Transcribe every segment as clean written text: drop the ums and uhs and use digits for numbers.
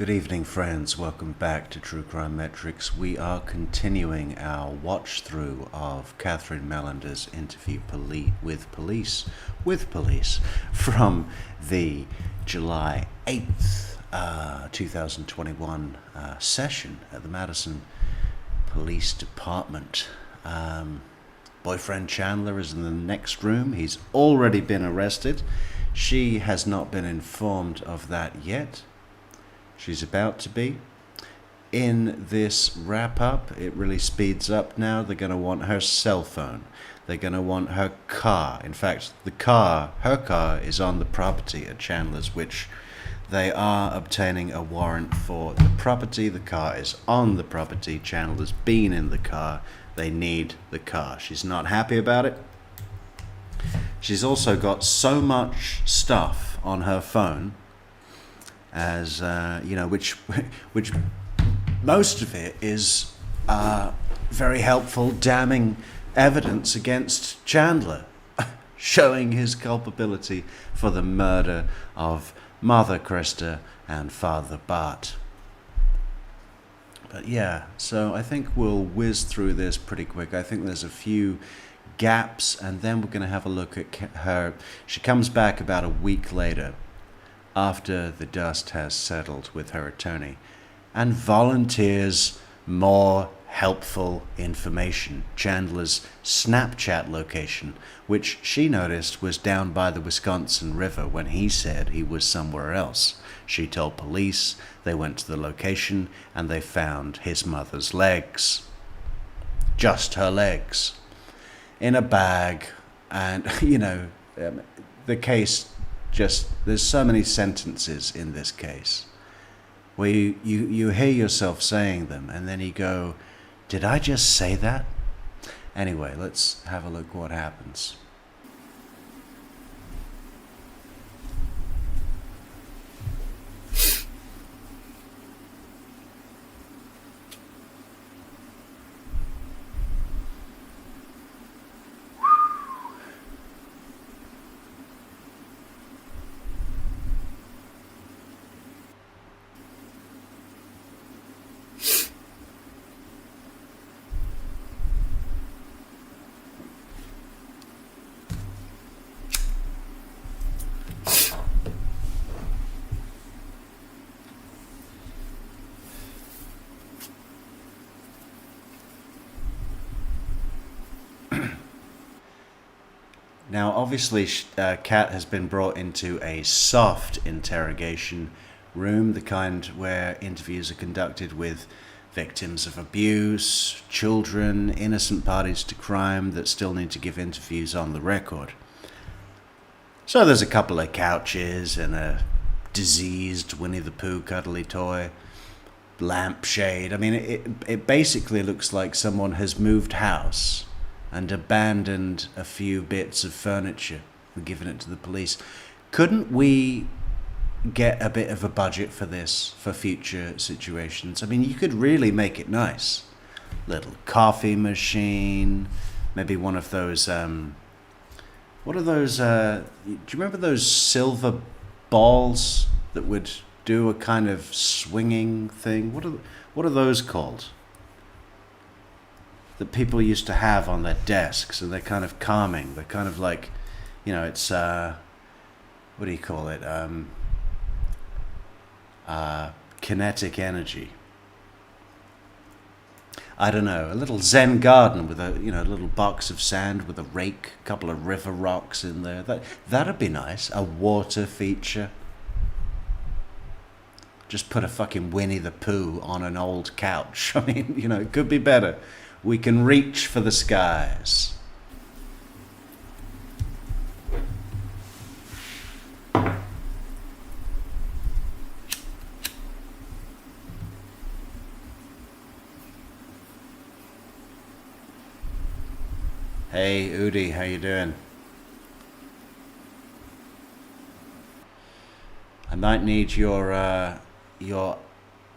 Good evening, friends. Welcome back to True Crime Metrix. We are continuing our watch through of Cat Mellender's interview with police from the July 8th, 2021 session at the Madison Police Department. Boyfriend Chandler is in the next room. He's already been arrested. She has not been informed of that yet. She's about to be. In this wrap-up, it really speeds up now. They're going to want her cell phone. They're going to want her car. In fact, her car is on the property at Chandler's, which they are obtaining a warrant for the property. The car is on the property. Chandler's been in the car. They need the car. She's not happy about it. She's also got so much stuff on her phone, as which most of it is very helpful, damning evidence against Chandler, showing his culpability for the murder of Mother Krista and Father Bart. But yeah, so I think we'll whiz through this pretty quick. I think there's a few gaps, and then we're going to have a look at her. She comes back about a week later, after the dust has settled with her attorney, and volunteers more helpful information. Chandler's Snapchat location, which she noticed was down by the Wisconsin River when he said he was somewhere else. She told police. They went to the location and they found his mother's legs. Just her legs. In a bag. And, the case there's so many sentences in this case where you hear yourself saying them and then you go, did I just say that? Anyway, let's have a look what happens. Now, obviously, Cat has been brought into a soft interrogation room, the kind where interviews are conducted with victims of abuse, children, innocent parties to crime that still need to give interviews on the record. So there's a couple of couches and a diseased Winnie the Pooh cuddly toy, lampshade. I mean, it basically looks like someone has moved house and abandoned a few bits of furniture and given it to the police. Couldn't we get a bit of a budget for this, for future situations? I mean, you could really make it nice. Little coffee machine, maybe one of those, what are those, do you remember those silver balls that would do a kind of swinging thing? What are those called? That people used to have on their desks, and they're kind of calming. They're kind of like, it's what do you call it? Kinetic energy. I don't know. A little Zen garden with a little box of sand with a rake, a couple of river rocks in there. That'd be nice. A water feature. Just put a fucking Winnie the Pooh on an old couch. I mean, it could be better. We can reach for the skies. Hey, Udi, how you doing? I might need your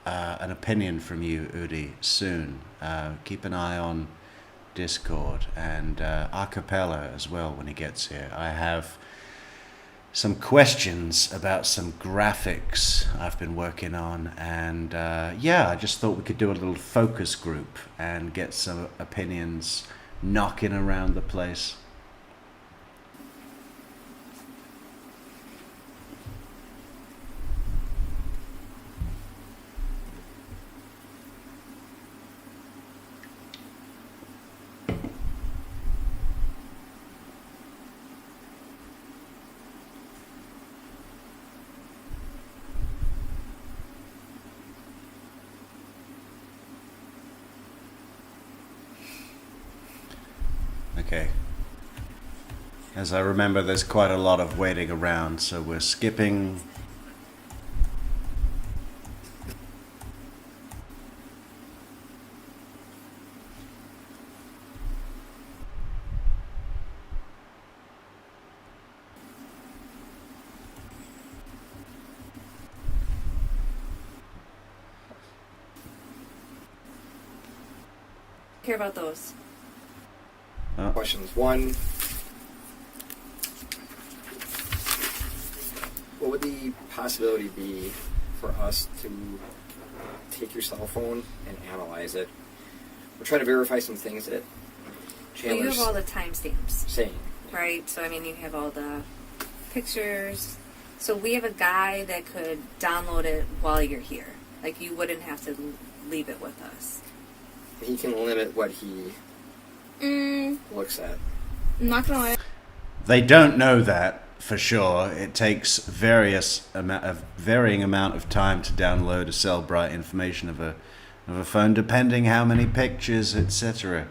an opinion from you, Udi, soon. Keep an eye on Discord and a cappella as well when he gets here. I have some questions about some graphics I've been working on, and yeah, I just thought we could do a little focus group and get some opinions knocking around the place. Okay. As I remember, there's quite a lot of waiting around, so we're skipping. Care about those. Questions. One, what would the possibility be for us to take your cell phone and analyze it? We're trying to verify some things that Well, you Chandler's have all the timestamps, saying. right? So, I mean, you have all the pictures. So we have a guy that could download it while you're here. Like, you wouldn't have to leave it with us. He can limit what he looks at. I'm not gonna lie. They don't know that for sure. It takes a varying amount of time to download a Cellbrite information of a phone, depending how many pictures, etc.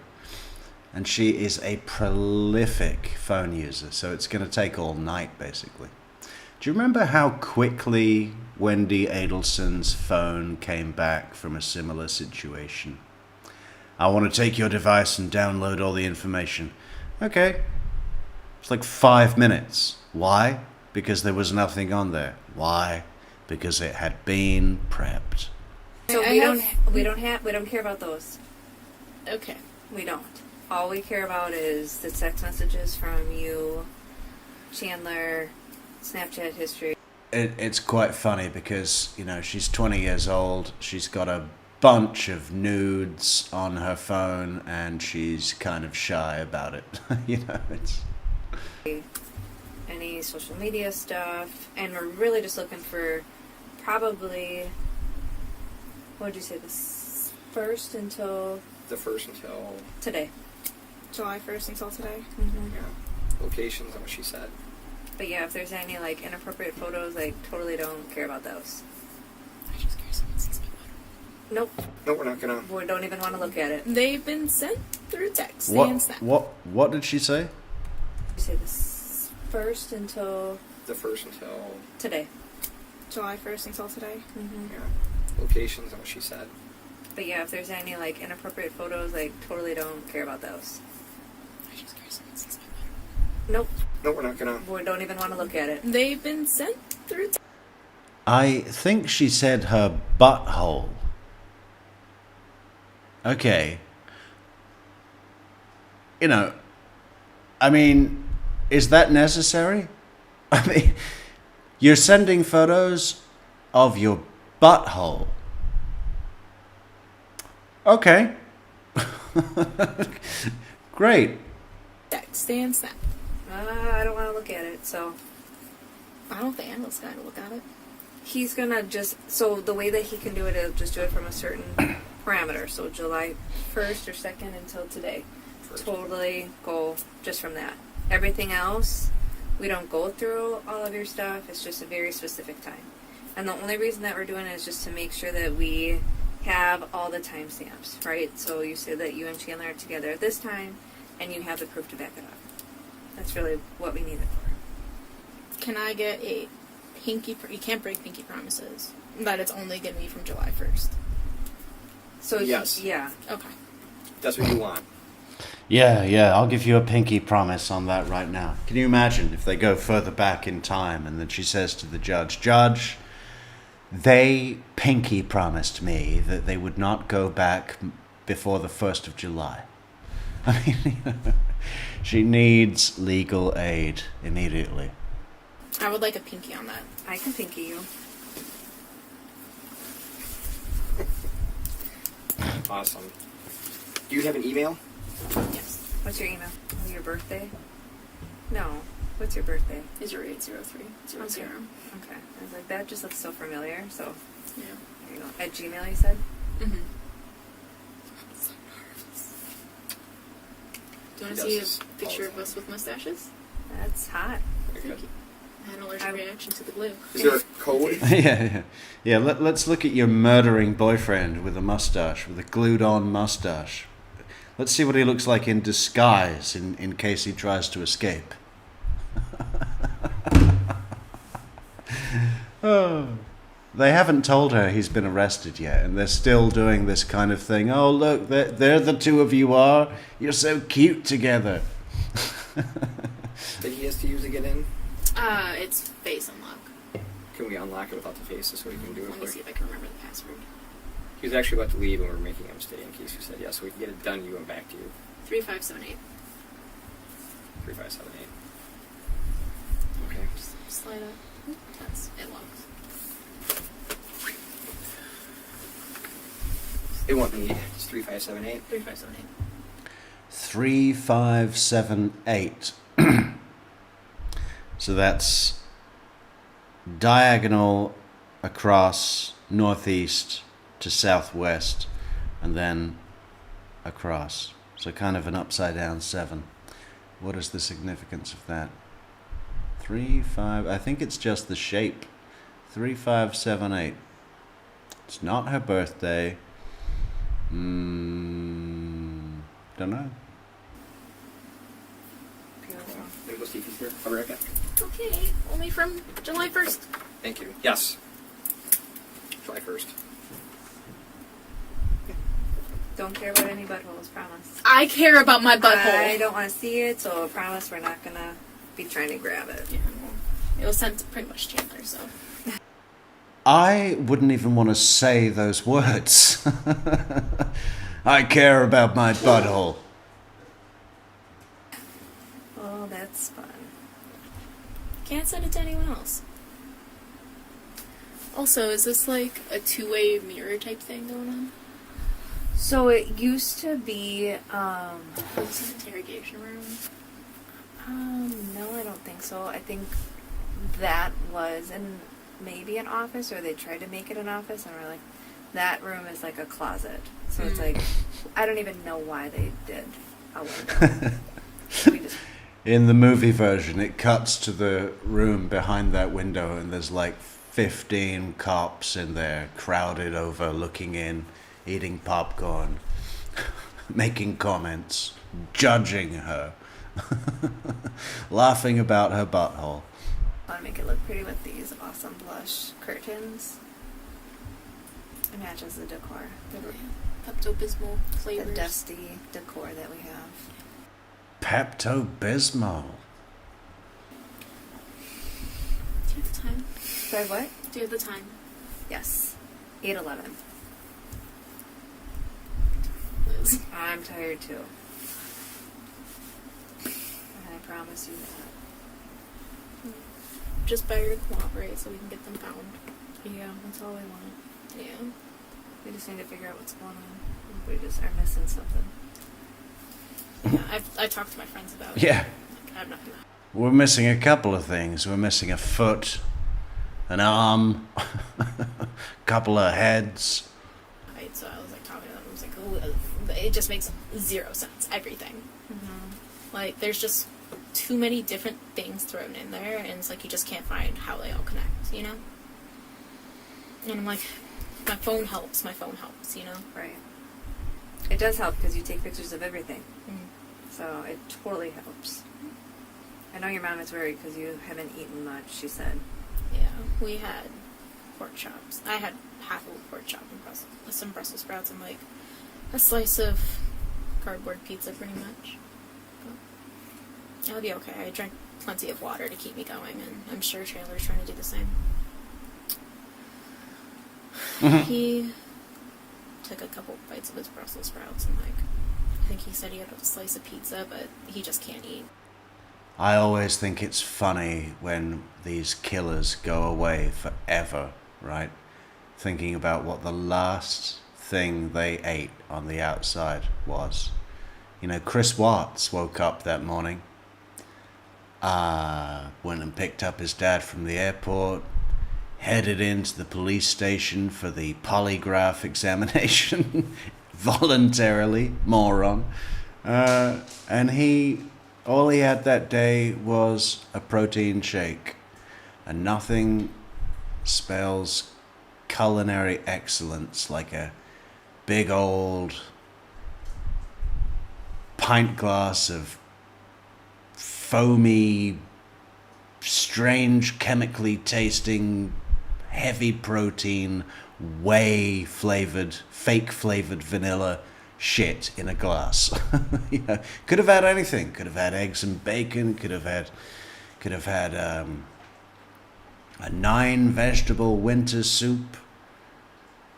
And she is a prolific phone user, so it's going to take all night, basically. Do you remember how quickly Wendy Adelson's phone came back from a similar situation? I want to take your device and download all the information. Okay. It's like 5 minutes. Why? Because there was nothing on there. Why? Because it had been prepped. So I we have- don't care about those. Okay. We don't. All we care about is the text messages from you, Chandler, Snapchat history. It's quite funny because, you know, she's 20 years old. She's got a bunch of nudes on her phone and she's kind of shy about it. You know, it's... Any social media stuff, and we're really just looking for probably, what would you say, first until The first until today. July 1st until today. locations and what she said. But yeah, if there's any like inappropriate photos, I totally don't care about those. I just care someone sees my photo. Nope, No, we're not gonna. we don't even want to look at it. They've been sent through text and Snap. What did she say? You say first until The first until today. July 1st until today. locations and what she said. But yeah, if there's any like inappropriate photos, I totally don't care about those. I just care someone sees my photo. Nope, No, we're not gonna. we don't even want to look at it. They've been sent through text. I think she said her butthole. Okay. You know, I mean, is that necessary? I mean, you're sending photos of your butthole. Okay. Great. Text and Snap. I don't want to look at it, so I don't think Angela's gonna look at it. he's gonna just, so the way that he can do it, he'll just do it from a certain parameter. So July 1st or 2nd until today. First. Totally go just from that. Everything else, we don't go through all of your stuff. It's just a very specific time. And the only reason that we're doing it is just to make sure that we have all the timestamps, right? So you say that you and Chandler are together at this time, and you have the proof to back it up. That's really what we need it for. Can I get a pinky? You can't break pinky promises. That it's only gonna be from July 1st. So Yes. yeah. Okay. That's what you want. Yeah, I'll give you a pinky promise on that right now. Can you imagine if they go further back in time and then she says to the judge, Judge, they pinky promised me that they would not go back before the 1st of July. I mean, she needs legal aid immediately. I would like a pinky on that. I can pinky you. Awesome. Do you have an email? Yes. What's your email? Oh, your birthday? No. What's your birthday? 080300. Okay. I was like, that just looks so familiar. So, Yeah. there you go. At Gmail, you said? Mm-hmm. So nervous. Do you want to see a picture of us with mustaches? That's hot. Very good. I had an allergic reaction to the glue. Is there a code? yeah. Let's look at your murdering boyfriend with a mustache, with a glued-on mustache. Let's see what he looks like in disguise in case he tries to escape. Oh. They haven't told her he's been arrested yet, and they're still doing this kind of thing. Oh, look, there the two of you are. You're so cute together. That he has to use to get in? It's face unlock. Can we unlock it without the faces so we can do it Let me quick? see if I can remember the password. He was actually about to leave and we were making him stay in case you said yes, so we can get it done, you and back to you. 3578. 3578. Okay. Just slide up. Oop, it locks. It won't need. It's 3578. 3578. 3578. So that's diagonal across northeast to southwest and then across. So kind of an upside down 7. What is the significance of that? 5. I think it's just the shape. 3578. It's not her birthday. Don't know. Beautiful. Let me go see if he's here. I'll be right back. Okay, only from July 1st. Thank you. Yes. July 1st. Don't care about any buttholes, promise. I care about my butthole. I don't want to see it, so promise we're not going to be trying to grab it. Yeah, well, it was sent to pretty much Chandler, so. I wouldn't even want to say those words. I care about my butthole. Oh, that's fun. Can't send it to anyone else. Also, is this like a two-way mirror type thing going on? So it used to be, Is this an interrogation room? no, I don't think so. I think that was maybe an office, or they tried to make it an office, and we're like, that room is like a closet. So it's like, I don't even know why they did a window. We just, In the movie version, it cuts to the room behind that window, and there's like 15 cops in there, crowded over, looking in, eating popcorn, making comments, judging her, laughing about her butthole. I want to make it look pretty with these awesome blush curtains. It matches the decor. Pepto-Bismol The flavors. dusty decor that we have. Pepto-Bismol. Do you have the time? Do I have what? Do you have the time? Yes. 8:11. Liz. I'm tired too. And I promise you that. Just better to cooperate so we can get them found. Yeah, that's all we want. Yeah. We just need to figure out what's going on. We just are missing something. Yeah, I talked to my friends about it. Yeah. Like, I'm not gonna. We're missing a couple of things. We're missing a foot, an arm, a couple of heads. Right, so I was like talking to them. I was like, oh, it just makes zero sense. Everything. Mm-hmm. Like, there's just too many different things thrown in there, and it's like you just can't find how they all connect, you know? And I'm like, my phone helps, you know? Right. It does help because you take pictures of everything. Mm. So it totally helps. I know your mom is worried because you haven't eaten much, she said. Yeah, we had pork chops. I had half a pork chop and some Brussels sprouts and like a slice of cardboard pizza pretty much. But I'll be okay. I drank plenty of water to keep me going, and I'm sure Chandler's trying to do the same. He took a couple bites of his Brussels sprouts and like, I think he said he had a slice of pizza, but he just can't eat. I always think it's funny when these killers go away forever, right? Thinking about what the last thing they ate on the outside was. You know, Chris Watts woke up that morning, went and picked up his dad from the airport, headed into the police station for the polygraph examination, voluntarily, moron. And all he had that day was a protein shake. And nothing spells culinary excellence like a big old pint glass of foamy, strange, chemically tasting, heavy protein, whey flavored, fake flavored vanilla shit in a glass. You know, could have had anything. Could have had eggs and bacon. Could have had a 9-vegetable winter soup.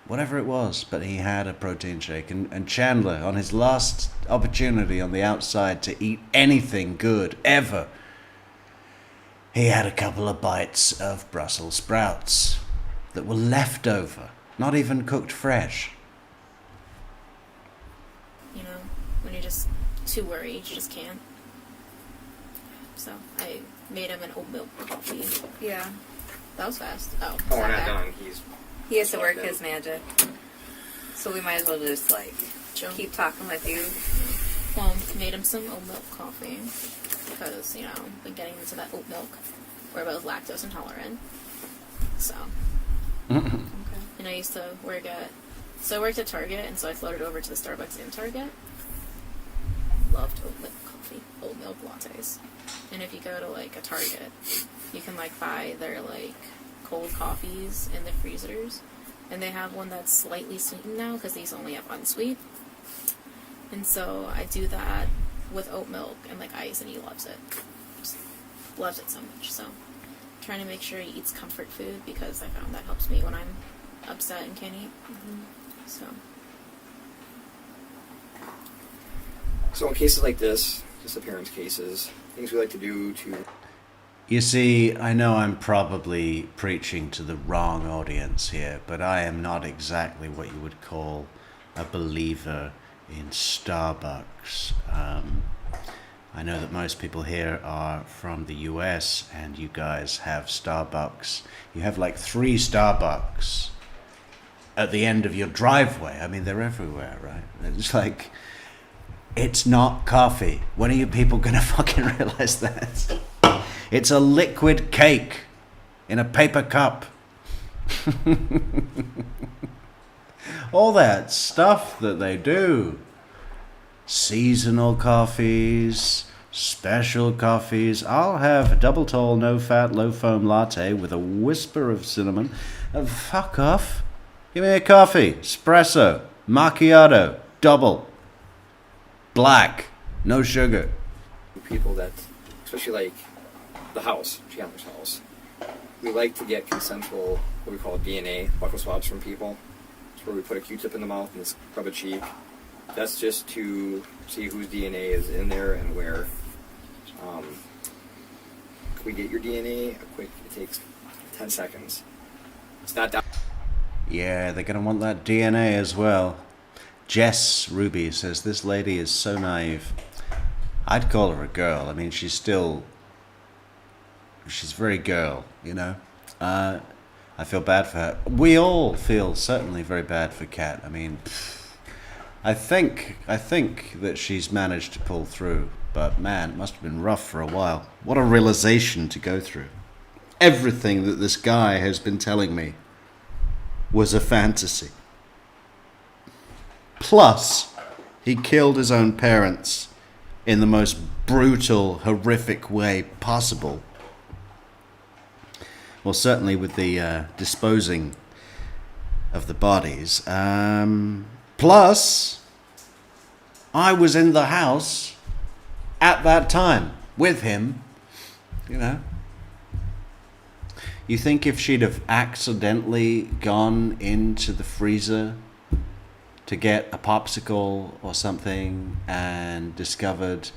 Whatever it was, but he had a protein shake. And Chandler, on his last opportunity on the outside to eat anything good ever, he had a couple of bites of Brussels sprouts that were left over, not even cooked fresh. You know, when you're just too worried, you just can't. So I made him an oat milk coffee. Yeah. That was fast. Oh, Oh, we're not Okay. done. He has to work his magic. So we might as well just, like, keep talking with you. Well, made him some oat milk coffee because, you know, been getting into that oat milk. We're both lactose intolerant. So. Okay. And I used to work at... So I worked at Target, and so I floated over to the Starbucks in Target. Loved oat milk coffee. Oat milk lattes. And if you go to, like, a Target, you can, like, buy their, like, cold coffees in the freezers. And they have one that's slightly sweetened now, because these only have unsweet. And so I do that with oat milk and, like, ice, and he loves it. Just loves it so much. So trying to make sure he eats comfort food, because I found that helps me when I'm upset and can't eat. So. So in cases like this, disappearance cases, things we like to do to... You see, I know I'm probably preaching to the wrong audience here, but I am not exactly what you would call a believer in Starbucks. I know that most people here are from the US, and you guys have Starbucks. You have like 3 Starbucks at the end of your driveway. I mean, they're everywhere, right? It's like, it's not coffee. When are you people gonna fucking realize that? It's a liquid cake in a paper cup. All that stuff that they do. Seasonal coffees, special coffees. I'll have a double tall, no fat, low foam latte with a whisper of cinnamon. Fuck off. Give me a coffee. Espresso. Macchiato. Double. Black. No sugar. people that, especially like the house, Chandler's house, we like to get consensual, what we call DNA, buccal swabs from people. It's where we put a Q-tip in the mouth and scrub a cheek. That's just to see whose DNA is in there and where. Can we get your DNA? It takes 10 seconds. It's not that. Yeah, they're going to want that DNA as well. Jess Ruby says, this lady is so naive. I'd call her a girl. I mean, she's very girl, you know. I feel bad for her. We all feel certainly very bad for Cat. I mean, I think that she's managed to pull through. But man, it must have been rough for a while. What a realization to go through. Everything that this guy has been telling me was a fantasy. Plus, he killed his own parents in the most brutal, horrific way possible. Well, certainly with the disposing of the bodies. Plus, I was in the house at that time with him, you know. You think if she'd have accidentally gone into the freezer to get a popsicle or something and discovered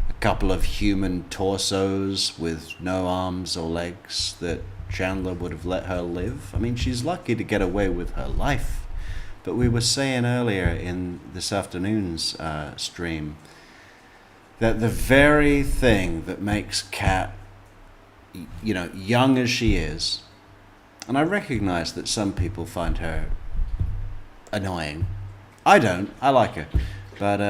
a couple of human torsos with no arms or legs that Chandler would have let her live. I mean, she's lucky to get away with her life. But we were saying earlier in this afternoon's stream that the very thing that makes Cat, young as she is, and I recognize that some people find her annoying. I don't. I like her. But,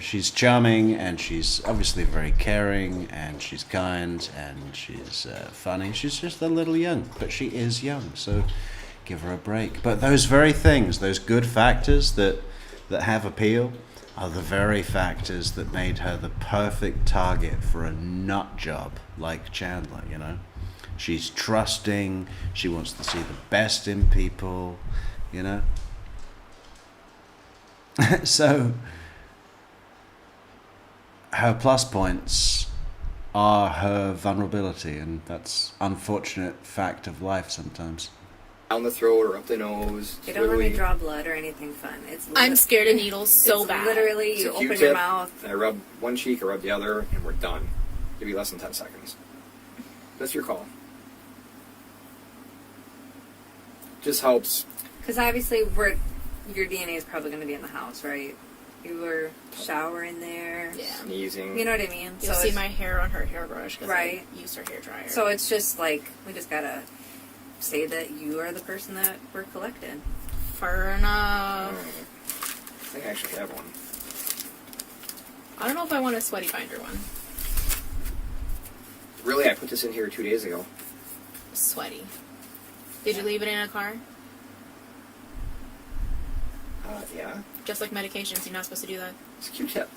she's charming, and she's obviously very caring, and she's kind, and she's funny. She's just a little young, but she is young, so give her a break. But those very things, those good factors that have appeal, are the very factors that made her the perfect target for a nut job like Chandler, She's trusting, she wants to see the best in people, So, her plus points are her vulnerability, and that's unfortunate fact of life sometimes. Down the throat or up the nose. They don't let me draw blood or anything fun. I'm scared of needles so it's bad. Literally, you open your mouth. And I rub one cheek, I rub the other, and we're done. Give you less than 10 seconds. That's your call. Just helps. Because obviously, your DNA is probably going to be in the house, right? You were showering there. Yeah. Sneezing. You know what I mean? You'll see my hair on her hairbrush because right. I used her hairdryer. So it's just like, we just got to say that you are the person that we're collecting. Fair enough. I think I actually have one. I don't know if I want a sweaty binder one. Really, I put this in here 2 days ago. Sweaty. Did you leave it in a car? Yeah. Just like medications, you're not supposed to do that. It's a Q-tip.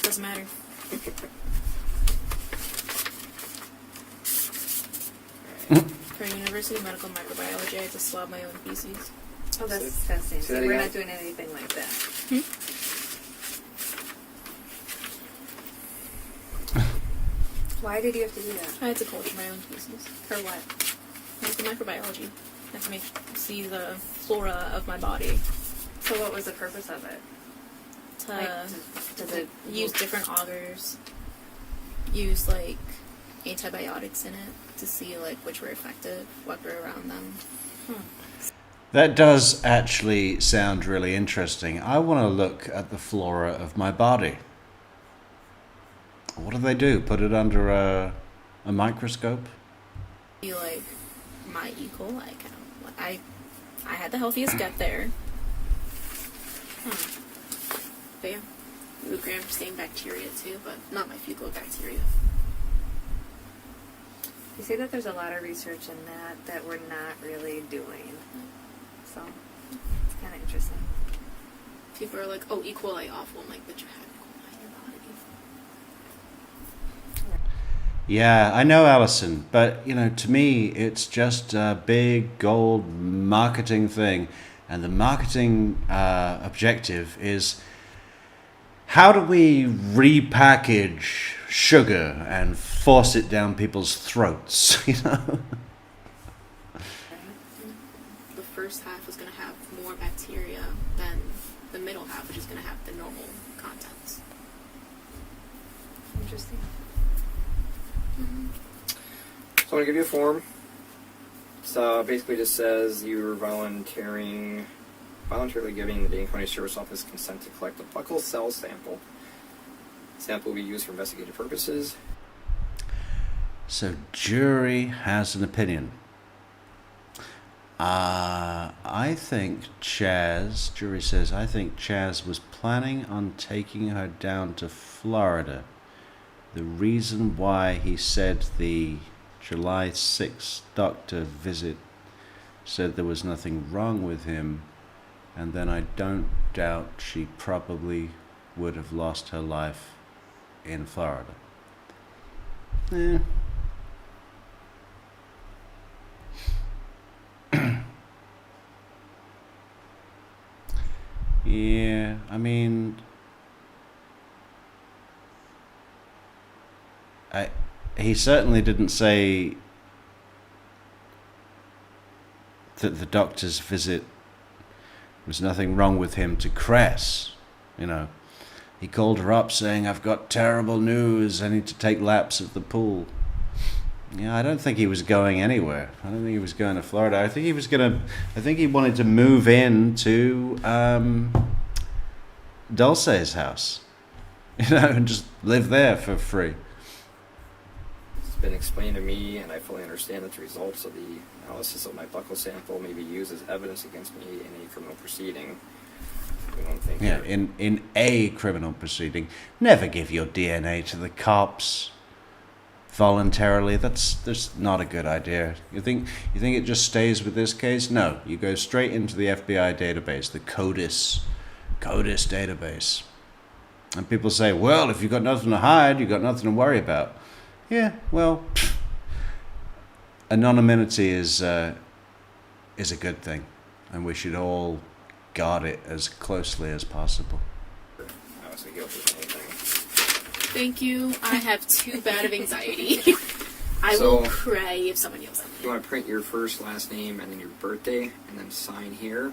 Doesn't matter. For University Medical Microbiology, I had to swab my own feces. Oh, that's disgusting. Say that We're again? not doing anything like that. Why did you have to do that? I had to culture my own feces. For what? Medical microbiology. I have to see the flora of my body. So what was the purpose of it? Does it use different augers, use antibiotics in it to see which were effective, what were around them. That does actually sound really interesting. I want to look at the flora of my body. What do they do? Put it under a microscope? You my E. coli count. I had the healthiest gut there. But yeah, we would gram-stained bacteria too, but not my fecal bacteria. You say that there's a lot of research in that we're not really doing. So, it's kind of interesting. People are like, oh, E. coli awful. I'm like, but you have E. coli in your body. Yeah, I know, Alison, but, to me, it's just a big gold marketing thing. And the marketing objective is, how do we repackage sugar and force it down people's throats, The first half is going to have more bacteria than the middle half, which is going to have the normal contents. Interesting. So I'm going to give you a form. So basically just says you're voluntarily giving the Dane County Sheriff's Office consent to collect a buccal cell sample. The sample will be used for investigative purposes. So jury has an opinion. I think jury says, I think Chaz was planning on taking her down to Florida. The reason why he said the July 6th doctor visit said there was nothing wrong with him, and then I don't doubt she probably would have lost her life in Florida. Yeah, I mean, he certainly didn't say that the doctor's visit was nothing wrong with him to Cress, he called her up saying, "I've got terrible news. I need to take laps at the pool." Yeah, I don't think he was going anywhere. I don't think he was going to Florida. I think he wanted to move into Dulce's house, and just live there for free. It's been explained to me, and I fully understand that the results of the analysis of my buccal sample may be used as evidence against me in a criminal proceeding. We don't think. Yeah, in a criminal proceeding. Never give your DNA to the cops voluntarily. That's not a good idea. You think it just stays with this case? No, you go straight into the FBI database, the CODIS database. And people say, well, if you've got nothing to hide, you've got nothing to worry about. Yeah, well, anonymity is a good thing, and we should all guard it as closely as possible. I was guilty of anything. Thank you. I have too bad of anxiety. I So- will cry if someone yells at me. You want to print your first, last name, and then your birthday, and then sign here.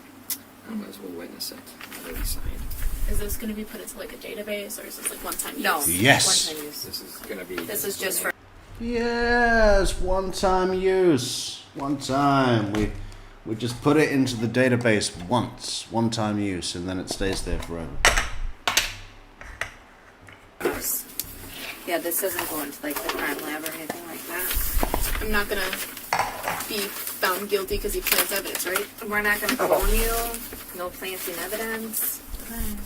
Otherwise, we'll witness it. I've already signed. Is this going to be put into like a database, or is this like one-time use? No. Yes. One-time use. This is going to be... This is just for. Yes, one-time use. One time. We just put it into the database once, one-time use, and then it stays there forever. Yeah, this doesn't go into like the crime lab or anything like that. I'm not going to be found guilty because he plants evidence, right? We're not going to clone you. No planting evidence. I'm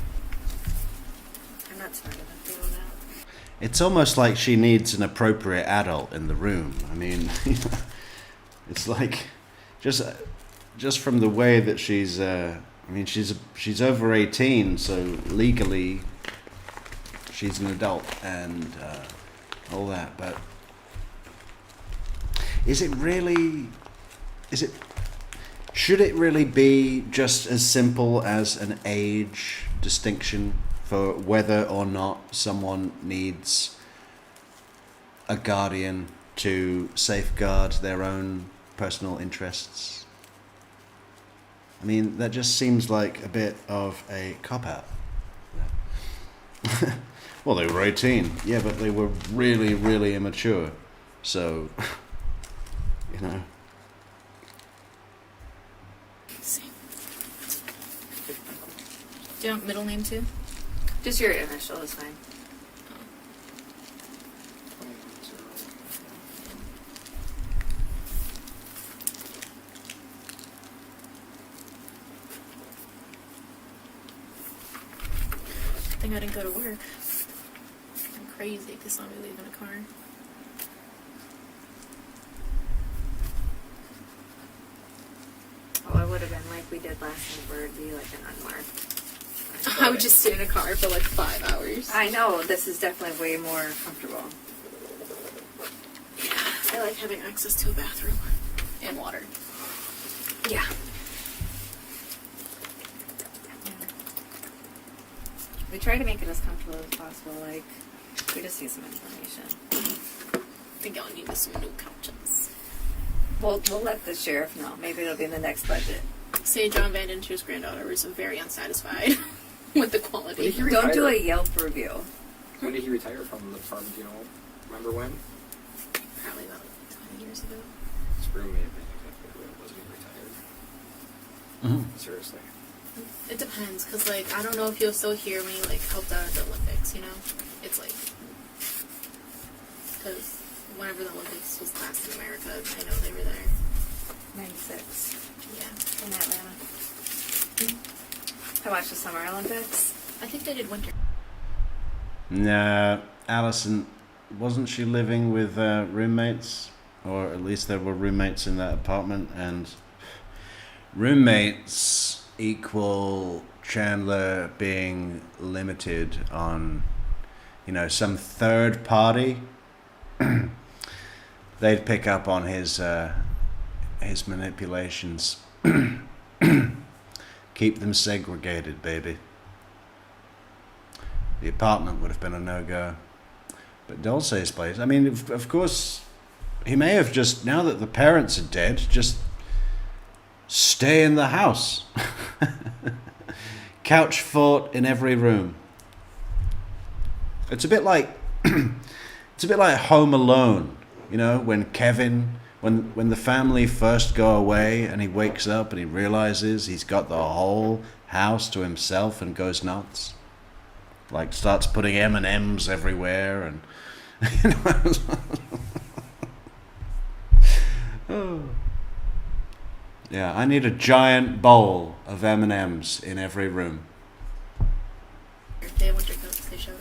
not smart enough to know that. It's almost like she needs an appropriate adult in the room. I mean, it's like just from the way that she's. She's over 18, so legally she's an adult and all that. But should it really be just as simple as an age distinction for whether or not someone needs a guardian to safeguard their own personal interests? I mean, that just seems like a bit of a cop-out. Well, they were 18. Yeah, but they were really, really immature. So, you know. Same. Do you want middle name too? Just your initial is fine. I think I didn't go to work. I'm crazy because I'll be leaving a car. Oh, it would have been like we did last time, where it'd be like an unmarked. I would just sit in a car for like 5 hours. I know, this is definitely way more comfortable. Yeah, I like having access to a bathroom and water. Yeah. We try to make it as comfortable as possible, like, we just need some information. I think I'll need some new couches. We'll let the sheriff know. Maybe it'll be in the next budget. Say John Van Denter's granddaughter was very unsatisfied with the quality. Don't do a Yelp review. When did he retire from the farm? Do you know? Remember when? Probably about 20 years ago. His room may have been exactly when wasn't he retired? Mm-hmm. Seriously. It depends, because, like, I don't know if you'll still hear when he, like, helped out at the Olympics, you know? It's, like, because whenever the Olympics was last in America, I know they were there. 96. Yeah. In Atlanta. I watched the Summer Olympics. I think they did winter. No, Allison, wasn't she living with roommates? Or at least there were roommates in that apartment, and roommates equal Chandler being limited on, some third party. They'd pick up on his manipulations. Keep them segregated, baby. The apartment would have been a no-go. But Dulce's place, I mean, of course, he may have just, now that the parents are dead, just stay in the house. Couch fort in every room. It's a bit like it's a bit like Home Alone, you know, when Kevin, when the family first go away and he wakes up and he realizes he's got the whole house to himself and goes nuts, like starts putting M&Ms everywhere and you know. Oh. Yeah, I need a giant bowl of M&Ms in every room. They have winter coats they showed us.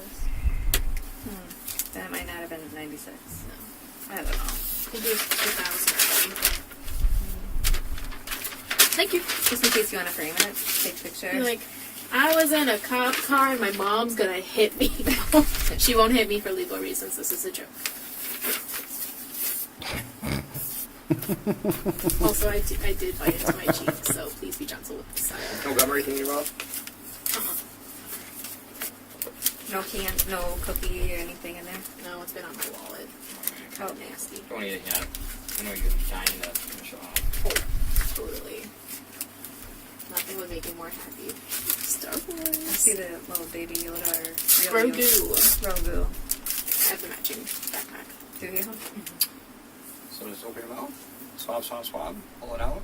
That might not have been 96. No. I don't know. I think it was 2000. Thank you. Just in case you want to frame it, take a picture. You're like, I was in a cop car and my mom's gonna hit me. She won't hit me for legal reasons. This is a joke. Also, I did bite into my cheek, so please be gentle with the side. No gum or anything in your mouth? No can, no cookie or anything in there. No, it's been on my wallet. Oh, Nasty. Don't eat it yet. I know you're dying to finish it off. Oh, totally. Nothing would make me more happy. Star Wars. I see the little baby Yoda or Grogu. Grogu. I have the matching backpack. Do you? So just open your mouth. Swab, swab, swab. Pull it out.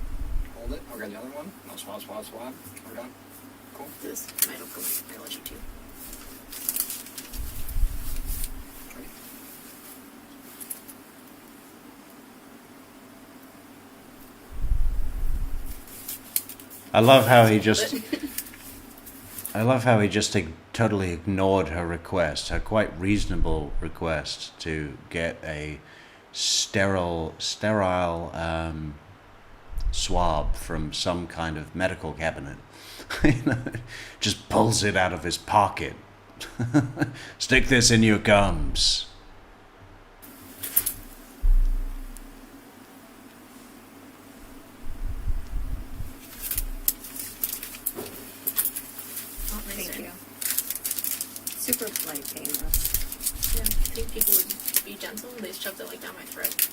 Hold it. I'll grab the other one. Now swab, swab, swab. We're done. Cool. This might have gone. I'll let you too. I love how he just totally ignored her request, her quite reasonable request to get a sterile swab from some kind of medical cabinet. You know, just pulls it out of his pocket. Stick this in your gums. Thank you. Super light, painless. Yeah, I think people would be gentle and they shoved it like down my throat.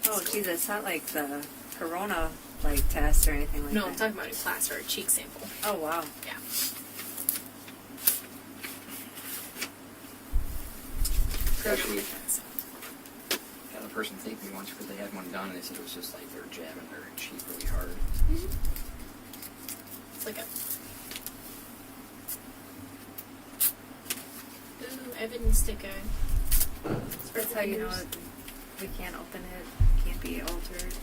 Oh, Jesus, it's not like the corona like test or anything like No, that. I'm talking about a class or a cheek sample. Oh, wow. Yeah. Actually, had a person thank me once because they had one done and they said it was just like they were jabbing their cheek really hard. It's like a... Ooh, evidence sticker. That's how you know we can't open it, can't be altered.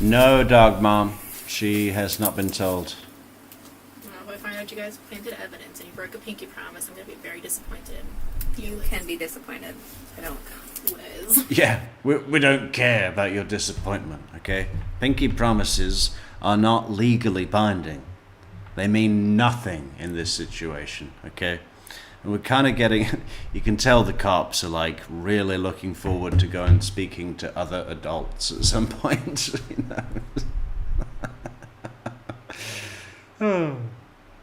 No, dog mom. She has not been told. Well, if I find out you guys planted evidence and you broke a pinky promise, I'm going to be very disappointed. You can be disappointed. I don't. Liz. Yeah, we don't care about your disappointment, okay? Pinky promises are not legally binding. They mean nothing in this situation, okay? And we're kind of getting, you can tell the cops are like really looking forward to going speaking to other adults at some point, you know?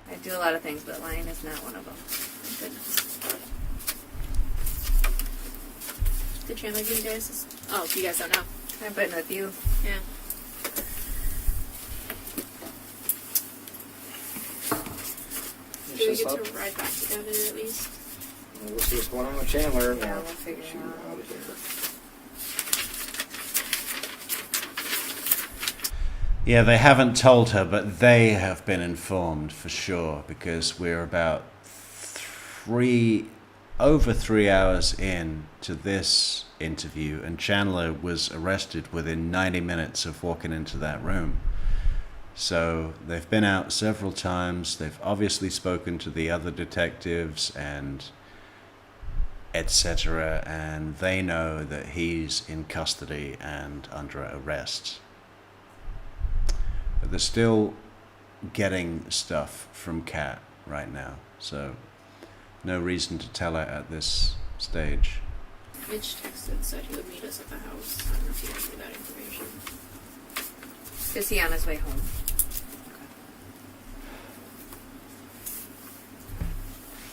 I do a lot of things, but lying is not one of them. Thank goodness. Did Chandler give you guys this? Oh, you guys don't know. I've been with you. Yeah. Do we get to ride back together at least? We'll see what's going on with Chandler. Yeah, we'll figure it Shoot out. out of here. Yeah, they haven't told her, but they have been informed for sure, because we're about over 3 hours in to this interview, and Chandler was arrested within 90 minutes of walking into that room. So they've been out several times. They've obviously spoken to the other detectives and etc., and they know that he's in custody and under arrest. But they're still getting stuff from Cat right now, so no reason to tell her at this stage. Mitch texted, said he would meet us at the house. I don't know if you guys knew that information. Is he on his way home?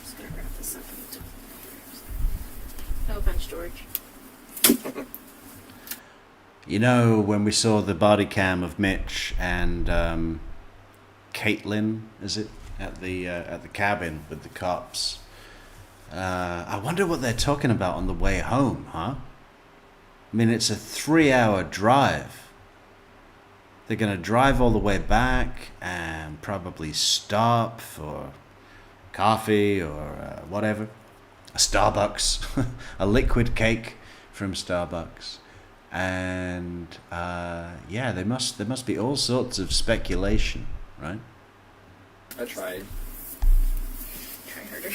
Just gonna grab this up. No offense, George. You know, when we saw the body cam of Mitch and Caitlin, is it, at the cabin with the cops, I wonder what they're talking about on the way home, huh? I mean, it's a 3-hour drive. They're going to drive all the way back and probably stop for coffee or whatever. A Starbucks, a liquid cake from Starbucks. And yeah, there must be all sorts of speculation, right? I tried. Try harder.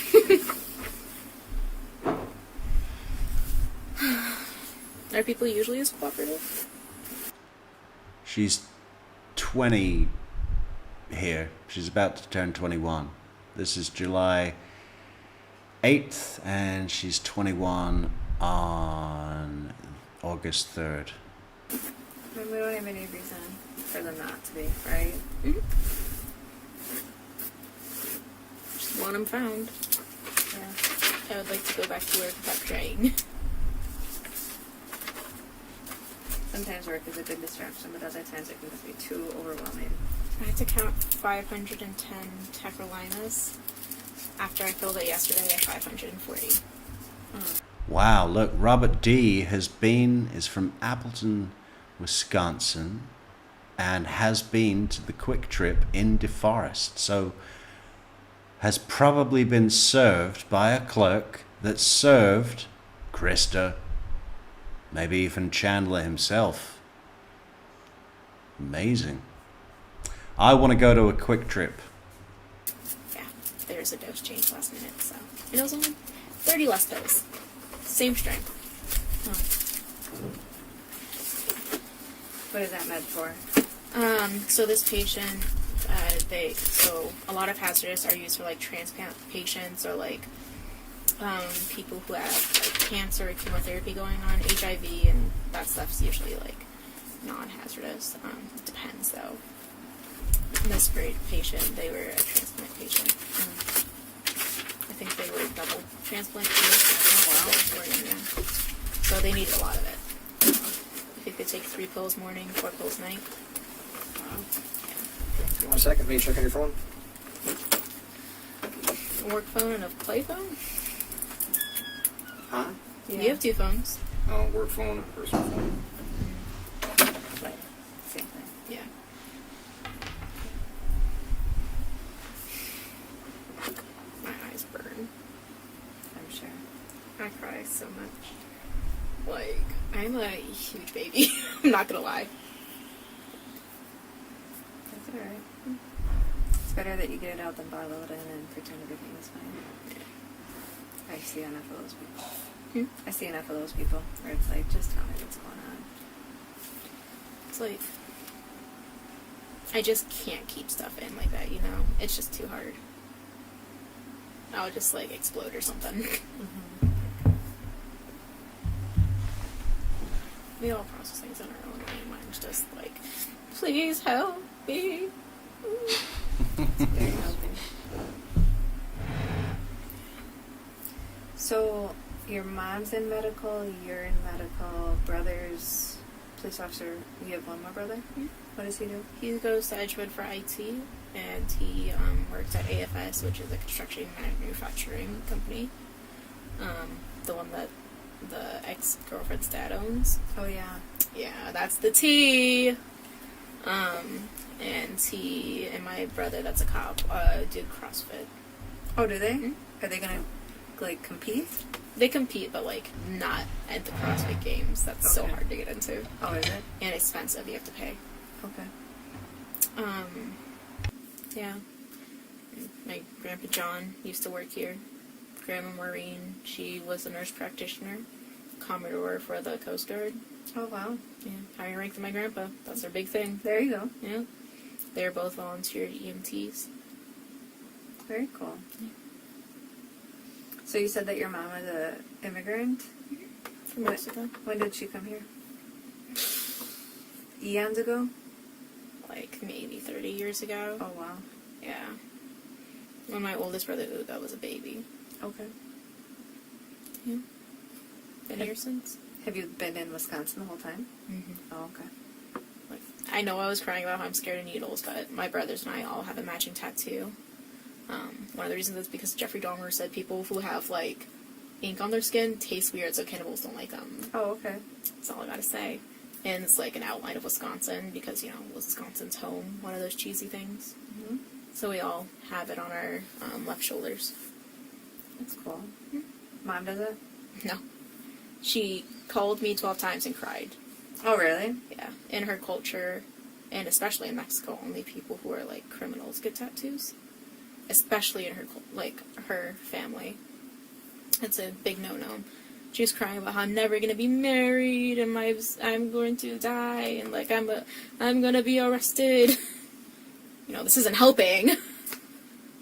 Are people usually as cooperative? She's 20 here. She's about to turn 21. This is July 8th, and she's 21 on August 3rd. I mean, we don't have any reason for them not to be, right? Mm-hmm. Just want them found. Yeah. I would like to go back to work without crying. Sometimes work is a good distraction, but other times it can just be too overwhelming. I had to count 510 tacrolimus after I filled it yesterday at 540. Wow, look, Robert D. is from Appleton, Wisconsin, and has been to the Quick Trip in DeForest. So has probably been served by a clerk that served Krista, maybe even Chandler himself. Amazing. I want to go to a Quick Trip. Yeah, there's a dose change last minute, so it was only 30 less pills. Same strength. What is that med for? So this patient, so a lot of hazardous are used for like transplant patients or like people who have like cancer or chemotherapy going on, HIV, and that stuff's usually like non-hazardous. It depends though. This great patient, they were a transplant patient. I think they were double transplant too. Oh wow. Yeah. So they needed a lot of it. I think they take 3 pills morning, 4 pills night. You want a second? Maybe check on your phone? A work phone and a play phone? Huh? Yeah. You have 2 phones. Oh, work phone, personal phone. Like, same thing. Yeah. My eyes burn. I'm sure. I cry so much. Like, I'm a huge baby. I'm not gonna lie. That's alright. It's better that you get it out than bottle it in and pretend everything is fine. I see enough of those people. I see enough of those people where it's like, just tell me what's going on. It's like, I just can't keep stuff in like that, you know? It's just too hard. I'll just, like, explode or something. Mm-hmm. We all process things in our own way. Mine's just like, please help me. It's very healthy. So, your mom's in medical, you're in medical, brother's police officer. You have one more brother? Mm-hmm. What does he do? He goes to Edgewood for IT, and he works at AFS, which is a construction manufacturing company. The one that the ex-girlfriend's dad owns. Oh, yeah. Yeah, that's the T. And he and my brother, that's a cop, do CrossFit. Oh, do they? Mm-hmm. Are they gonna, like, compete? They compete, but, like, not at the CrossFit games. That's so Okay. hard to get into. Oh, is it? And expensive. You have to pay. Okay. Yeah. My grandpa John used to work here. Grandma Maureen, she was a nurse practitioner, Commodore for the Coast Guard. Oh, wow. Yeah, higher rank than my grandpa. That's their big thing. There you go. Yeah. They're both volunteer EMTs. Very cool. Yeah. So you said that your mom was an immigrant? From Mexico. When did she come here? Eons ago? Like maybe 30 years ago. Oh, wow. Yeah. When my oldest brother Uga was a baby. Okay. Yeah. Been here since. Have you been in Wisconsin the whole time? Mm-hmm. Oh, okay. Like, I know I was crying about how I'm scared of needles, but my brothers and I all have a matching tattoo One of the reasons is because Jeffrey Dahmer said people who have, like, ink on their skin taste weird, so cannibals don't like them. Oh, okay. That's all I gotta say. And it's, like, an outline of Wisconsin, because, you know, Wisconsin's home, one of those cheesy things. Mm-hmm. So we all have it on our left shoulders. That's cool. Mom does it? No. She called me 12 times and cried. Oh, really? Yeah. In her culture, and especially in Mexico, only people who are, like, criminals get tattoos. Especially in her, like, her family. It's a big no-no. She was crying about how I'm never gonna be married, and I'm going to die, and, like, I'm gonna be arrested. You know, this isn't helping.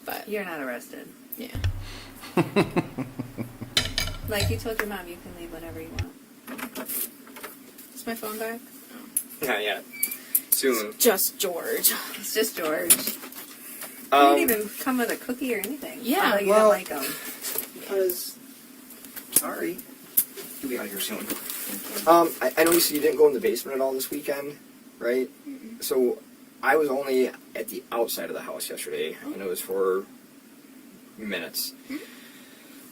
But You're not arrested. yeah. Like you told your mom, you can leave whenever you want. Is my phone back? Oh. Yeah. Soon. Just George. It's just George. He Um, didn't even come with a cookie or anything. Yeah. Oh, you Well- don't like them. Because, sorry. You'll be out here soon. I know you said you didn't go in the basement at all this weekend, right? Mm-mm. So, I was only at the outside of the house yesterday, and it was for minutes. Mhm.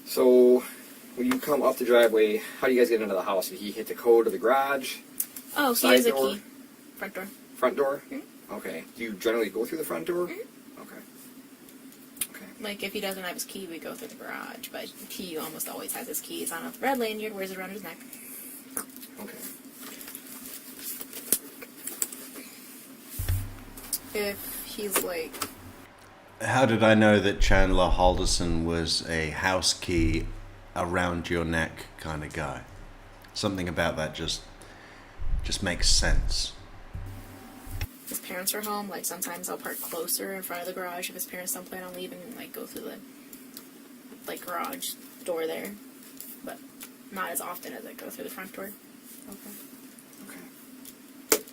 So, when you come up the driveway, how do you guys get into the house? Did he hit the code of the garage? Oh, he Side has a door? key. Front door. Front door? Mhm. Okay. Do you generally go through the front door? Mhm. Okay. Okay. Like, if he doesn't have his key, we go through the garage. But he almost always has his keys on a red lanyard, wears it around his neck. Okay. If he's like, How did I know that Chandler Halderson was a house key around your neck kind of guy? Something about that just makes sense. his parents are home, like, sometimes I'll park closer in front of the garage if his parents don't plan on leaving, and, like, go through the, like, garage door there. But not as often as I go through the front door. Okay. Okay.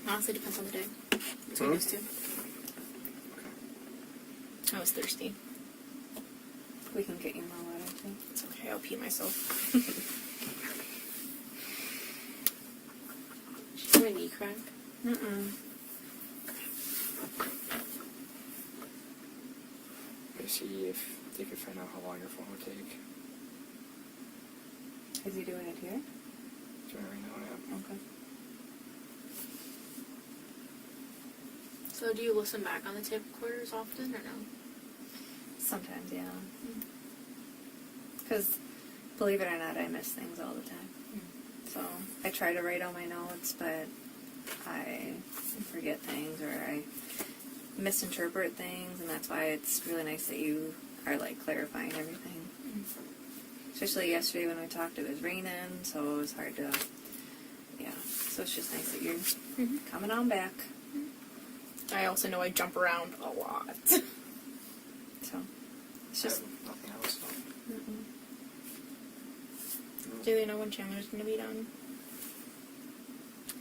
Honestly, depends on the day. Between those two. I was thirsty. We can get you more water, too. It's okay, I'll pee myself. Did my knee crack? Mm-mm. Let's see if they can find out how long your phone will take. Is he doing it here? Doing it right now, yeah. Okay. So do you listen back on the tape recorders often, or no? Sometimes, yeah. Because, believe it or not, I miss things all the time. So, I try to write all my notes, but I forget things, or I misinterpret things, and that's why it's really nice that you are, like, clarifying everything. Especially yesterday when we talked, it was raining, so it was hard to, yeah. So it's just nice that you're coming on back. I also know I jump around a lot. So, it's just... Nothing else. Mm-mm. Do they know when Chandler's going to be done?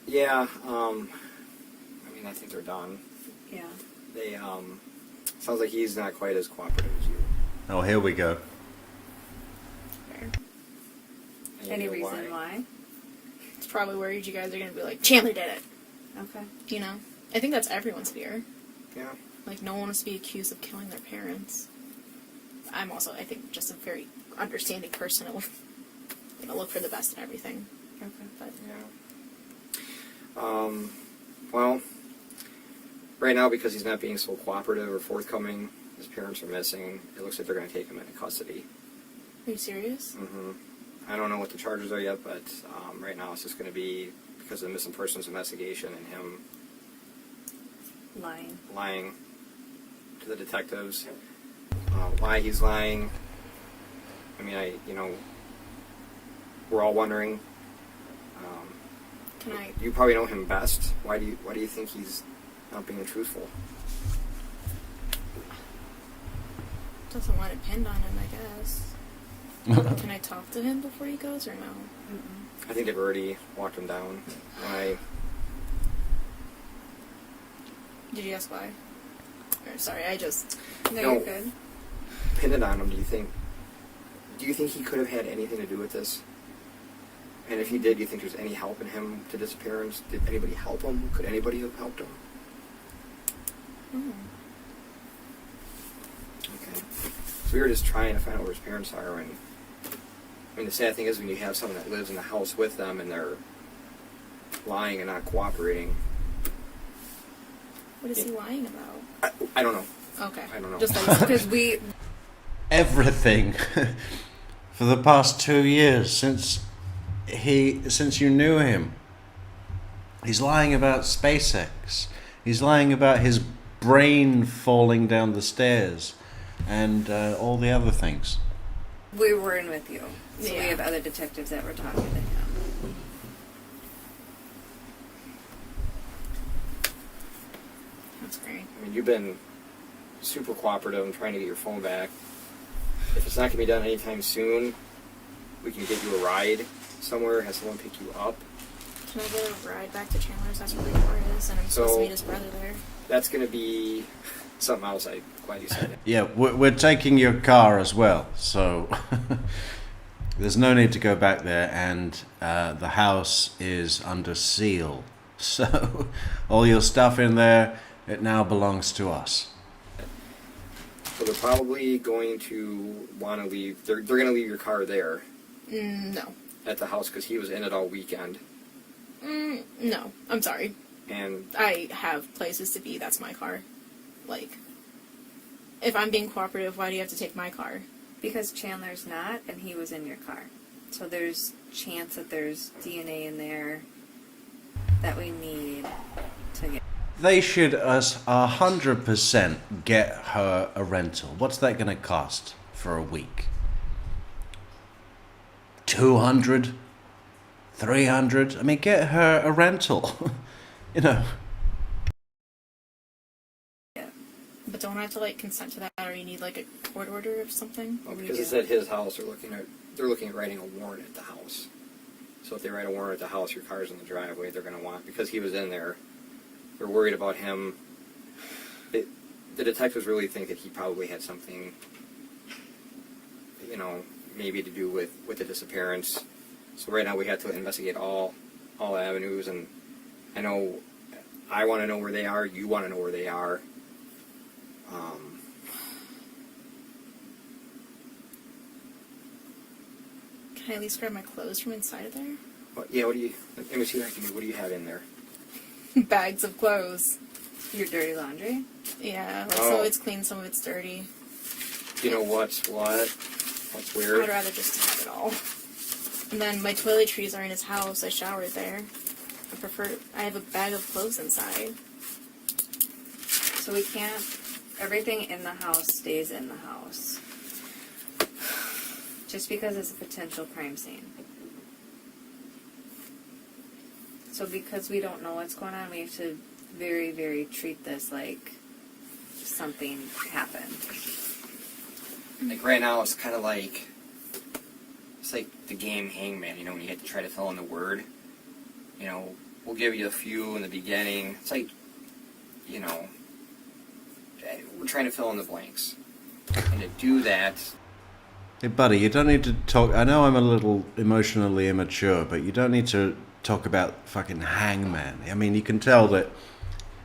Yeah, I mean, I think they're done. Yeah. They, sounds like he's not quite as cooperative as you. Oh, here we go. Fair. And you Any know reason why? It's probably worried you guys are going to be like, Chandler did it. Okay. You know? I think that's everyone's fear. Yeah. Like, no one wants to be accused of killing their parents. I'm also, I think, just a very understanding person. You know, look for the best in everything. Okay. But Yeah. Well, right now, because he's not being so cooperative or forthcoming, his parents are missing, it looks like they're going to take him into custody. are you serious? Mm-hmm. I don't know what the charges are yet, but right now it's just going to be because of the missing persons investigation and him lying to the detectives. Why he's lying, I mean, we're all wondering. Can I... You probably know him best. Why do you think he's not being truthful? Doesn't want it pinned on him, I guess. Can I talk to him before he goes, or no? Mm-mm. I think they've already walked him down. Did you ask why? Or, sorry, I just... No, No. you're good. Pin it on him. Do you think he could have had anything to do with this? And if he did, do you think there's any help in him to disappearance? Did anybody help him? Could anybody have helped him? Oh. we were just trying to find out where his parents are. And I mean, the sad thing is when you have someone that lives in the house with them and they're lying and not cooperating. What is he lying about? I don't know. Okay. I don't know. Just like Because we Everything for the past 2 years since you knew him. He's lying about SpaceX. He's lying about his brain falling down the stairs and all the other things. we were in with you. So we Yeah. have other detectives that were talking to him. That's great. I mean, you've been super cooperative in trying to get your phone back. If it's not going to be done anytime soon, we can get you a ride somewhere, have someone pick you up. Can I get a ride back to Chandler's? That's where the car is, and I'm supposed to meet his brother there. That's going to be something else. I'm glad you said it. Yeah, we're taking your car as well, so there's no need to go back there, and the house is under seal. So all your stuff in there, it now belongs to us. So they're probably going to want to leave. They're going to leave your car there No. at the house because he was in it all weekend. No. I'm sorry. And I have places to be. That's my car. Like, if I'm being cooperative, why do you have to take my car? Because Chandler's not, and he was in your car. So there's chance that there's DNA in there that we need to get. They should 100% get her a rental. What's that going to cost for a week? 200? 300? I mean, get her a rental. You know. But don't I have to, like, consent to that, or you need, like, a court order or something? well, because it's at his house, they're looking at writing a warrant at the house. So if they write a warrant at the house, your car's in the driveway. They're going to want, because he was in there. They're worried about him. The detectives really think that he probably had something, you know, maybe to do with the disappearance. So right now we have to investigate all avenues, and I know I want to know where they are. You want to know where they are. Can I at least grab my clothes from inside of there? What do you? Let me see what I can do. What do you have in there? Bags of clothes. Your dirty laundry? Yeah, like, Oh. some of it's clean, some of it's dirty. Do you know what's what? What's where? I'd rather just have it all. And then my toiletries are in his house. I showered there. I have a bag of clothes inside. So we can't. Everything in the house stays in the house. Just because it's a potential crime scene. So because we don't know what's going on, we have to very, very treat this like something happened. Like right now, it's kind of like the game Hangman. You know, when you have to try to fill in the word. You know, we'll give you a few in the beginning. It's like, you know, we're trying to fill in the blanks, and to do that. Hey, buddy, you don't need to talk. I know I'm a little emotionally immature, but you don't need to talk about fucking Hangman. I mean, you can tell that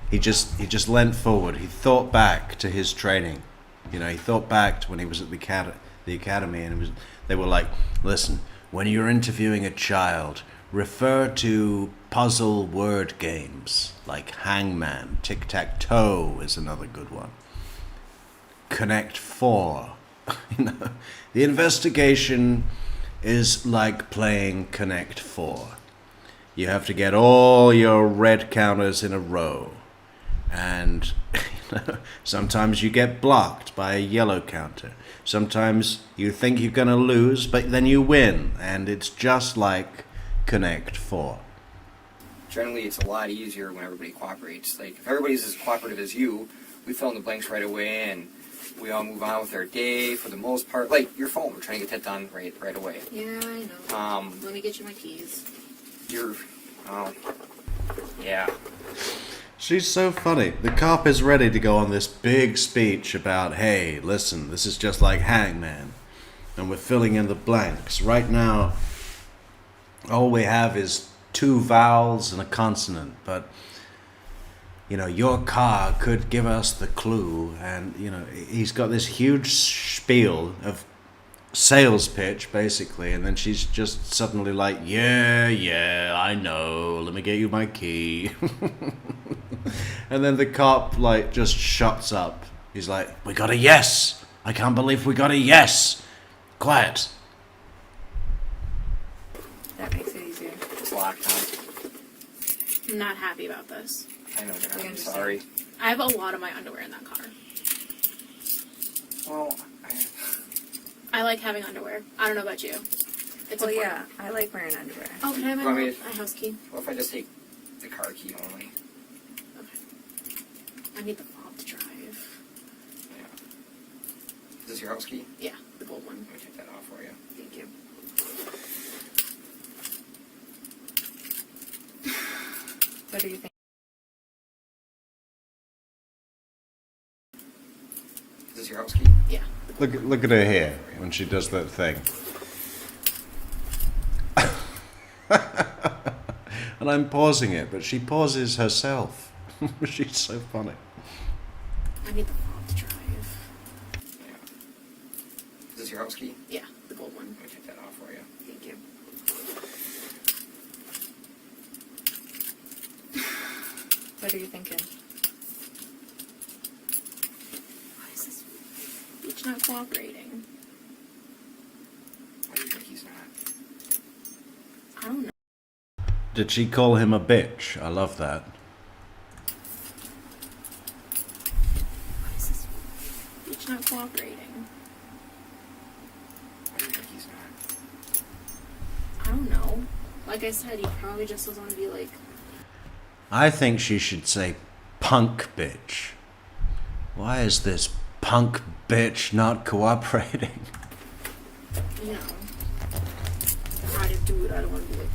he just leant forward. He thought back to his training. You know, he thought back to when he was at the academy, and they were like, listen, when you're interviewing a child, refer to puzzle word games like Hangman. Tic-tac-toe is another good one. Connect Four. You know, the investigation is like playing Connect Four. You have to get all your red counters in a row, and you know, sometimes you get blocked by a yellow counter. Sometimes you think you're going to lose, but then you win, and it's just like Connect Four. Generally, it's a lot easier when everybody cooperates. Like, if everybody's as cooperative as you, we fill in the blanks right away, and we all move on with our day for the most part. Like, your phone, we're trying to get that done right away. Yeah, I know. Let me get you my keys. Yeah. She's so funny. The cop is ready to go on this big speech about, hey, listen, this is just like Hangman, and we're filling in the blanks. Right now, all we have is 2 vowels and a consonant, but you know, your car could give us the clue. And, you know, he's got this huge spiel of sales pitch, basically. And then she's just suddenly like, yeah, I know. Let me get you my key. And then the cop, like, just shuts up. He's like, we got a yes. I can't believe we got a yes. Quiet. That makes it easier. It's locked, huh? I'm not happy about this. I know, John. We I'm understand. sorry. I have a lot of my underwear in that car. Well, I like having underwear. I don't know about you. It's Well, important. yeah, I like wearing underwear. Oh, can I have Want my, me my house key? what if I just take the car key only? Okay. I need the fob to drive. Yeah. Is this your house key? Yeah, the gold one. Let me take that off for you. Thank you. What do you think? Is this your house key? Yeah. Look at her here when she does that thing. And I'm pausing it, but she pauses herself. She's so funny. I need the fob to drive. Yeah. Is this your house key? Yeah, the gold one. Let me take that off for you. Thank you. What are you thinking? Why is this bitch not cooperating? Why do you think he's not? I don't know. Did she call him a bitch? I love that. Why is this bitch not cooperating? Why do you think he's not? I don't know. Like I said, he probably just doesn't want to be like, I think she should say punk bitch. Why is this punk bitch not cooperating? you know, I didn't do it. I don't want to be like,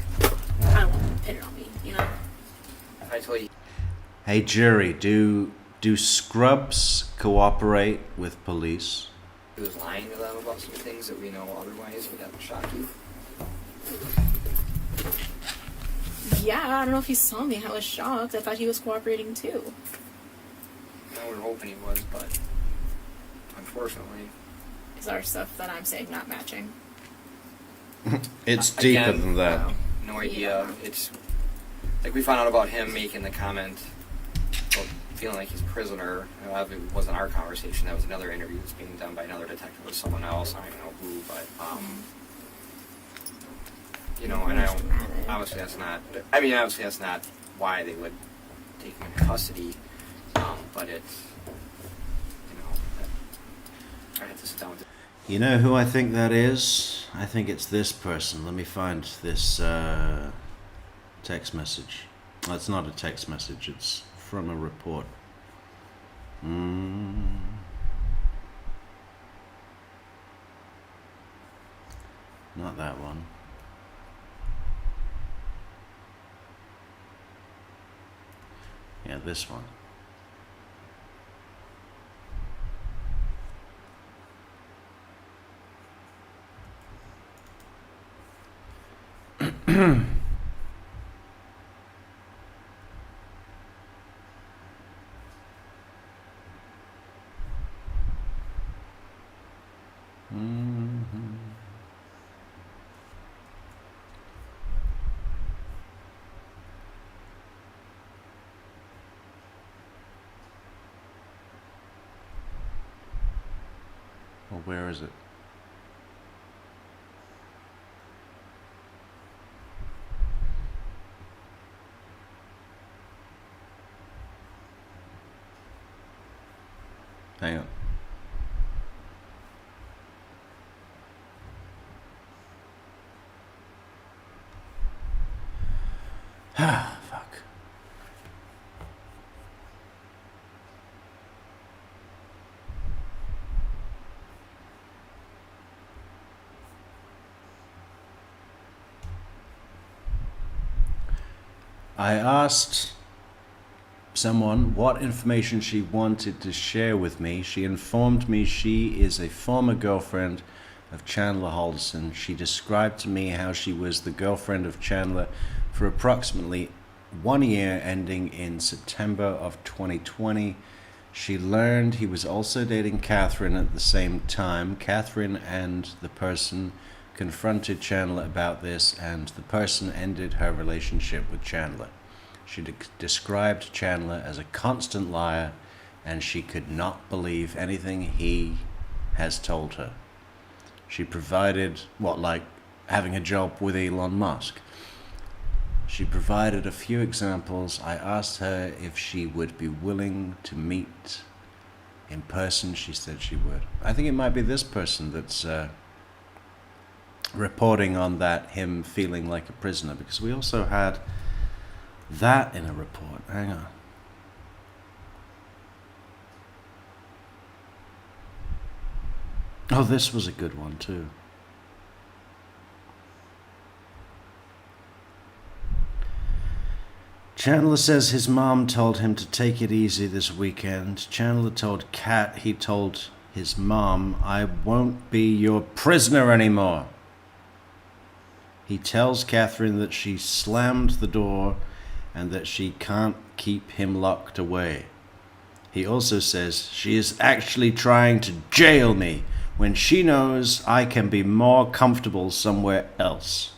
I don't want to pin it on me, you know? If I told you Hey jury, do scrubs cooperate with police? he was lying to them about some things that we know otherwise, would that shock you? Yeah, I don't know if he saw me. I was shocked. I thought he was cooperating too. No, we were hoping he was, but unfortunately. Is our stuff that I'm saying not matching? It's deeper Again, than that. No idea. Yeah. It's like we found out about him making the comment about feeling like he's a prisoner. You know, it wasn't our conversation. That was another interview that's being done by another detective with someone else. I don't even know who, but you know, and I don't. Obviously, that's not. I mean, obviously, that's not why they would take him into custody. But it's, you know, I had to sit down with. You know who I think that is? I think it's this person. Let me find this text message. Well, it's not a text message, it's from a report. Not that one. Yeah, this one. Well, where is it? Hang on. Ah, fuck. I asked someone what information she wanted to share with me. She informed me she is a former girlfriend of Chandler Halderson. She described to me how she was the girlfriend of Chandler for approximately 1 year ending in September of 2020. She learned he was also dating Catherine at the same time. Catherine and the person confronted Chandler about this, and the person ended her relationship with Chandler. She described Chandler as a constant liar, and she could not believe anything he has told her. She provided, like having a job with Elon Musk. She provided a few examples. I asked her if she would be willing to meet in person. She said she would. I think it might be this person that's reporting on that, him feeling like a prisoner, because we also had that in a report. Hang on. Oh, this was a good one too. Chandler says his mom told him to take it easy this weekend. Chandler told Cat he told his mom, I won't be your prisoner anymore. He tells Catherine that she slammed the door and that she can't keep him locked away. He also says she is actually trying to jail me when she knows I can be more comfortable somewhere else.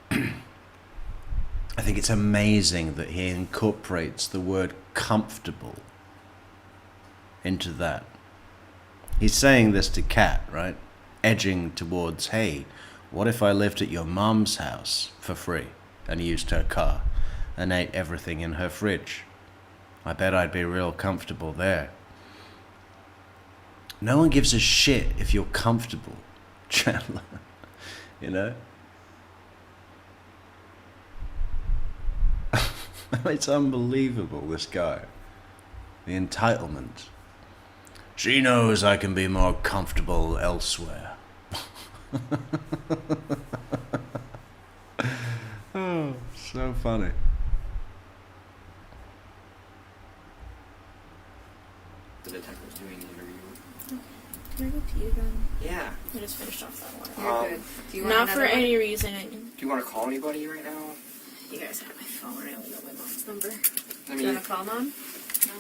I think it's amazing that he incorporates the word comfortable into that. He's saying this to Cat, right? Edging towards, hey, what if I lived at your mom's house for free and used her car and ate everything in her fridge? I bet I'd be real comfortable there. No one gives a shit if you're comfortable, Chandler. You know? It's unbelievable, this guy. The entitlement. She knows I can be more comfortable elsewhere. Oh, so funny. The detective's doing the interview. Can I go pee again? Yeah. I just finished off that one. You're good. Do you want Not for another one? any reason. Do you want to call anybody right now? You guys have my phone. I only know my mom's number. I Do you want to call Mom? No.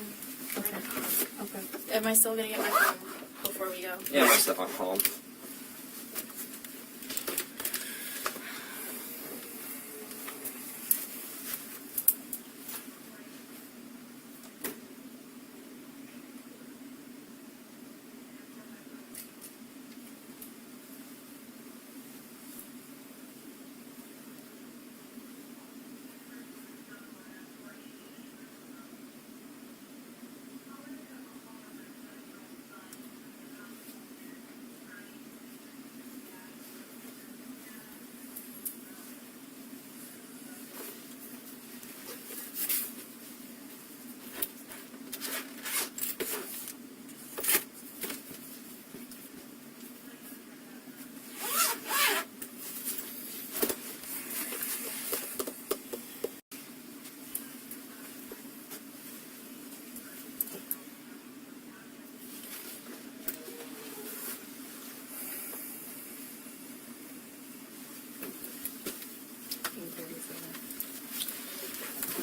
Okay. Okay. Am I still gonna get my phone before we go? yeah, my stuff on call.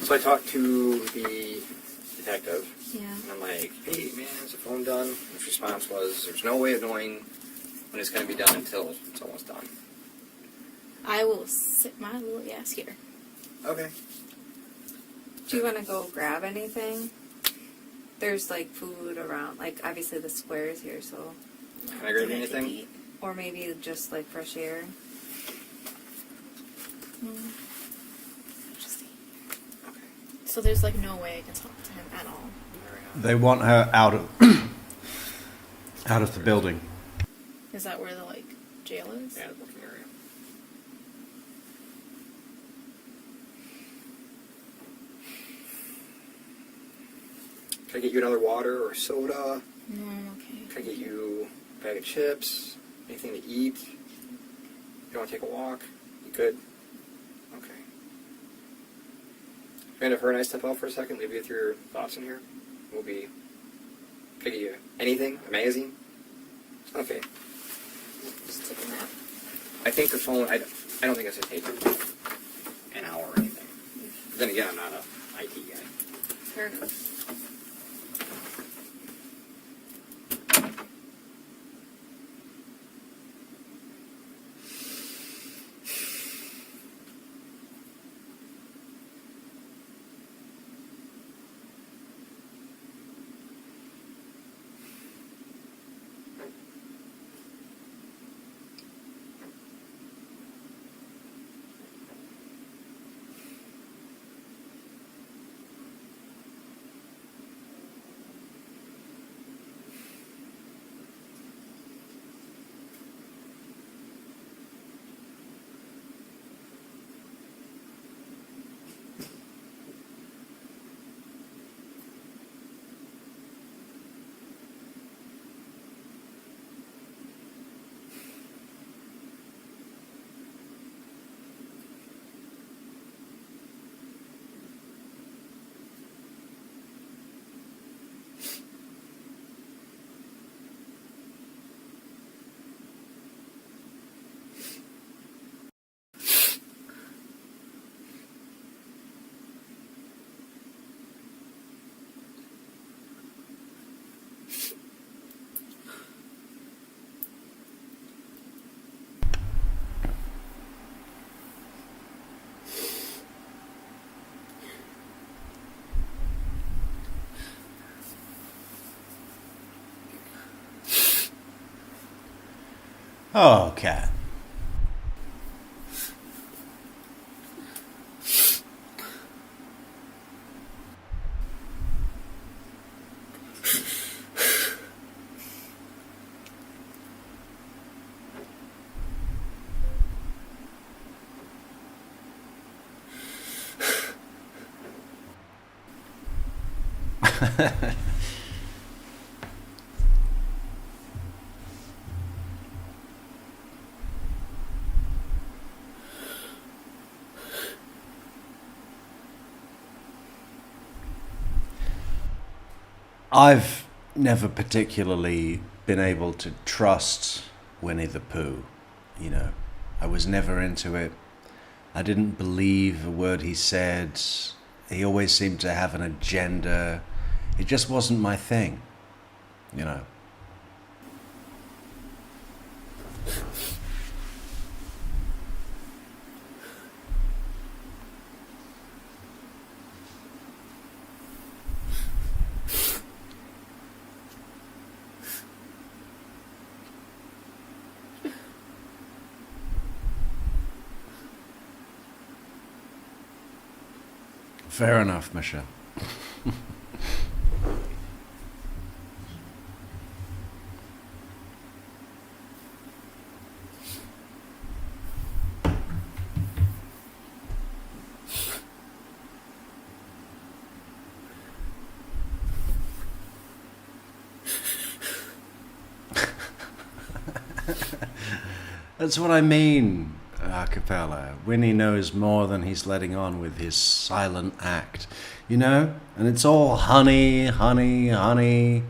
So I talked to the detective, Yeah. and I'm like, hey man, is the phone done? His response was, there's no way of knowing when it's going to be done until it's almost done. I will sit my little ass here. Okay. Do you want to go grab anything? There's like food around, like obviously the square is here, so. Can I grab anything? Or maybe just like fresh air. Mm. Just eat. Okay. So there's like no way I can talk to him at all. They want her out of out of the building. Is that where the like jail is? Yeah, the booking area. Can I get you another water or soda? No, okay. Can I get you a bag of chips? Anything to eat? You want to take a walk? You good? Okay. And if her and I step out for a second, leave you with your thoughts in here. We'll be. Can I get you anything? A magazine? Okay. Just take a nap. I think the phone. I don't think it's gonna take an hour or anything. Then again, I'm not a IT guy. Fair enough. Oh, Cat. I've never particularly been able to trust Winnie the Pooh. You know, I was never into it. I didn't believe a word he said. He always seemed to have an agenda. It just wasn't my thing, you know. Fair enough, Michelle. That's what I mean, a cappella. Winnie knows more than he's letting on with his silent act, you know? And it's all honey, honey, honey,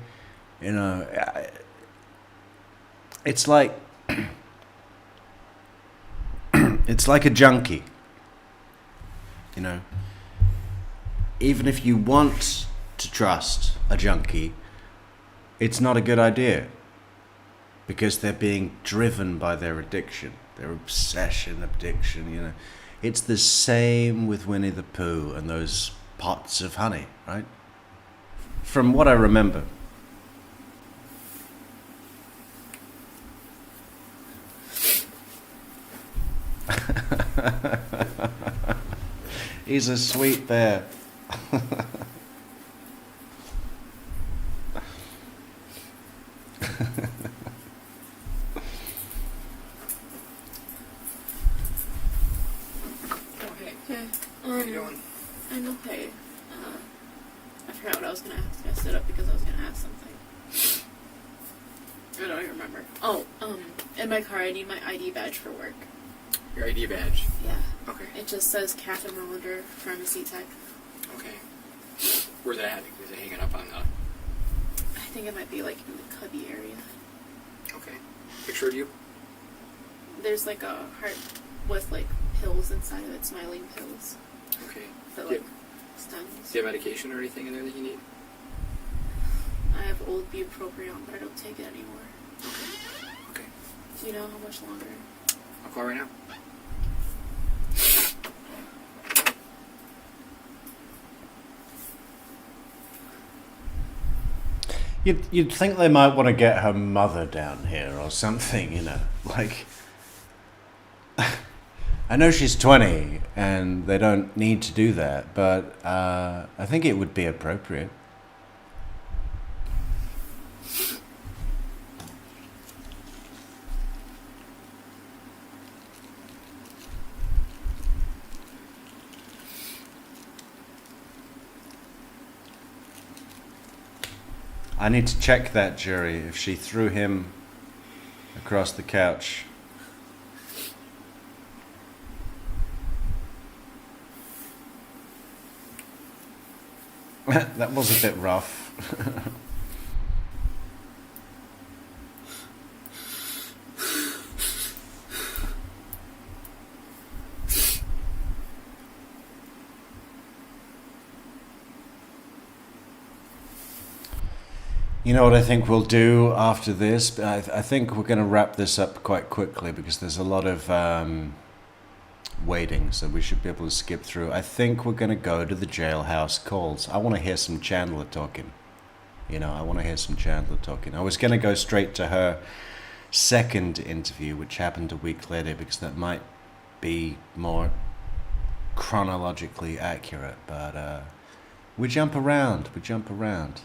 you know. It's like... it's like a junkie, you know? Even if you want to trust a junkie, it's not a good idea. Because they're being driven by their addiction, their obsession, addiction, you know. It's the same with Winnie the Pooh and those pots of honey, right? From what I remember. He's a sweet bear. What are you doing? I'm okay. I forgot what I was gonna ask. I stood up because I was gonna ask something. I don't even remember. Oh, in my car I need my ID badge for work. Your ID badge? Yeah. Okay. It just says Cat Mellender, Pharmacy Tech. Okay. Where's it at? Is it hanging up on the... I think it might be like in the cubby area. Okay. Picture of you? There's like a heart with like pills inside of it, smiling pills. Okay. for Do like you, studies. do you have medication or anything in there that you need? I have old bupropion, but I don't take it anymore. Okay. Do you know how much longer? I'll call right now. You'd think they might want to get her mother down here or something, you know, like. I know she's 20 and they don't need to do that, but I think it would be appropriate. I need to check that, jury, if she threw him across the couch. That was a bit rough. You know what I think we'll do after this? I think we're going to wrap this up quite quickly because there's a lot of waiting, so we should be able to skip through. I think we're going to go to the jailhouse calls. I want to hear some Chandler talking. You know, I want to hear some Chandler talking. I was going to go straight to her second interview, which happened a week later, because that might be more chronologically accurate. But we jump around. We jump around.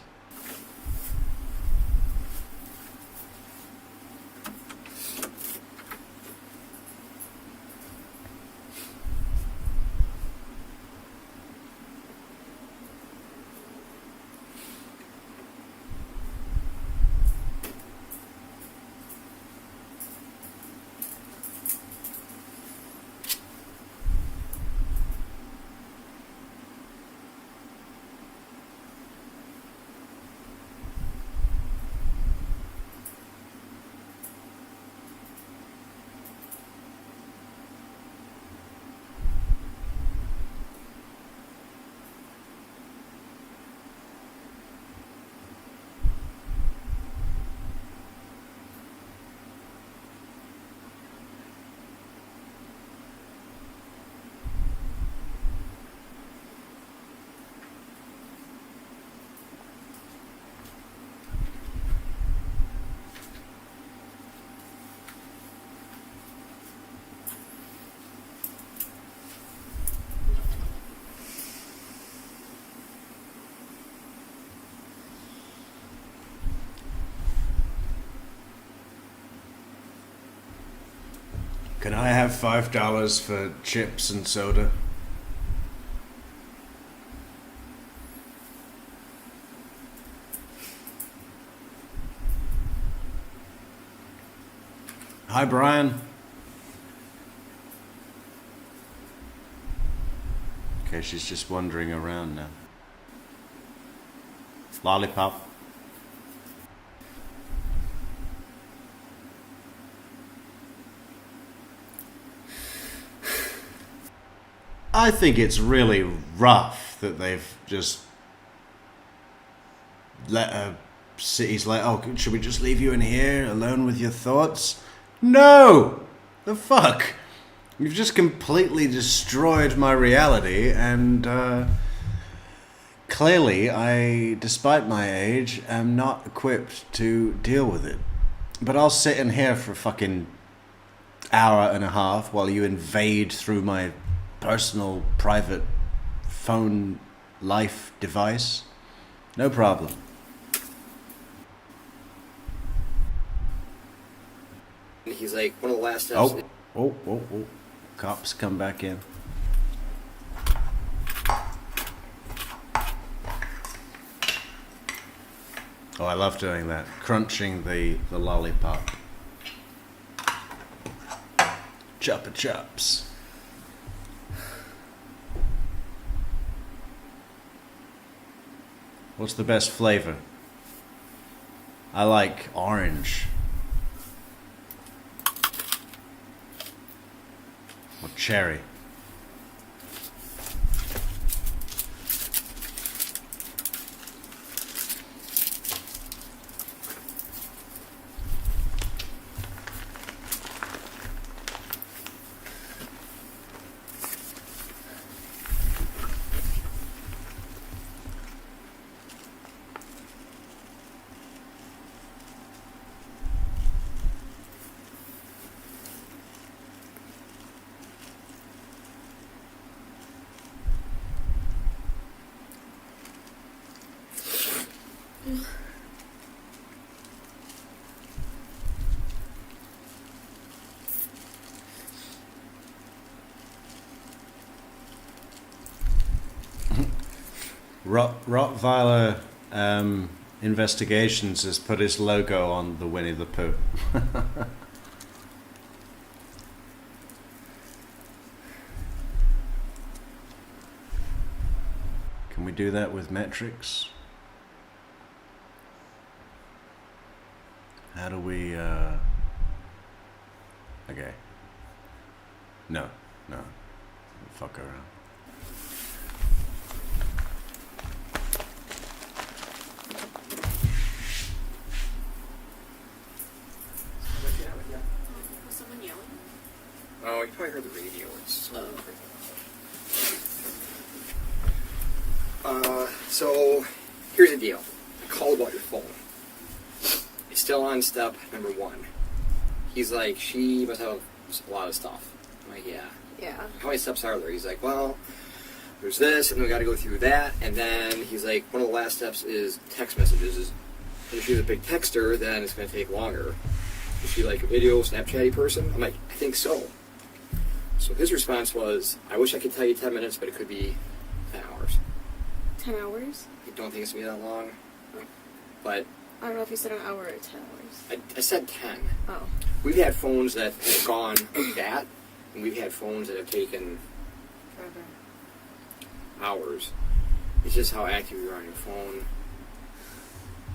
Can I have $5 for chips and soda? Hi, Brian. Okay, she's just wandering around now. Lollipop. I think it's really rough that they've just let her sit. He's like, oh, should we just leave you in here alone with your thoughts? No! The fuck? You've just completely destroyed my reality, and clearly I, despite my age, am not equipped to deal with it. But I'll sit in here for a fucking hour and a half while you invade through my personal, private phone life device. No problem. He's like, one of the last steps. Oh. Cops come back in. Oh, I love doing that. Crunching the lollipop. Choppa chops. What's the best flavor? I like orange. Or cherry. Rottweiler Investigations has put his logo on the Winnie the Pooh. Can we do that with Metrix? How do we, okay. No. Fuck around. Was someone yelling? Oh, you probably heard the radio. So here's the deal. I called about your phone. It's still on step number 1. He's like, she must have a lot of stuff. I'm like, yeah. Yeah. How many steps are there? He's like, well, there's this, and then we got to go through that, and then he's like, one of the last steps is text messages. And if she's a big texter, then it's going to take longer. Is she like a video Snapchatty person? I'm like, I think so. So his response was, I wish I could tell you 10 minutes, but it could be 10 hours. 10 hours? I don't think it's going to be that long. But I don't know if you said an hour or 10 hours. I said 10. Oh. We've had phones that have gone like that, and we've had phones that have taken Forever. hours. It's just how active you are on your phone.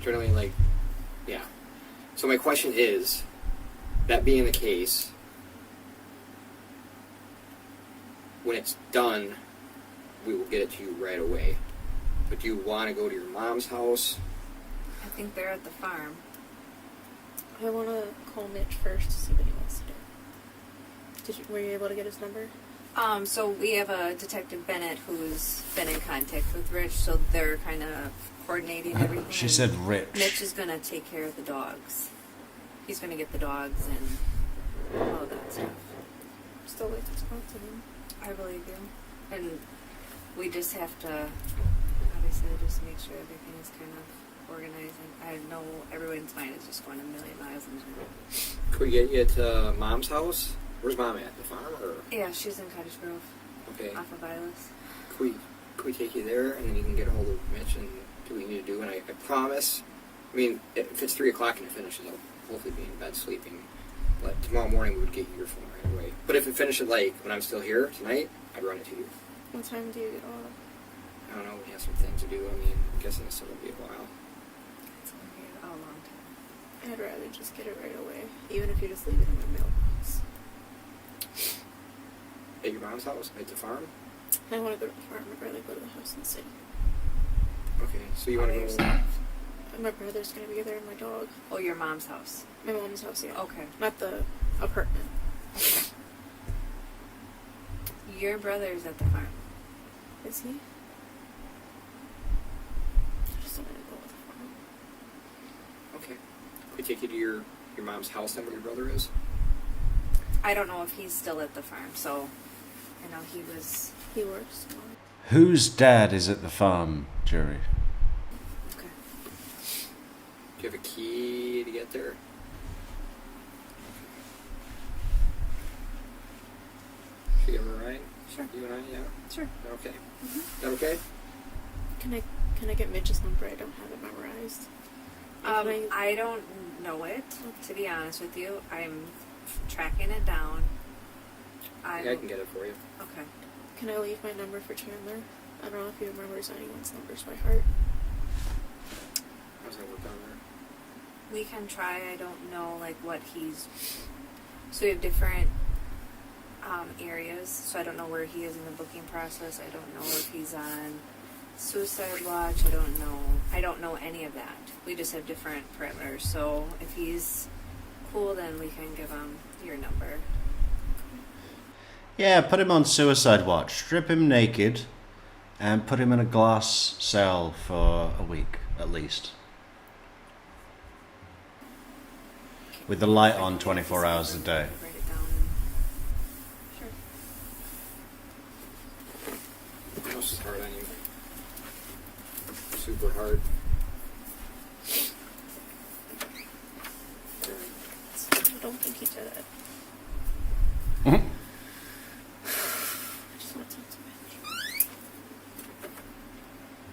Generally, like, yeah. So my question is, that being the case, when it's done, we will get it to you right away. But do you want to go to your mom's house? I think they're at the farm. I want to call Mitch first to see what he wants to do. Were you able to get his number? So we have a Detective Bennett who's been in contact with Rich, so they're kind of coordinating everything. She said Rich. Mitch is going to take care of the dogs. He's going to get the dogs and all of that stuff. Still wait to talk to him. I believe you. And we just have to, obviously, just make sure everything is kind of organized. I know everyone's mind is just going a million miles an hour. Could we get you to Mom's house? Where's Mom at? The farm? Or? Yeah, she's in Cottage Grove, Okay. off of Ilis. Could we take you there, and then you can get a hold of Mitch and do what you need to do? And I promise, I mean, if it's 3 o'clock and it finishes, I'll hopefully be in bed sleeping. But tomorrow morning we would get you your phone right away. But if it finishes like when I'm still here tonight, I'd run it to you. What time do you get off? I don't know, we have some things to do. I mean, I'm guessing it's still going to be a while. It's going to be a long time. I'd rather just get it right away, even if you just leave it in my mailbox. At your mom's house? At the farm? I want to go to the farm. I'd rather go to the house in the city. Okay, so you want to go... yourself? My brother's going to be there and my dog. Oh, your mom's house. My mom's house, yeah. Okay. Not the apartment. Okay. Your brother's at the farm. Is he? I just don't want to go with the farm. Okay. Could we take you to your mom's house then where your brother is? I don't know if he's still at the farm, so I know he was. He works tomorrow. Whose dad is at the farm, Jerry? Okay. Do you have a key to get there? Should we give her a ride? Sure. You and I, yeah? Sure. Okay. Mm-hmm. Is that okay? Can I get Mitch's number? I don't have it memorized. I don't know it, to be honest with you. I'm tracking it down. Yeah, I can get it for you. Okay. Can I leave my number for Chandler? I don't know if he remembers anyone's numbers by heart. How's that work down there? We can try. I don't know, like, what he's... So we have different areas, so I don't know where he is in the booking process. I don't know if he's on suicide watch. I don't know any of that. We just have different parameters. So if he's cool, then we can give him your number. Yeah, put him on suicide watch. Strip him naked and put him in a glass cell for a week, at least. With the light on 24 hours a day. Write it down. Sure. House is hard on you. Super hard. I don't think he did it. Mhm. I just want to talk to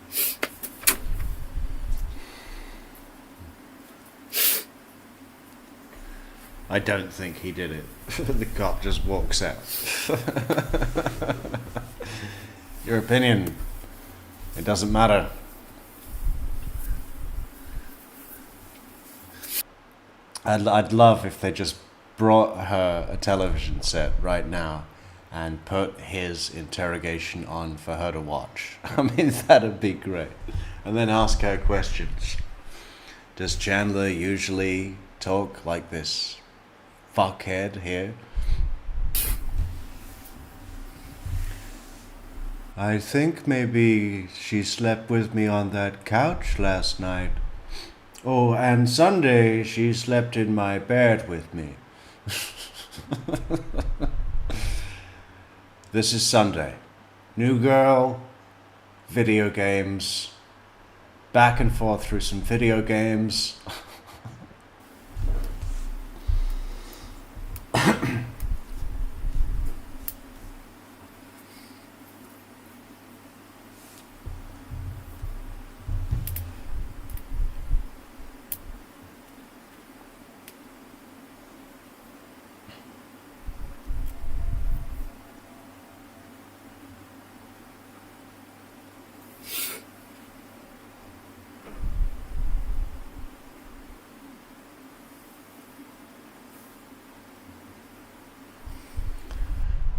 Mitch. I don't think he did it. The cop just walks out. Your opinion. It doesn't matter. I'd love if they just brought her a television set right now and put his interrogation on for her to watch. I mean, that'd be great. And then ask her questions. Does Chandler usually talk like this fuckhead here? I think maybe she slept with me on that couch last night. Oh, and Sunday she slept in my bed with me. This is Sunday. New girl, video games, back and forth through some video games.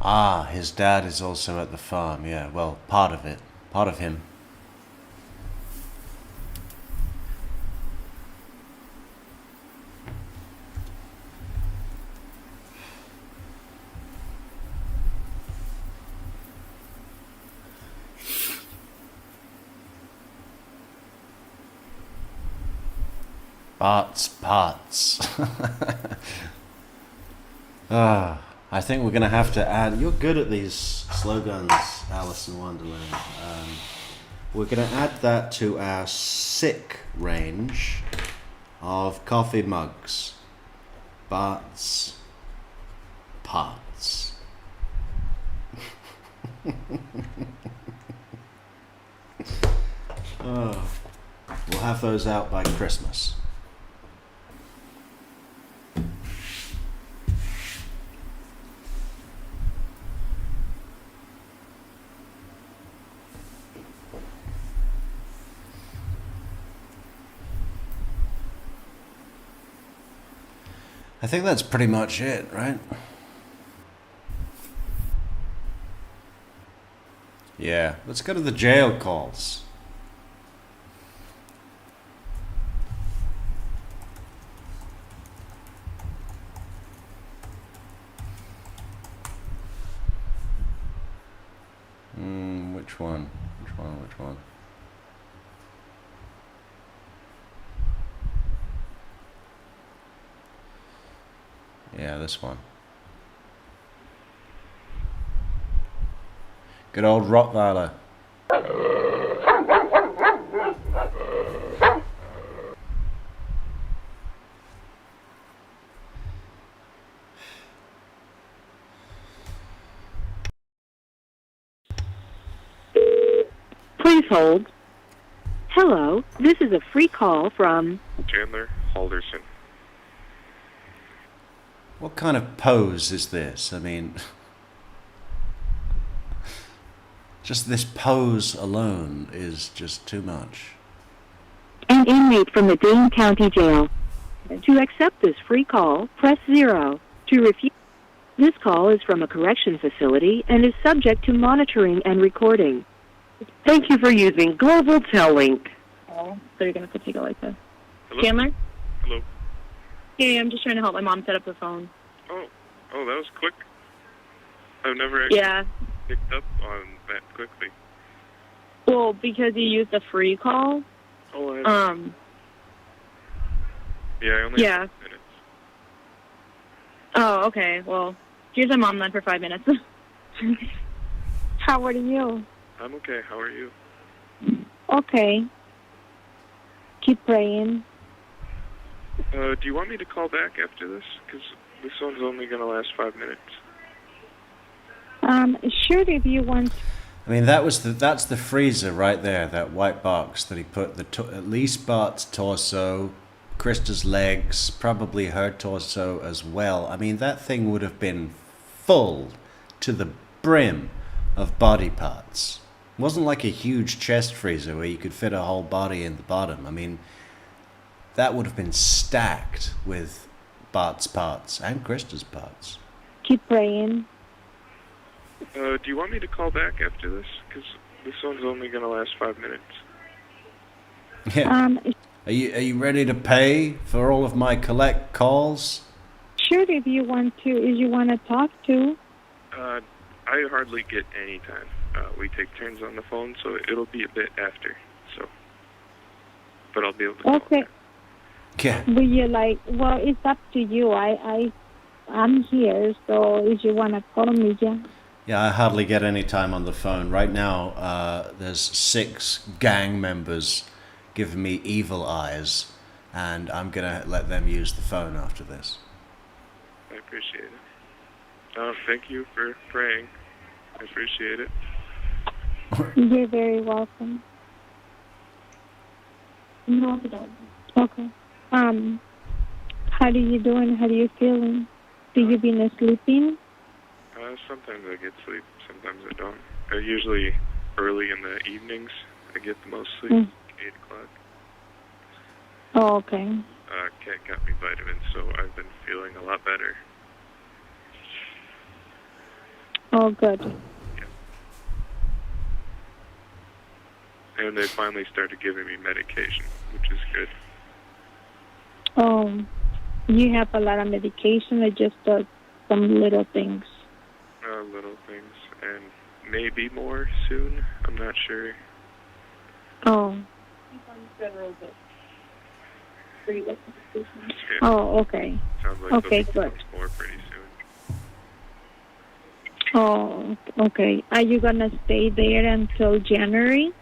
Ah, his dad is also at the farm, yeah. Well, part of it. Part of him. Parts. Ah. I think we're going to have to add... You're good at these slogans, Alice in Wonderland. We're going to add that to our sick range of coffee mugs. Parts. Oh, we'll have those out by Christmas. I think that's pretty much it, right? Yeah, let's go to the jail calls. Which one? Yeah, this one. Good old Rottweiler. Please hold. Hello, this is a free call from Chandler Halderson. What kind of pose is this? I mean, just this pose alone is just too much. an inmate from the Dane County Jail. To accept this free call, press 0. To refuse, this call is from a correction facility and is subject to monitoring and recording. Thank you for using Global Tellink. Oh, so you're going to take it like this. Hello? Chandler? Hello. Hey, I'm just trying to help my mom set up the phone. Oh, that was quick. I've never actually Yeah. picked up on that quickly. Well, because you used a free call. Oh, I yeah, I only yeah. have 5 minutes. Oh, okay. Well, here's my mom then for 5 minutes. How are you? I'm okay. How are you? Okay. Keep praying. Do you want me to call back after this? Because this one's only going to last 5 minutes. Sure, if you want. I mean, that's the freezer right there, that white box that he put at least Bart's torso, Krista's legs, probably her torso as well. I mean, that thing would have been full to the brim of body parts. It wasn't like a huge chest freezer where you could fit a whole body in the bottom. I mean, that would have been stacked with Bart's parts and Krista's parts. Keep praying. Do you want me to call back after this? Because this one's only going to last 5 minutes. Yeah. Are you ready to pay for all of my collect calls? Sure, if you want to talk to. I hardly get any time. We take turns on the phone, so it'll be a bit after. So, but I'll be able to call Okay. back. Yeah. Will you like? Well, it's up to you. I'm here, so if you want to call me, yeah. Yeah, I hardly get any time on the phone. Right now, there's 6 gang members giving me evil eyes, and I'm going to let them use the phone after this. I appreciate it. Thank you for praying. I appreciate it. You're very welcome. No, okay. How are you doing? How are you feeling? Do you been sleeping? Sometimes I get sleep, sometimes I don't. Usually early in the evenings, I get the most sleep, 8 o'clock. Oh, okay. Cat got me vitamins, so I've been feeling a lot better. Oh, good. Yeah. And they finally started giving me medication, which is good. Oh, you have a lot of medication or just some little things? Little things, and maybe more soon. I'm not sure. Oh. Yeah. Oh, okay. Sounds like Okay, there'll be good. more pretty soon. Oh, okay. Are you gonna stay there until January?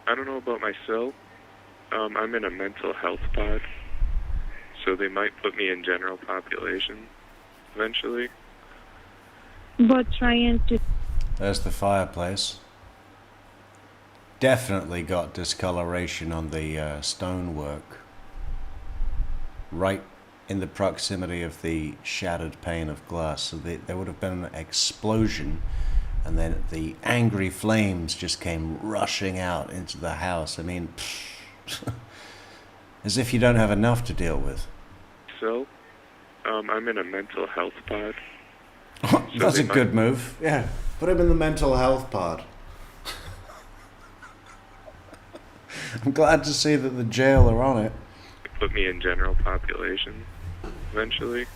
I don't know about myself. I'm in a mental health pod, so they might put me in general population eventually. But trying to... There's the fireplace. Definitely got discoloration on the stonework. Right in the proximity of the shattered pane of glass. So there would have been an explosion, and then the angry flames just came rushing out into the house. I mean, as if you don't have enough to deal with. So, I'm in a mental health pod. That's a good move. Yeah, put him in the mental health pod. I'm glad to see that the jail are on it. They put me in general population eventually.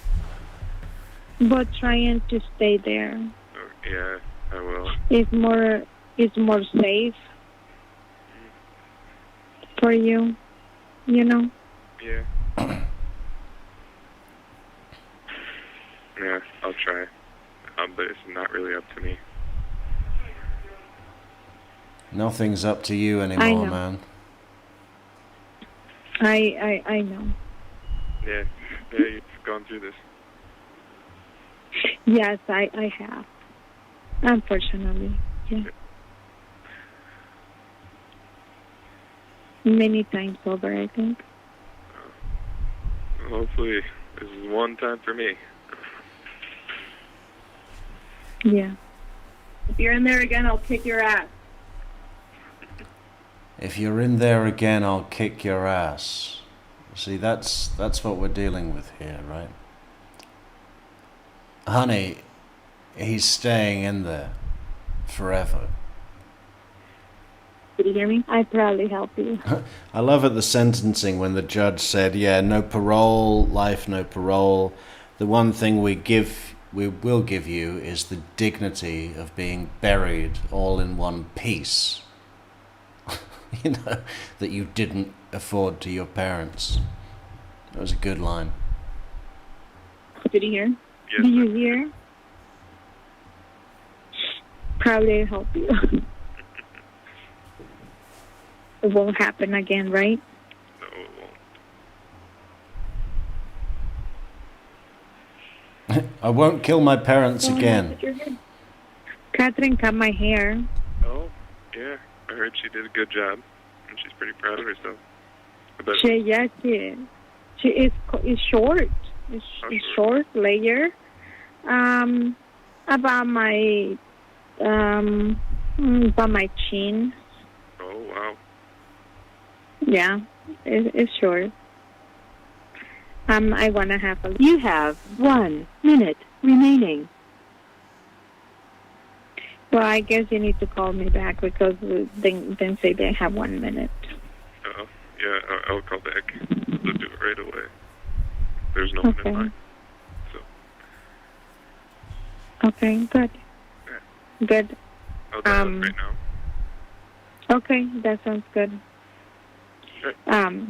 But trying to stay there. Oh, yeah, I will. It's more safe for you, you know? Yeah. Yeah, I'll try. But it's not really up to me. Nothing's up to you I anymore, know. man. I know. Yeah, you've gone through this. Yes, I have. Unfortunately, yeah. Many times over, I think. Hopefully, this is one time for me. Yeah. If you're in there again, I'll kick your ass. If you're in there again, I'll kick your ass. See, that's what we're dealing with here, right? Honey, he's staying in there forever. Did you hear me? I'd probably help you. I love at the sentencing when the judge said, yeah, no parole, life, no parole. The one thing we will give you is the dignity of being buried all in one piece. You know, that you didn't afford to your parents. That was a good line. Did you hear? Yes, Do you hear? Probably help you. It won't happen again, right? no, it won't. I won't kill my parents again. Catherine cut my hair. Oh, yeah. I heard she did a good job, and she's pretty proud of herself. But She is short. It's short layer. About my chin. oh wow. Yeah, it's short. I wanna have a. You have 1 minute remaining. Well, I guess you need to call me back because then say they have 1 minute. Yeah, I'll call back. They'll do it right away. There's no one in line. So. Okay, good. Yeah. Good. I'll dial it right now. Okay, that sounds good. Okay.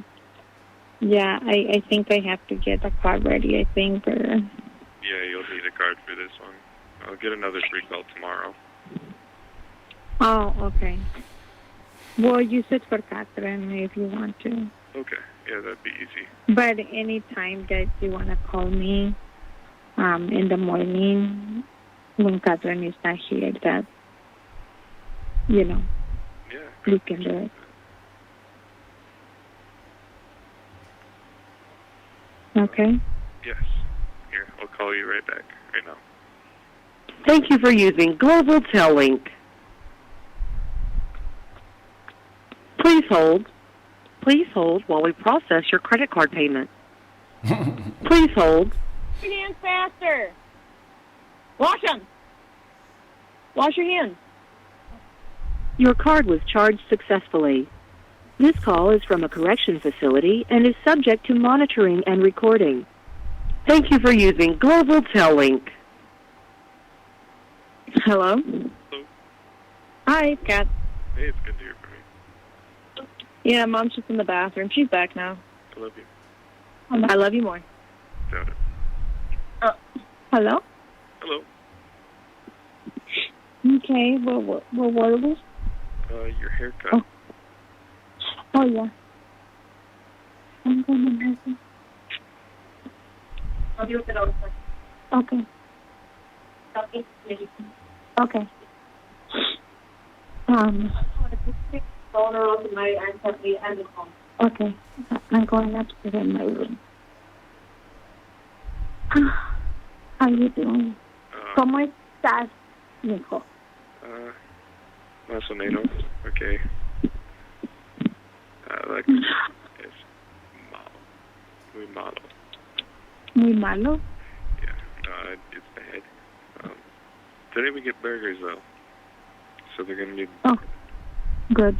Yeah, I think I have to get a car ready, I think. Yeah, you'll need a card for this one. I'll get another free call tomorrow. Oh, okay. Well, use it for Catherine if you want to. Okay. Yeah, that'd be easy. But any time that you want to call me in the morning when Catherine is not here, that, Yeah. you can do it. Okay? Yes. Here, I'll call you right back, right now. Thank you for using Global Tel Link. Please hold. Please hold while we process your credit card payment. Please hold. Wash your hands faster. Wash them. Wash your hands. Your card was charged successfully. This call is from a correction facility and is subject to monitoring and recording. Thank you for using Global Tel Link. Hello? Hello. Hi, it's Kat. Hey, it's good to hear from you. Yeah, Mom's just in the bathroom. She's back now. I love you. I love you more. Doubt it. Hello? Hello. Okay, well, what are we? Your haircut. Oh, yeah. I'm going to have you. I'll deal with it all. Okay. Okay. Okay. I'm going upstairs in my room. How you doing? ¿Cómo estás, mijo? Más o menos. Okay. Like, it's malo. Muy malo. Muy malo? Yeah, it's bad. Today we get burgers, though. So they're going to need... Oh, good.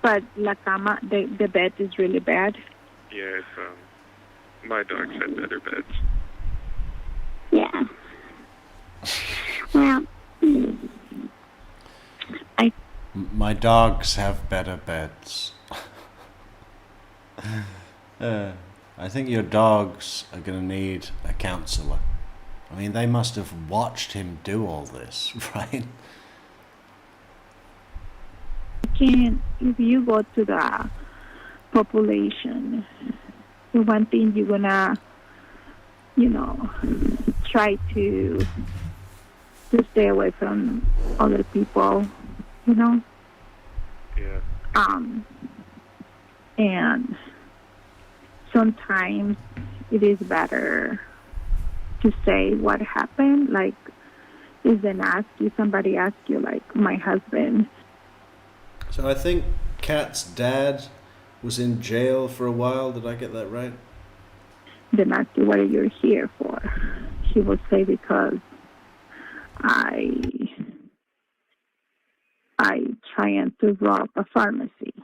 But la cama, the bed is really bad. Yeah, it's, my dogs had better beds. Yeah. Well, My dogs have better beds. I think your dogs are going to need a counselor. I mean, they must have watched him do all this, right? if you go to the population, the one thing you're gonna, try to stay away from other people, Yeah. And sometimes it is better to say what happened, like, is then somebody ask you, like, my husband. So I think Kat's dad was in jail for a while. Did I get that right? Then ask you what you're here for. He will say, because I trying to rob a pharmacy.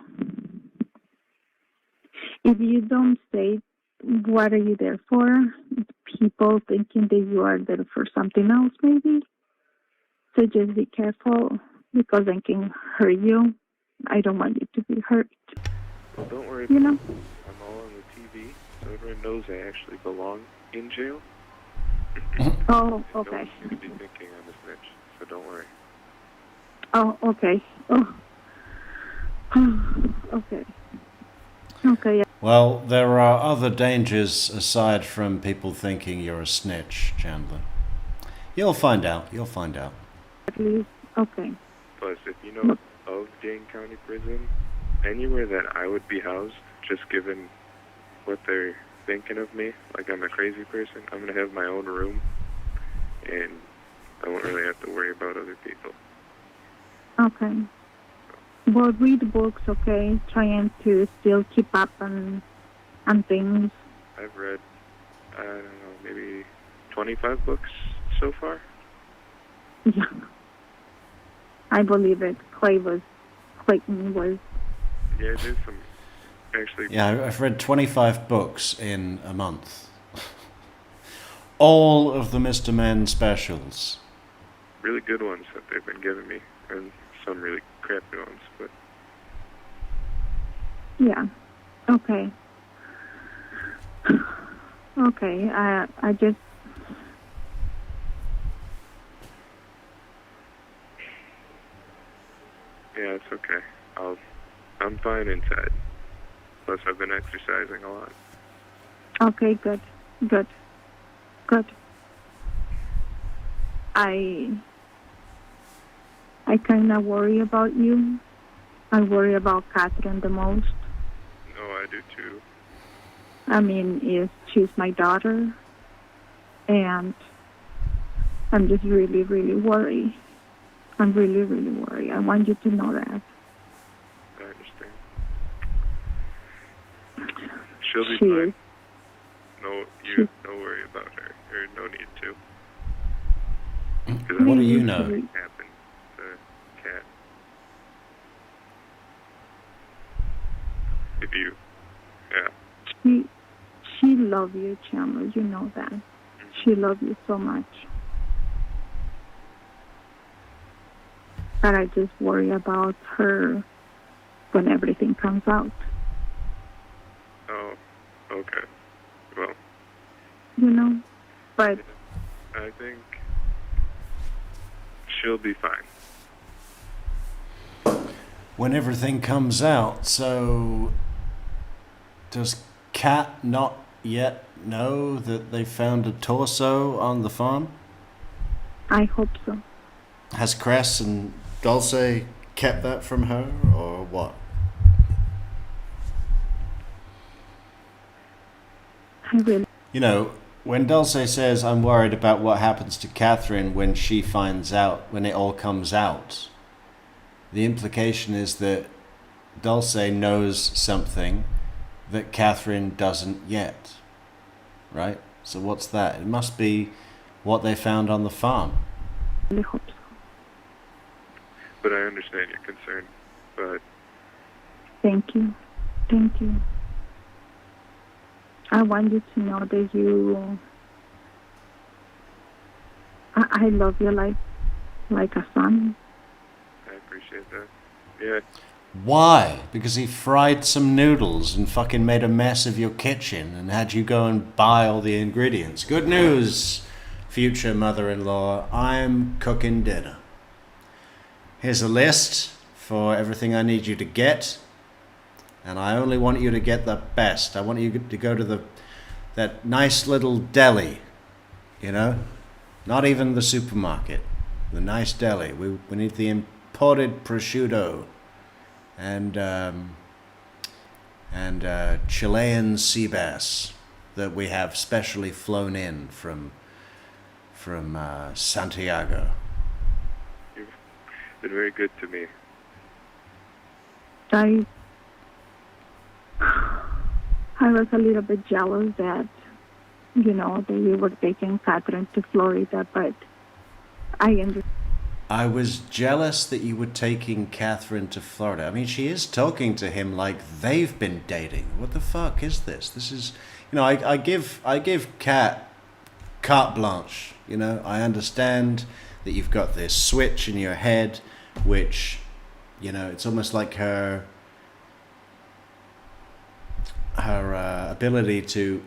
If you don't say what are you there for, people thinking that you are there for something else, maybe. So just be careful, because they can hurt you. I don't want you to be hurt. Well, don't worry. You know? I'm all on the TV, so everyone knows I actually belong in jail. Oh, No okay. one's going to be thinking I'm a snitch, so don't worry. Oh, okay. Oh. Okay. Okay, yeah. Well, there are other dangers aside from people thinking you're a snitch, Chandler. You'll find out. You'll find out. At least, okay. Plus, if you know of Dane County Prison, anywhere that I would be housed, just given what they're thinking of me, like I'm a crazy person, I'm going to have my own room, and I won't really have to worry about other people. Okay. Well, read books, okay? Trying to still keep up on things. I've read, I don't know, maybe 25 books so far. Yeah. I believe it. Clayton was. Yeah, there's some, actually. Yeah, I've read 25 books in a month. All of the Mr. Men specials. Really good ones that they've been giving me, and some really crappy ones, but Yeah. Okay. Okay. I just. yeah, it's okay. I'm fine inside. Plus, I've been exercising a lot. Okay. Good. I kind of worry about you. I worry about Catherine the most. Oh, I do too. I mean, she's my daughter, and I'm just really, really worried. I'm really, really worried. I want you to know that. I understand. She'll be She fine. is. No worry about her, or no need to. What do you know? Happened to Cat. If you, yeah. She loves you, Chandler. You know that. She loves you so much. But I just worry about her when everything comes out. Oh, okay. Well, You know? But I think she'll be fine. When everything comes out, so does Cat not yet know that they found a torso on the farm? I hope so. Has Cress and Dulce kept that from her, or what? I really. You know, when Dulce says, I'm worried about what happens to Catherine when she finds out, when it all comes out, the implication is that Dulce knows something that Catherine doesn't yet. Right? So what's that? It must be what they found on the farm. really hope so. But I understand your concern. But Thank you. I want you to know that you. I love you like a son. I appreciate that. Yeah. Why? Because he fried some noodles and fucking made a mess of your kitchen and had you go and buy all the ingredients. Good news, future mother-in-law. I'm cooking dinner. Here's a list for everything I need you to get. And I only want you to get the best. I want you to go to that nice little deli, you know? Not even the supermarket. The nice deli. We need the imported prosciutto and Chilean sea bass that we have specially flown in from Santiago. You've been very good to me. I was a little bit jealous that, that you were taking Catherine to Florida, but I understand. I was jealous that you were taking Catherine to Florida. I mean, she is talking to him like they've been dating. What the fuck is this? This is, I give Cat carte blanche. I understand that you've got this switch in your head, which, it's almost like her ability to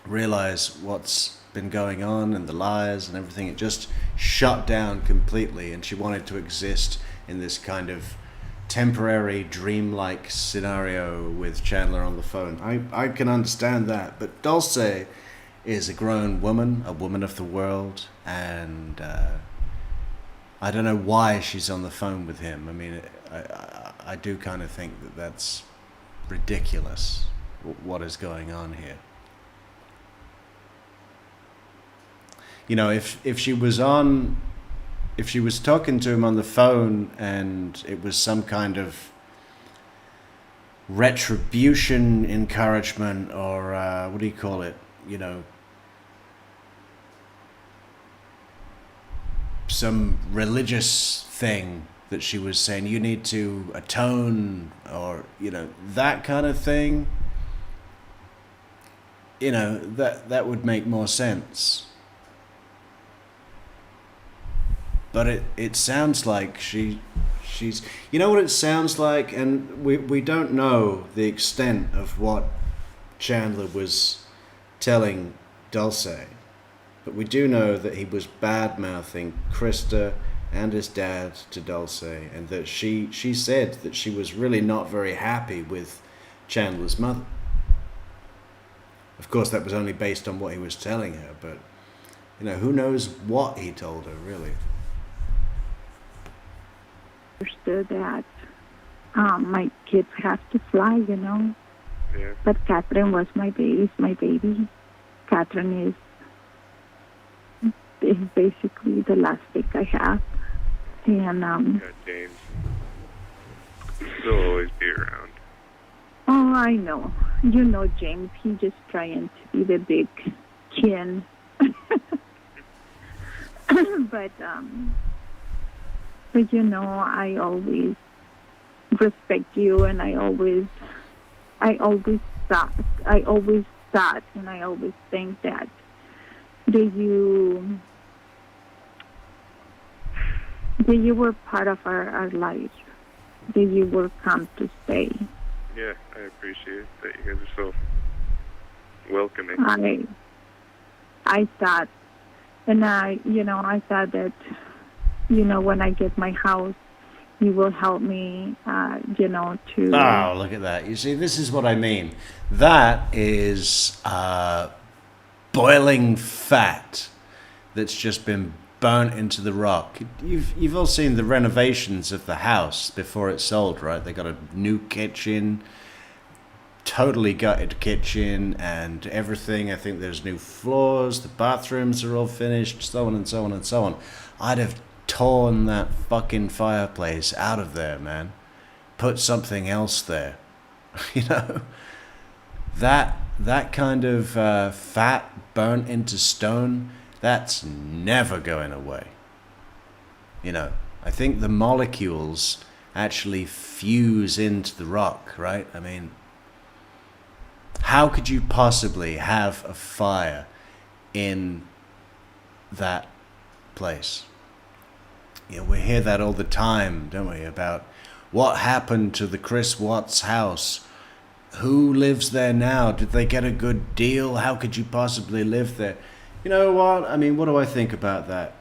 realize what's been going on and the lies and everything, it just shut down completely, and she wanted to exist in this kind of temporary dreamlike scenario with Chandler on the phone. I can understand that, but Dulce is a grown woman, a woman of the world, and I don't know why she's on the phone with him. I mean, I do kind of think that's ridiculous what is going on here. You know, if she was talking to him on the phone and it was some kind of retribution encouragement, or what do you call it, you know, some religious thing that she was saying you need to atone, or, you know, that kind of thing, you know, that would make more sense. But it sounds like she's, you know what it sounds like, and we don't know the extent of what Chandler was telling Dulce, but we do know that he was bad-mouthing Krista and his dad to Dulce, and that she said that she was really not very happy with Chandler's mother. Of course, that was only based on what he was telling her, but, you know, who knows what he told her, really. Understood that my kids have to fly, you know. Yeah. But Catherine was my baby. Catherine is basically the last thing I have. And Yeah, James. He'll always be around. oh, I know. You know, James, he's just trying to be the big kin. But you know, I always respect you, and I always thought, and I always think that you were part of our life, that you were come to stay. Yeah, I appreciate that you guys are so welcoming. I thought, and I thought that, you know, when I get my house, you will help me, you know, to... Oh, look at that. You see, this is what I mean. That is boiling fat that's just been burnt into the rock. You've all seen the renovations of the house before it's sold, right? They got a new kitchen, totally gutted kitchen and everything. I think there's new floors, the bathrooms are all finished, so on and so on and so on. I'd have torn that fucking fireplace out of there, man. Put something else there. You know? That kind of fat burnt into stone, that's never going away. You know, I think the molecules actually fuse into the rock, right? I mean, how could you possibly have a fire in that place? You know, we hear that all the time, don't we, about what happened to the Chris Watts house? Who lives there now? Did they get a good deal? How could you possibly live there? You know what? I mean, what do I think about that?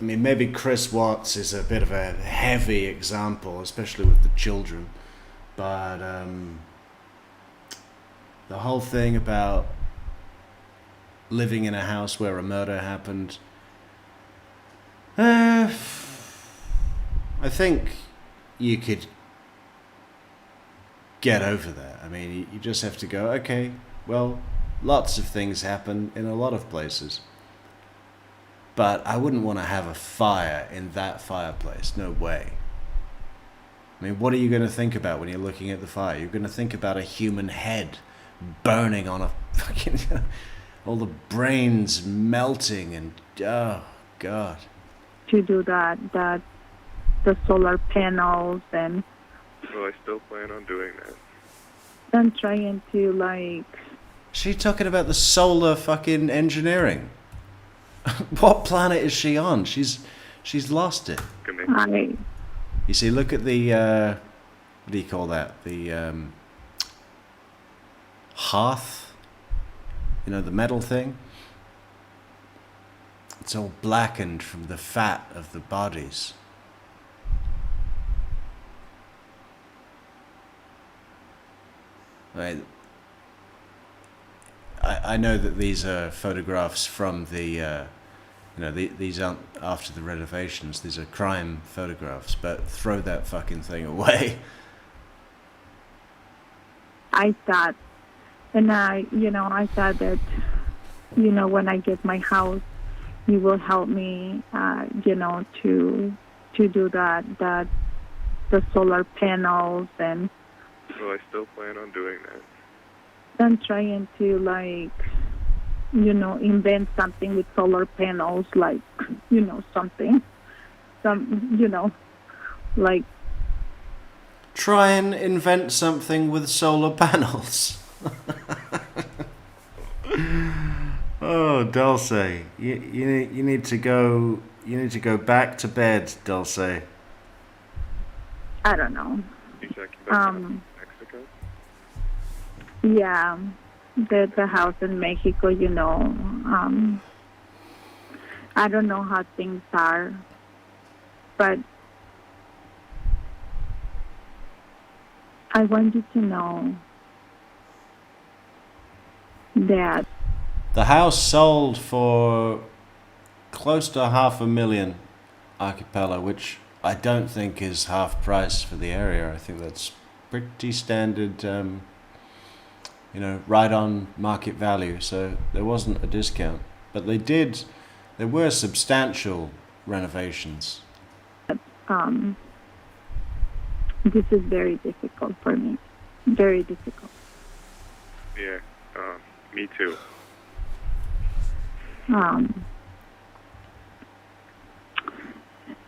I mean, maybe Chris Watts is a bit of a heavy example, especially with the children. But the whole thing about living in a house where a murder happened, I think you could get over that. I mean, you just have to go, okay, well, lots of things happen in a lot of places. But I wouldn't want to have a fire in that fireplace. No way. I mean, what are you going to think about when you're looking at the fire? You're going to think about a human head burning on a fucking... all the brains melting and... oh, God. To do that the solar panels, and Well, I still plan on doing that. then trying to, like... She talking about the solar fucking engineering. What planet is she on? She's lost it. You see, look at the what do you call that? The hearth. You know, the metal thing. It's all blackened from the fat of the bodies. Right. I know that these are photographs from the, these aren't after the renovations. These are crime photographs, but throw that fucking thing away. I thought, I thought that, when I get my house, you will help me, to do the solar panels, and Well, I still plan on doing that. I'm trying to, like, invent something with solar panels, like, like, Try and invent something with solar panels. Oh, Dulce, you need to go back to bed, Dulce. I don't know. You talking about Mexico? Yeah, the house in Mexico, I don't know how things are, but I want you to know that The house sold for close to $500,000 Archipelago, which I don't think is half price for the area. I think that's pretty standard, right on market value. So there wasn't a discount, but there were substantial renovations. this is very difficult for me. Very difficult. Yeah, me too.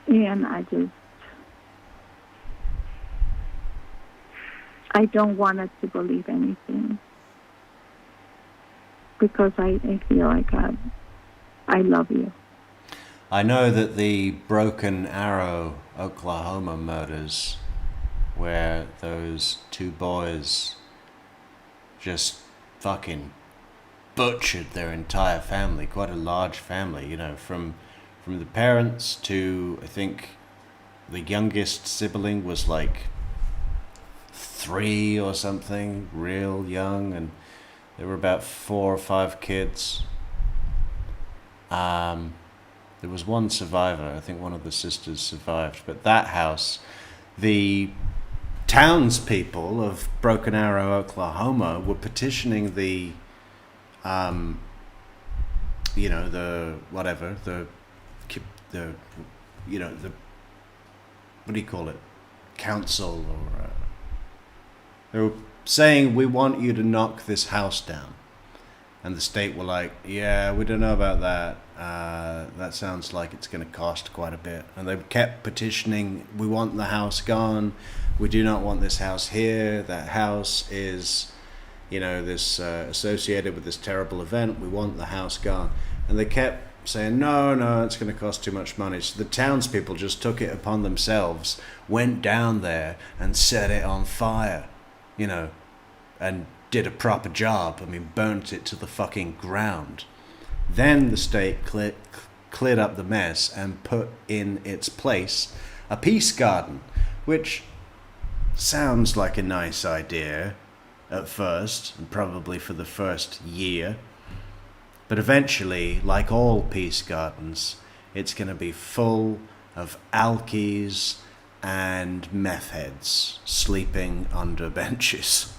And I don't want us to believe anything, because I feel like I love you. I know that the Broken Arrow, Oklahoma murders, where those two boys just fucking butchered their entire family, quite a large family, from the parents to, I think, the youngest sibling was like 3 or something, real young, and there were about 4 or 5 kids. There was one survivor. I think one of the sisters survived. But that house, the townspeople of Broken Arrow, Oklahoma, were petitioning the, the what do you call it? Council, or they were saying, we want you to knock this house down. And the state were like, yeah, we don't know about that. That sounds like it's going to cost quite a bit. And they kept petitioning, we want the house gone. We do not want this house here. That house is, this associated with this terrible event. We want the house gone. And they kept saying, no, it's going to cost too much money. So the townspeople just took it upon themselves, went down there and set it on fire, and did a proper job. Burnt it to the fucking ground. Then the state cleared up the mess and put in its place a peace garden, which sounds like a nice idea at first, and probably for the first year. But eventually, like all peace gardens, it's going to be full of alkies and meth heads sleeping under benches,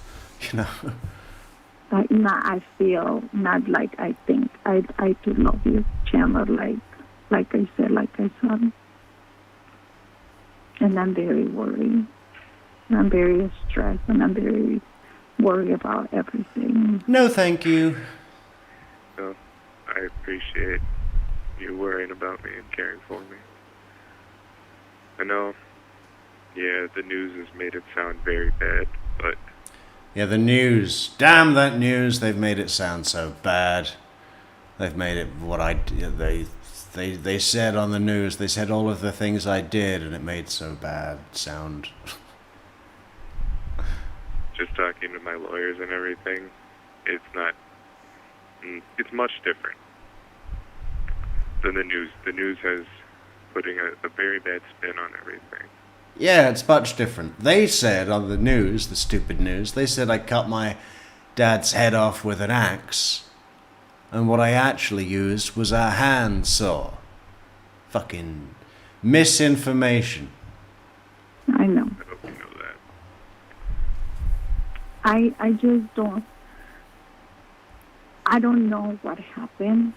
I feel, not like I think. I do love you, Chandler, like I said, like I said. And I'm very worried. I'm very stressed, and I'm very worried about everything. No, thank you. So, I appreciate you worrying about me and caring for me. I know, the news has made it sound very bad, but... Yeah, the news. Damn that news. They've made it sound so bad. They've made it they said on the news, they said all of the things I did, and it made so bad sound. Just talking to my lawyers and everything, it's much different than the news. The news has putting a very bad spin on everything. Yeah, it's much different. They said on the news, the stupid news, they said I cut my dad's head off with an axe, and what I actually used was a handsaw. Fucking misinformation. I know. I hope you know I just don't. I don't know what happened,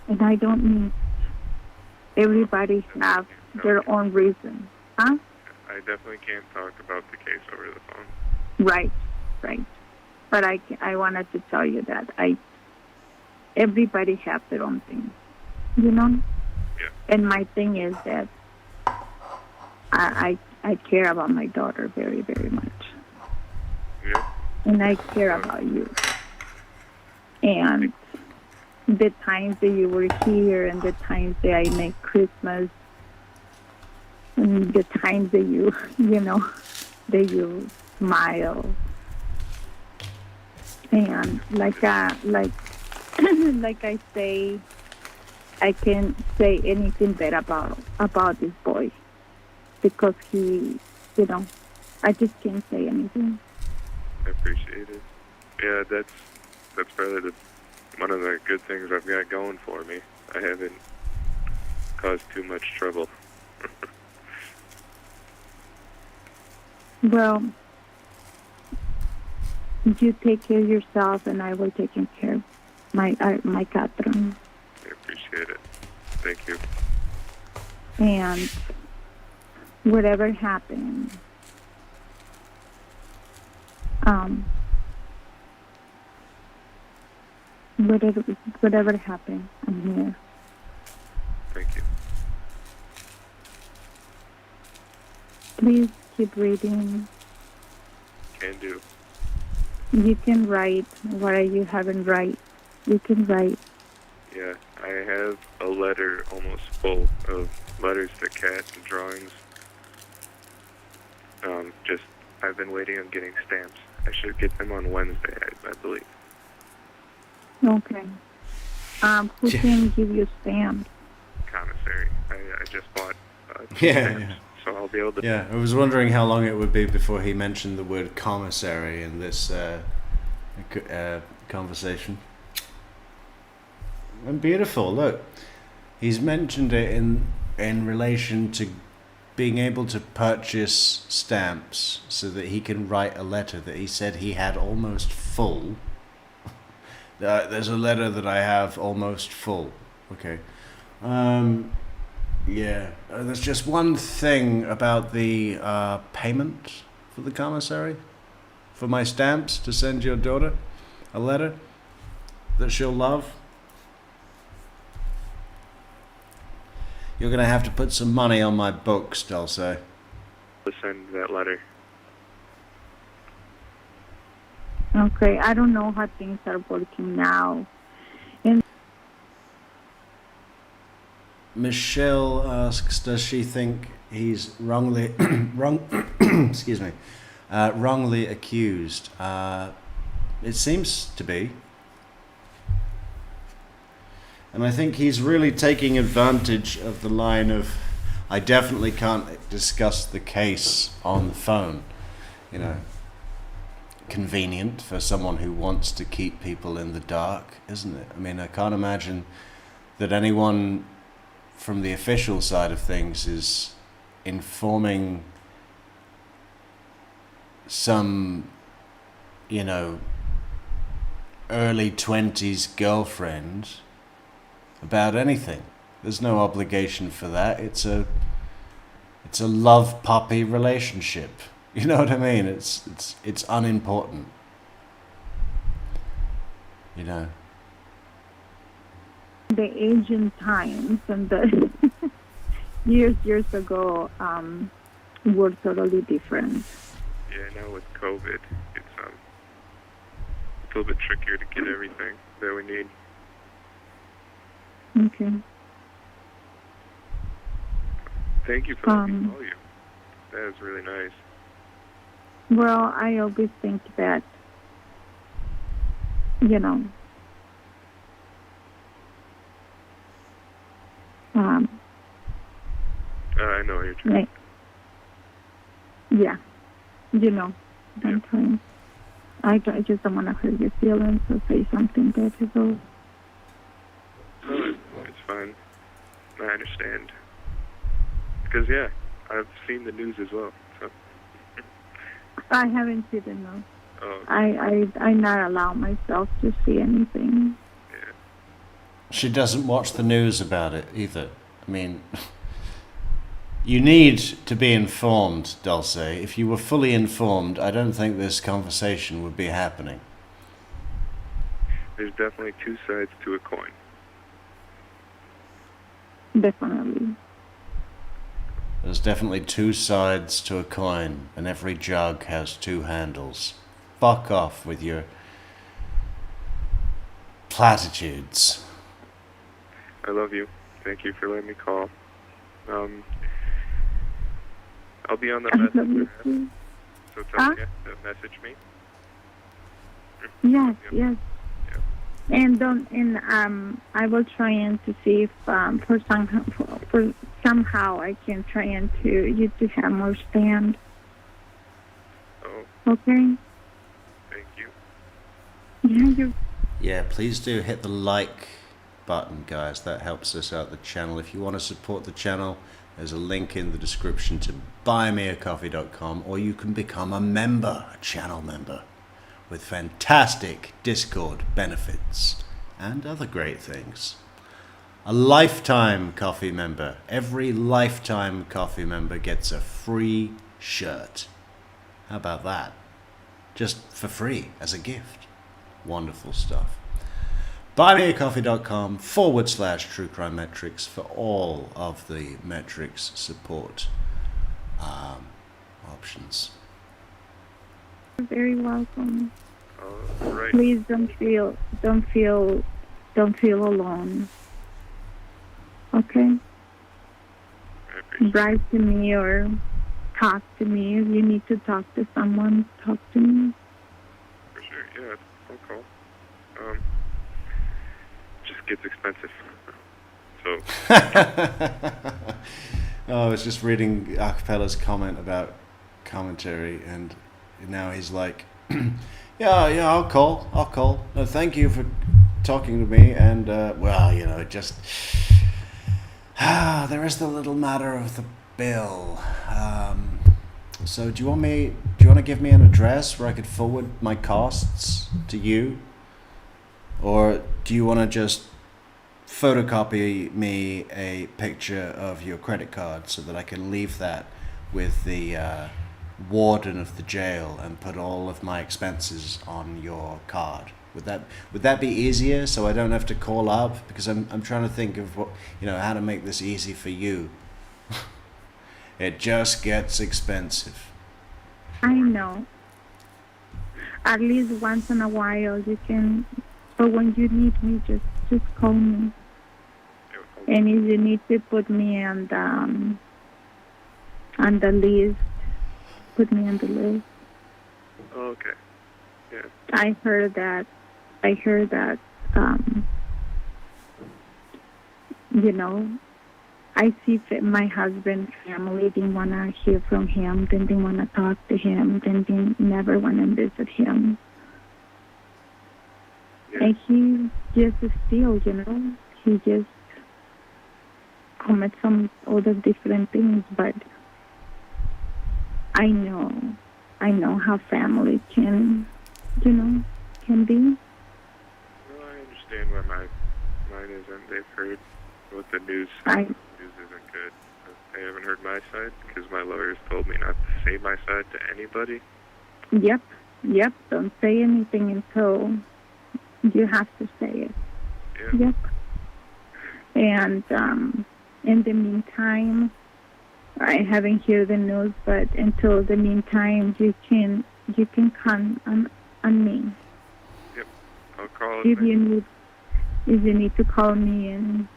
and I don't need. Everybody have their own reason, huh? I definitely can't talk about the case over the phone. Right, right. But I wanted to tell you that everybody have their own thing, you know. Yeah. And my thing is that I care about my daughter very, very much. Yeah. And I care about you. And the times that you were here and the times that I make Christmas and the times that you that you smile. And like like I say, I can't say anything bad about this boy because he, I just can't say anything. I appreciate it. Yeah, that's probably one of the good things I've got going for me. I haven't caused too much trouble. Well, you take care of yourself, and I will take care of my Catherine. I appreciate it. Thank you. And whatever happened, whatever happened, I'm here. Thank you. Please keep reading. Can do. You can write. What you haven't write, you can write. Yeah, I have a letter almost full of letters to Cat and drawings. I've been waiting on getting stamps. I should get them on Wednesday, I believe. Okay. Who can give you stamps? Commissary. I just bought Yeah, stamps, yeah. so I'll be able to... Yeah, I was wondering how long it would be before he mentioned the word commissary in this conversation. And beautiful, look. He's mentioned it in relation to being able to purchase stamps so that he can write a letter that he said he had almost full. There's a letter that I have almost full. Okay. Yeah. There's just one thing about the payment for the commissary. For my stamps to send your daughter a letter that she'll love. You're going to have to put some money on my books, Dulce. send that letter. Okay, I don't know how things are working now. And Michelle asks, does she think he's wrongly wrongly accused? It seems to be. And I think he's really taking advantage of the line of, I definitely can't discuss the case on the phone. You know, convenient for someone who wants to keep people in the dark, isn't it? I mean, I can't imagine that anyone from the official side of things is informing some, early 20s girlfriend about anything. There's no obligation for that. It's a love puppy relationship. You know what I mean? It's unimportant. the ancient times and the years ago were totally different. Yeah, now with COVID, it's a little bit trickier to get everything that we need. Okay. Thank you for letting me call you. That is really nice. Well, I always think that, I know what you're trying to yeah, sometimes I just don't want to hurt your feelings or say something difficult. No, it's fine. I understand. Because, yeah, I've seen the news as well. So. I haven't seen it, no. Oh, I not allow myself to see anything. yeah. She doesn't watch the news about it either. I mean, you need to be informed, Dulce. If you were fully informed, I don't think this conversation would be happening. There's definitely two sides to a coin. Definitely. There's definitely two sides to a coin, and every jug has two handles. Fuck off with your platitudes. I love you. Thank you for letting me call. I'll be on the I love you messenger app, too. so tell me to message me. Yes, Yep. yes. Yep. And I will try and to see if for somehow I can try and to you to have more stand. Oh, Okay. thank you. Yeah, you. Yeah, please do hit the like button, guys. That helps us out the channel. If you want to support the channel, there's a link in the description to buymeacoffee.com, or you can become a member, a channel member, with fantastic Discord benefits and other great things. A lifetime coffee member. Every lifetime coffee member gets a free shirt. How about that? Just for free, as a gift. Wonderful stuff. buymeacoffee.com/True Crime Metrix for all of the Metrix support options. You're very welcome. All right. Please don't feel alone. Okay. I appreciate Write to me or talk to me. If you need to talk to someone, talk to me. it for sure. Yeah, I'll call. Just gets expensive. So, Oh, I was just reading Acapella's comment about commentary, and now he's like, yeah, I'll call. No, thank you for talking to me, and, well, you know, it just, there is the little matter of the bill. So do you want to give me an address where I could forward my costs to you? Or do you want to just photocopy me a picture of your credit card so that I can leave that with the warden of the jail and put all of my expenses on your card? Would that be easier, so I don't have to call up? Because I'm trying to think of how to make this easy for you. It just gets expensive. I know. At least once in a while you can, but when you need me, just call me. And if you need to put me on the list, put me on the list. oh, okay. Yeah. I heard that, I see my husband's family didn't want to hear from him, then didn't want to talk to him, then didn't never want to visit him. Yeah. And he just still, he just commits some other different things, but I know how family can be. Well, I understand why mine isn't. They've heard what the news says. The news isn't good. They haven't heard my side because my lawyers told me not to say my side to anybody. Yep, don't say anything until you have to say it. Yeah. Yep. And in the meantime, I haven't heard the news, but until the meantime, you can count on me. Yep. I'll call If it. you need to call me, and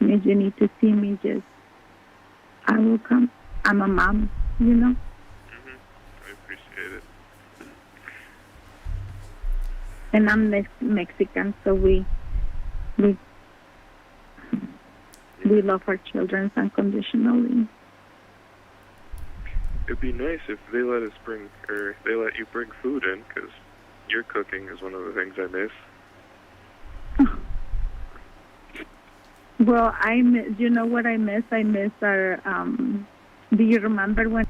if you need to see me, I will come. I'm a mom, I appreciate it. and I'm Mexican, so we love our children unconditionally. It'd be nice if they let you bring food in, because your cooking is one of the things I miss. Well, you know what I miss? I miss our, do you remember when?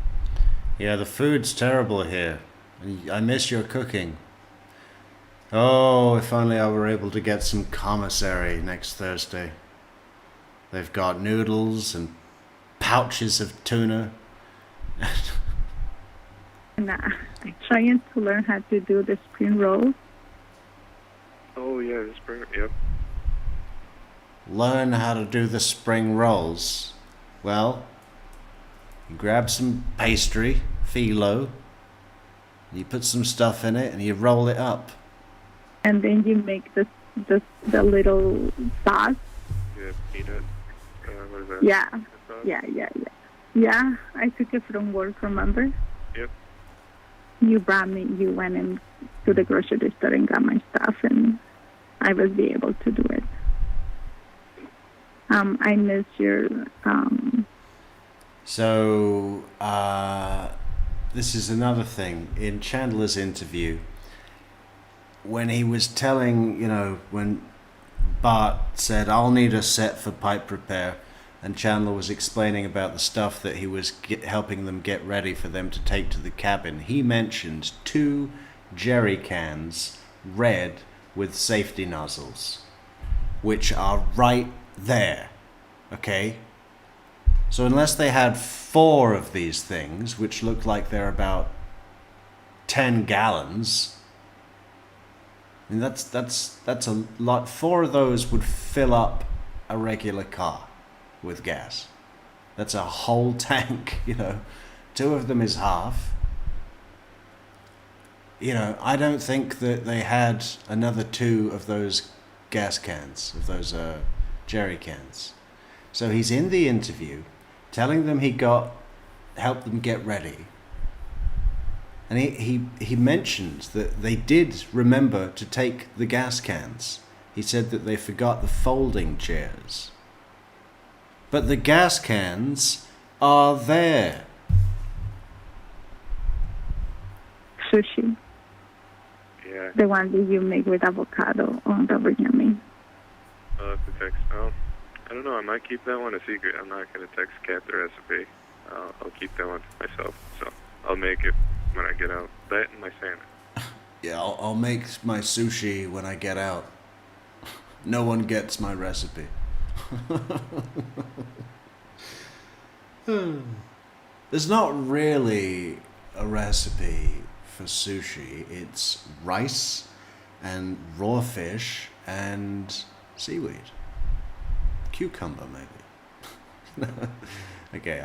Yeah, the food's terrible here. I miss your cooking. Oh, if only I were able to get some commissary next Thursday. They've got noodles and pouches of tuna. And I'm trying to learn how to do the spring rolls. Oh, yeah, the spring. Yep. Learn how to do the spring rolls. Well, you grab some pastry, phyllo, you put some stuff in it, and you roll it up. And then you make the little sauce. Yeah, peanut. What is that? Yeah. Peanut sauce? Yeah. Yeah, I took it from work, remember? Yep. You went in to the grocery store and got my stuff, and I was be able to do it. I miss your, So, this is another thing. In Chandler's interview, when he was telling, when Bart said, I'll need a set for pipe repair, and Chandler was explaining about the stuff that he was helping them get ready for them to take to the cabin, he mentioned 2 jerry cans, red, with safety nozzles, which are right there, okay? So unless they had 4 of these things, which look like they're about 10 gallons, and that's a lot. 4 of those would fill up a regular car with gas. That's a whole tank, 2 of them is half. I don't think that they had another 2 of those gas cans, of those jerry cans. So he's in the interview telling them helped them get ready. And he mentioned that they did remember to take the gas cans. He said that they forgot the folding chairs. But the gas cans are there. sushi. Yeah. The one that you make with avocado on the yummy. I'll have to text. Oh, I don't know. I might keep that one a secret. I'm not going to text Kat the recipe. I'll keep that one to myself. So I'll make it when I get out. That and my salmon. Yeah, I'll make my sushi when I get out. No one gets my recipe. There's not really a recipe for sushi. It's rice and raw fish and seaweed. Cucumber, maybe. Okay,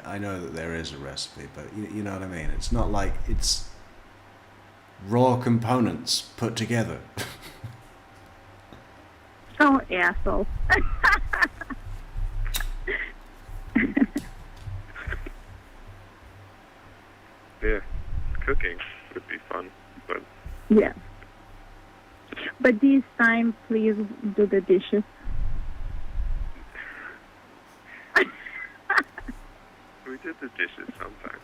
I know that there is a recipe, but you know what I mean? It's not like it's raw components put together. Oh, asshole. Yeah, cooking would be fun, but Yeah. But this time, please do the dishes. we did the dishes sometimes.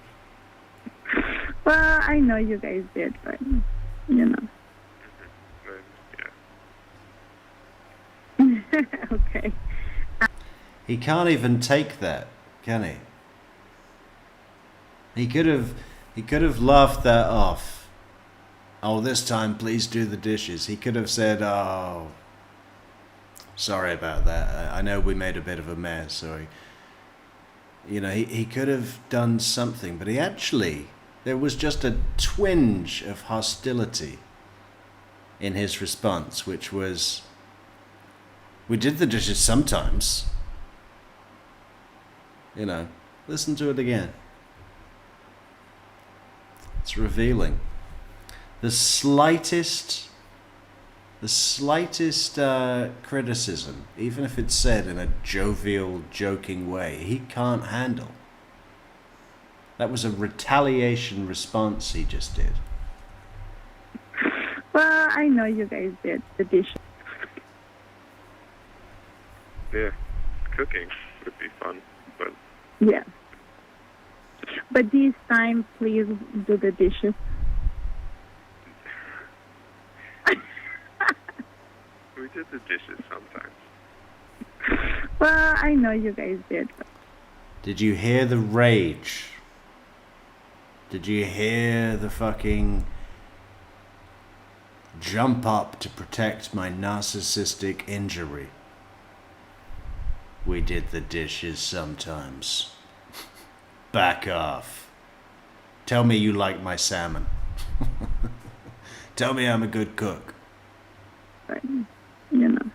Well, I know you guys did, but, you know. Yeah. Okay. He can't even take that, can he? He could have laughed that off. Oh, this time please do the dishes. He could have said, oh, sorry about that. I know we made a bit of a mess. Sorry. You know, he could have done something, but there was just a twinge of hostility in his response, which was, we did the dishes sometimes. You know, listen to it again. It's revealing. The slightest criticism, even if it's said in a jovial, joking way, he can't handle. That was a retaliation response he just did. Well, I know you guys did the dishes. Yeah, cooking would be fun, but Yeah. But this time, please do the dishes. we did the dishes sometimes. Well, I know you guys did. Did you hear the rage Did you hear the fucking jump up to protect my narcissistic injury? We did the dishes sometimes. Back off. Tell me you like my salmon. Tell me I'm a good cook. But, you know.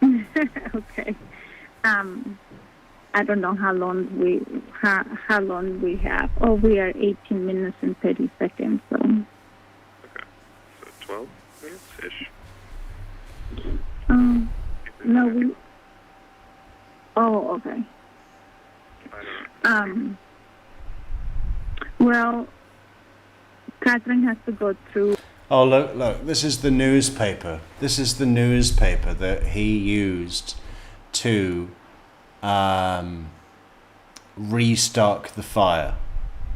Yeah. Okay. I don't know how long we have. Oh, we are 18 minutes and 30 seconds. So. Okay. So 12 minutes ish. No, we. Oh, okay. I don't know. Well, Catherine has to go through. Oh, look, this is the newspaper. This is the newspaper that he used to restock the fire.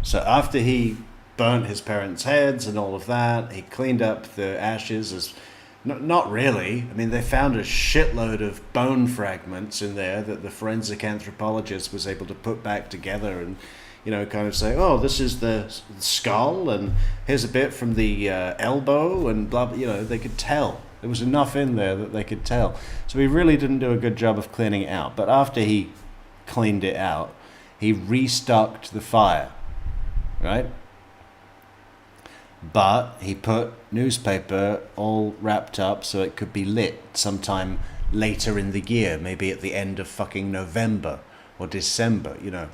So after he burnt his parents' heads and all of that, he cleaned up the ashes as... Not really. I mean, they found a shitload of bone fragments in there that the forensic anthropologist was able to put back together and, you know, kind of say, oh, this is the skull and here's a bit from the elbow and blah, blah, you know, they could tell. There was enough in there that they could tell. So he really didn't do a good job of cleaning it out. But after he cleaned it out, he restocked the fire, right? But he put newspaper all wrapped up so it could be lit sometime later in the year, maybe at the end of fucking November or December, you know.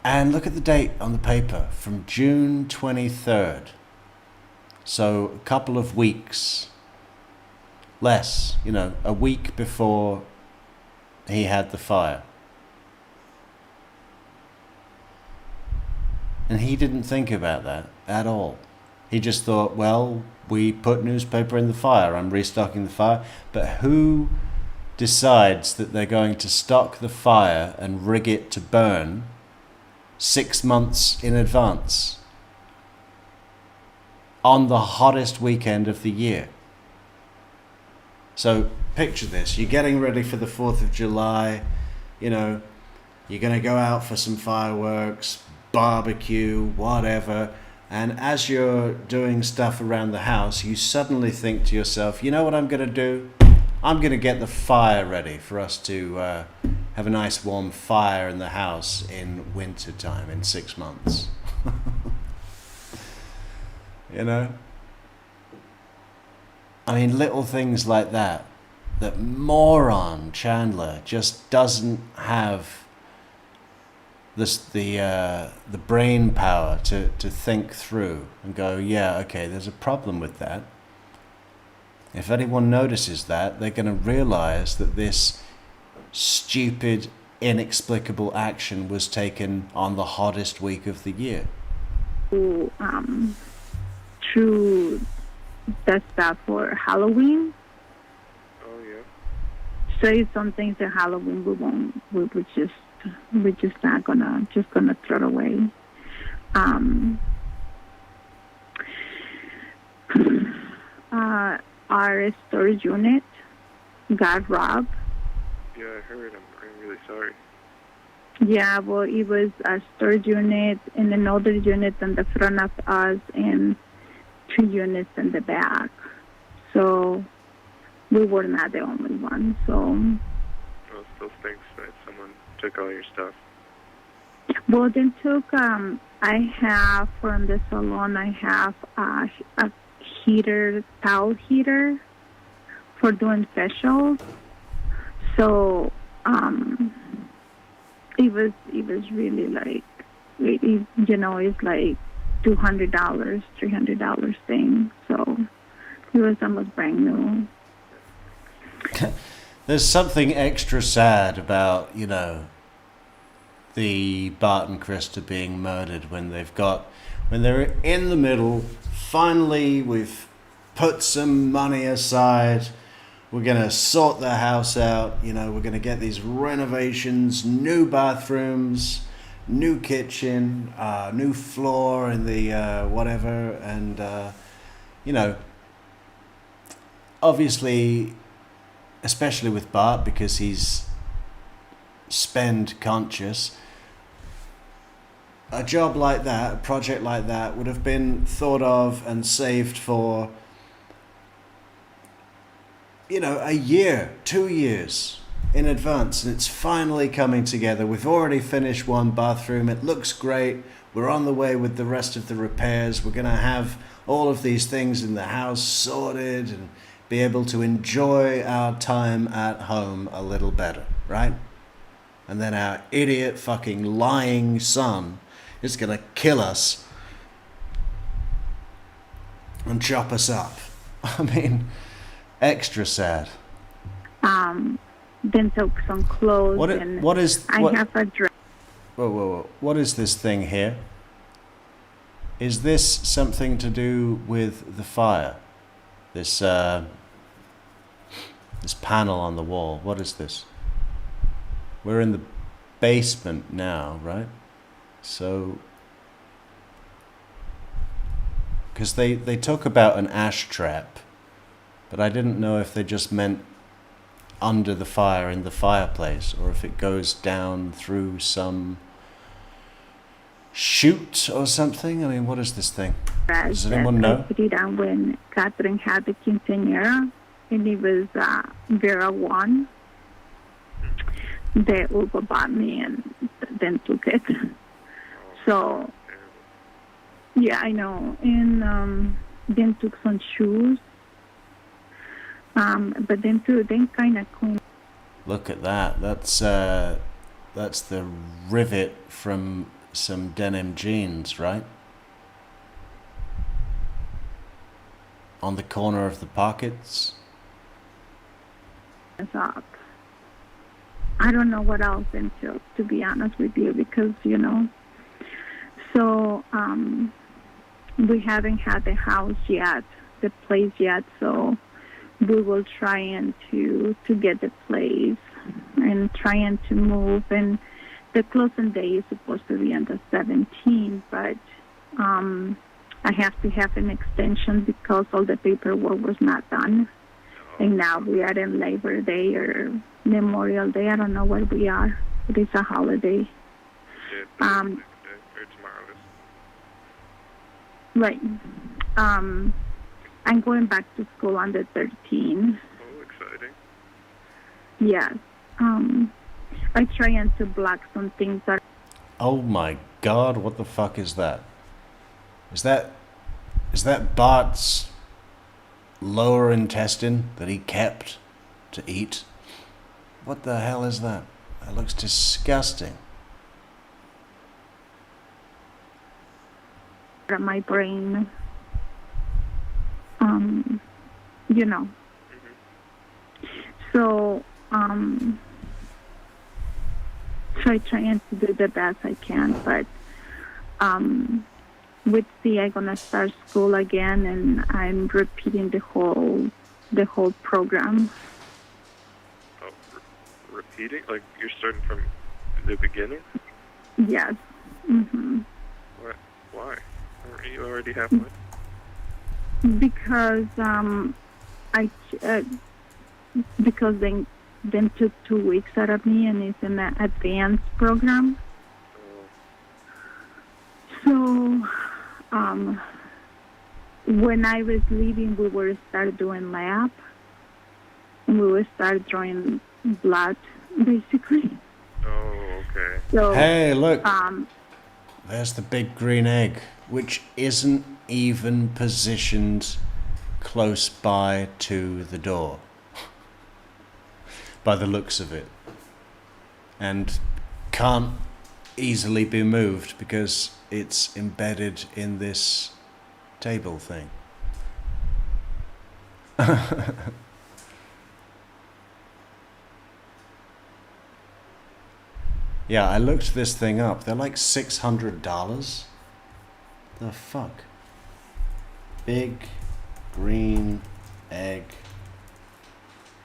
And look at the date on the paper, from June 23rd. So a couple of weeks less, you know, a week before he had the fire. And he didn't think about that at all. He just thought, well, we put newspaper in the fire, I'm restocking the fire. But who decides that they're going to stock the fire and rig it to burn 6 months in advance on the hottest weekend of the year? So picture this, you're getting ready for the 4th of July, you know, you're going to go out for some fireworks, barbecue, whatever, and as you're doing stuff around the house, you suddenly think to yourself, you know what I'm going to do? I'm going to get the fire ready for us to have a nice warm fire in the house in winter time, in 6 months. You know? I mean, little things like that moron Chandler just doesn't have the brain power to think through and go, yeah, okay, there's a problem with that. If anyone notices that, they're going to realize that this stupid, inexplicable action was taken on the hottest week of the year. Through the stuff for Halloween. Oh, yeah. So it's some things at Halloween we're just not gonna throw it away. Our storage unit got robbed. Yeah, I heard. I'm really sorry. Yeah, well, it was a storage unit and another unit in the front of us and 2 units in the back. So we were not the only one. So. Well, it still stinks that someone took all your stuff. Well, they took, I have, from the salon, I have a heater, towel heater for doing facials. So, it was really like, you know, it's like $200, $300 thing. So it was almost brand new. There's something extra sad about, you know, the Bart and Krista being murdered when they're in the middle. Finally, we've put some money aside. We're going to sort the house out. You know, we're going to get these renovations, new bathrooms, new kitchen, new floor in the whatever. And, you know, obviously, especially with Bart, because he's spend conscious. A job like that, a project like that, would have been thought of and saved for, you know, a year, 2 years in advance, and it's finally coming together. We've already finished one bathroom. It looks great. We're on the way with the rest of the repairs. We're going to have all of these things in the house sorted and be able to enjoy our time at home a little better, right? And then our idiot fucking lying son is going to kill us and chop us up. I mean, extra sad. Then took some clothes. What is I have a dress. Whoa. What is this thing here? Is this something to do with the fire? This this panel on the wall. What is this? We're in the basement now, right? So, because they talk about an ash trap, but I didn't know if they just meant under the fire in the fireplace, or if it goes down through some chute or something. I mean, what is this thing? Does anyone know? I put it on when Catherine had the quinceañera, and it was Vera 1. They Uber bought me and then took it. So, yeah, I know. And then took some shoes. But then kind of clean. Look at that. That's the rivet from some denim jeans, right? On the corner of the pockets. Up. I don't know what else into, to be honest with you, because, you know. So, we haven't had the house yet, the place yet, so we will try and to get the place and trying to move. And the closing day is supposed to be on the 17th, but I have to have an extension because all the paperwork was not done. And now we are in Labor Day or Memorial Day. I don't know where we are. It is a holiday. Yeah, or tomorrow. Right. I'm going back to school on the 13th. Oh, exciting. Yes. I trying to block some things that. Oh my God! What the fuck is that? Is that Bart's lower intestine that he kept to eat? What the hell is that? That looks disgusting. My brain. You know. So, trying to do the best I can, but with I'm gonna start school again, and I'm repeating the whole program. Oh, repeating? Like you're starting from the beginning? Yes. Mhm. What? Why? Aren't you already halfway? Because because they took 2 weeks out of me, and it's an advanced program. So, when I was leaving, we were start doing lab, and we would start drawing blood, basically. Oh, okay. So, Hey, look. There's the big green egg, which isn't even positioned close by to the door, by the looks of it, and can't easily be moved because it's embedded in this table thing. Yeah, I looked this thing up. They're like $600. The fuck? Big green egg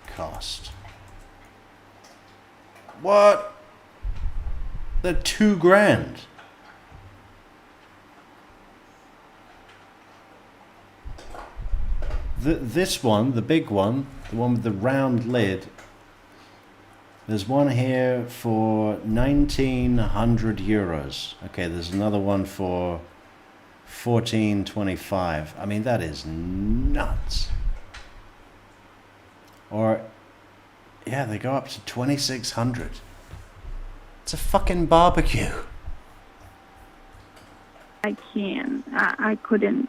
cost. What? They're $2,000. This one, the big one, the one with the round lid, There's one here for 1,900 euros. Okay, there's another one for 1425. I mean, that is nuts. Or, yeah, they go up to 2,600. It's a fucking barbecue. I can. I couldn't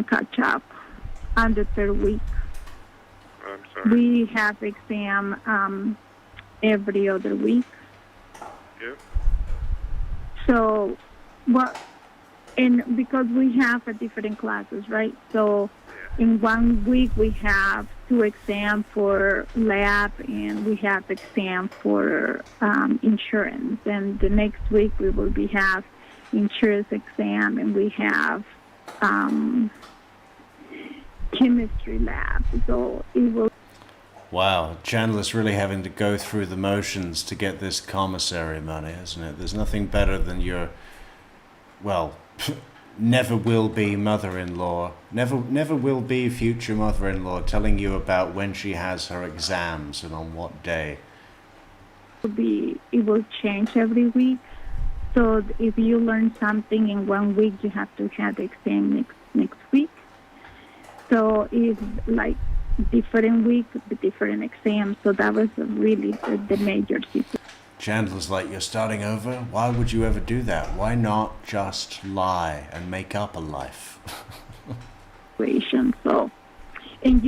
catch up on the third week. I'm sorry. We have exam every other week. Yep. So, and because we have a different classes, right? So, in 1 week we have 2 exams for lab, and we have exam for insurance. And the next week we will have insurance exam, and we have chemistry lab. So it will. Wow, Chandler's really having to go through the motions to get this commissary money, isn't it? There's nothing better than your, well, never will be mother-in-law, never will be future mother-in-law telling you about when she has her exams and on what day. It will change every week. So if you learn something in 1 week, you have to have the exam next week. So it's like different week, different exams. So that was really the major situation. Chandler's like, you're starting over? Why would you ever do that? Why not just lie and make up a life? So, and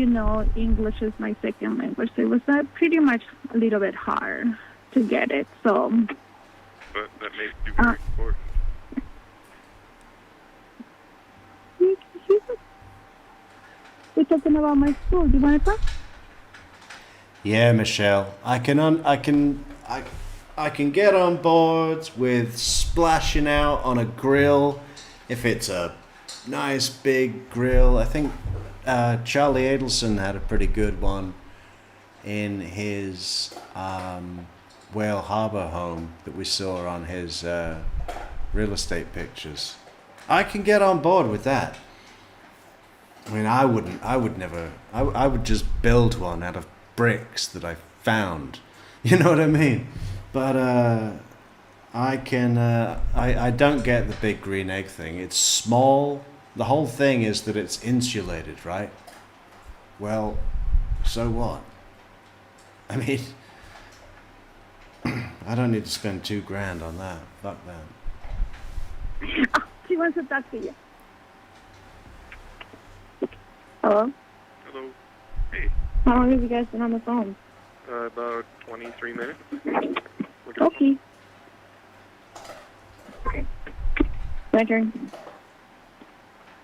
English is my second language. So it was pretty much a little bit hard to get it. So. But that makes you very important. We're talking about my school. Do you want to talk? Yeah, Michelle. I can get on board with splashing out on a grill if it's a nice big grill. I think Charlie Adelson had a pretty good one in his Whale Harbor home that we saw on his real estate pictures. I can get on board with that. I mean, I would just build one out of bricks that I found. You know what I mean? But I don't get the big green egg thing. It's small. The whole thing is that it's insulated, right? Well, so what? I mean, I don't need to spend $2,000 on that. Fuck that. She wants to talk to you. Hello? Hello. Hey. How long have you guys been on the phone? About 23 minutes. Okay. My turn.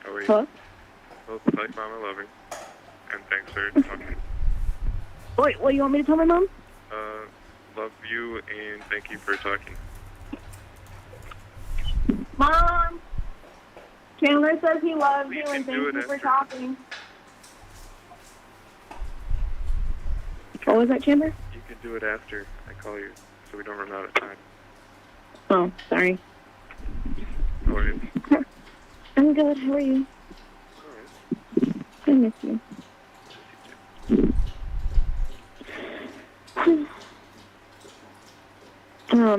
How are you? Hello? Well, like Mama loving. And thanks for talking. Wait, what, you want me to tell my mom? Love you and thank you for talking. Mom! Chandler says he loves You you can and do thank it you for after. talking. What was that, Chandler? You can do it after I call you, so we don't run out of time. Oh, sorry. No worries. I'm good. How are you? Alright. I miss you.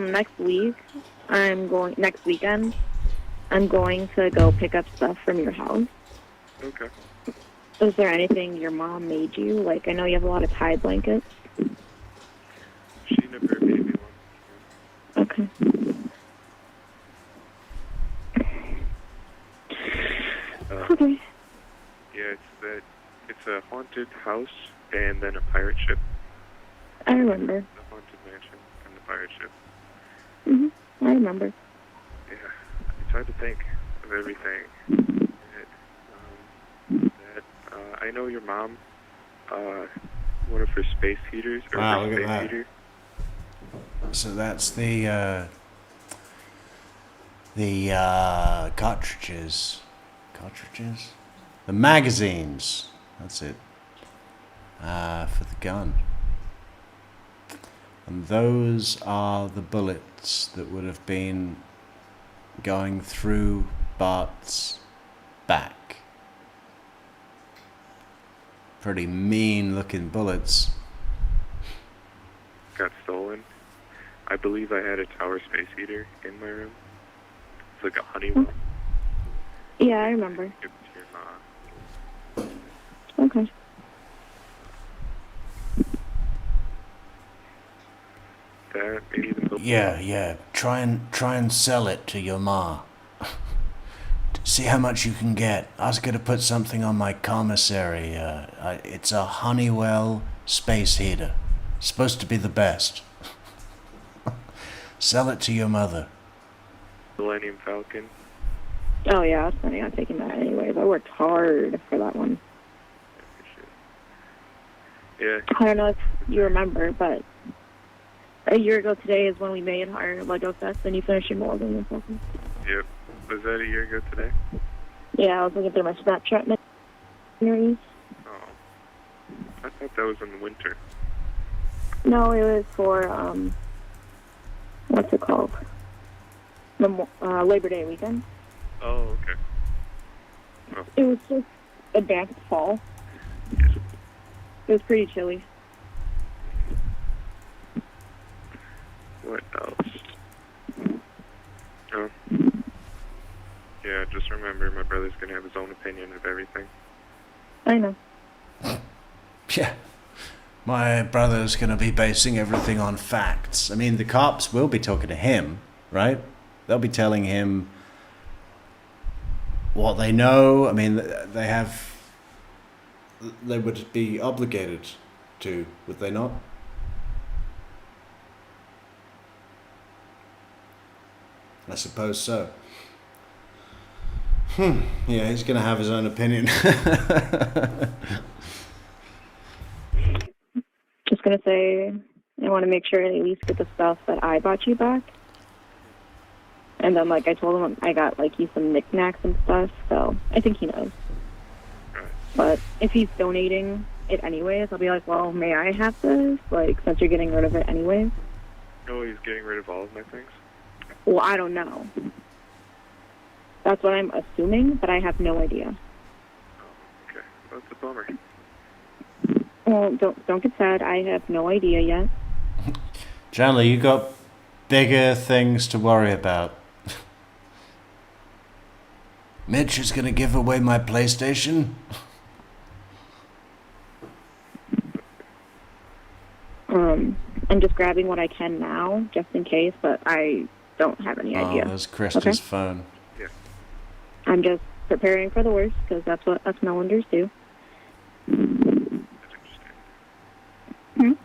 Next weekend, I'm going to go pick up stuff from your house. Okay. Is there anything your mom made you? Like, I know you have a lot of Tide blankets. She never made me one. Okay. Okay. Yeah, it's a haunted house and then a pirate ship. I remember. The haunted mansion and the pirate ship. I remember. Yeah, it's hard to think of everything. I know your mom, one of her space heaters, or Wow, her look at space that. heater. So that's the cartridges, the magazines. That's it. For the gun. And those are the bullets that would have been going through Bart's back. Pretty mean looking bullets. Got stolen. I believe I had a tower space heater in my room. It's like a Honeywell. Yeah, I remember. Give it to your ma. Okay. That, maybe even the Yeah. Try and sell it to your ma. See how much you can get. I was gonna put something on my commissary. It's a Honeywell space heater. Supposed to be the best. Sell it to your mother. Millennium Falcon. Oh yeah, I was planning on taking that anyways. I worked hard for that one. Yeah, I don't know if you remember, but a year ago today is when we made our Lego sets, and you finished your molding and stuff. yep. Was that a year ago today? Yeah, I was looking through my Snapchat memories. Oh. I thought that was in the winter. No, it was for, what's it called? Labor Day weekend. Oh, okay. Oh, It was just advanced fall. It was pretty chilly. what else? Oh. Yeah, just remember my brother's gonna have his own opinion of everything. I know. Yeah. My brother's gonna be basing everything on facts. I mean, the cops will be talking to him, right? They'll be telling him what they know. I mean, they would be obligated to, would they not? I suppose so. Yeah, he's gonna have his own opinion. Just gonna say, I want to make sure I at least get the stuff that I bought you back. And then, like, I told him I got, like, you some knickknacks and stuff, so I think he knows. But if he's donating it anyways, I'll be like, well, may I have this? Like, since you're getting rid of it anyways. Oh, he's getting rid of all of my things? Well, I don't know. That's what I'm assuming, but I have no idea. Oh, okay. Well, that's a bummer. Well, don't get sad. I have no idea yet. Chandler, you got bigger things to worry about. Mitch is gonna give away my PlayStation. I'm just grabbing what I can now, just in case, but I don't have any idea. Oh, that's Krista's phone. Yeah. I'm just preparing for the worst, because that's what us Mellenders do. I understand.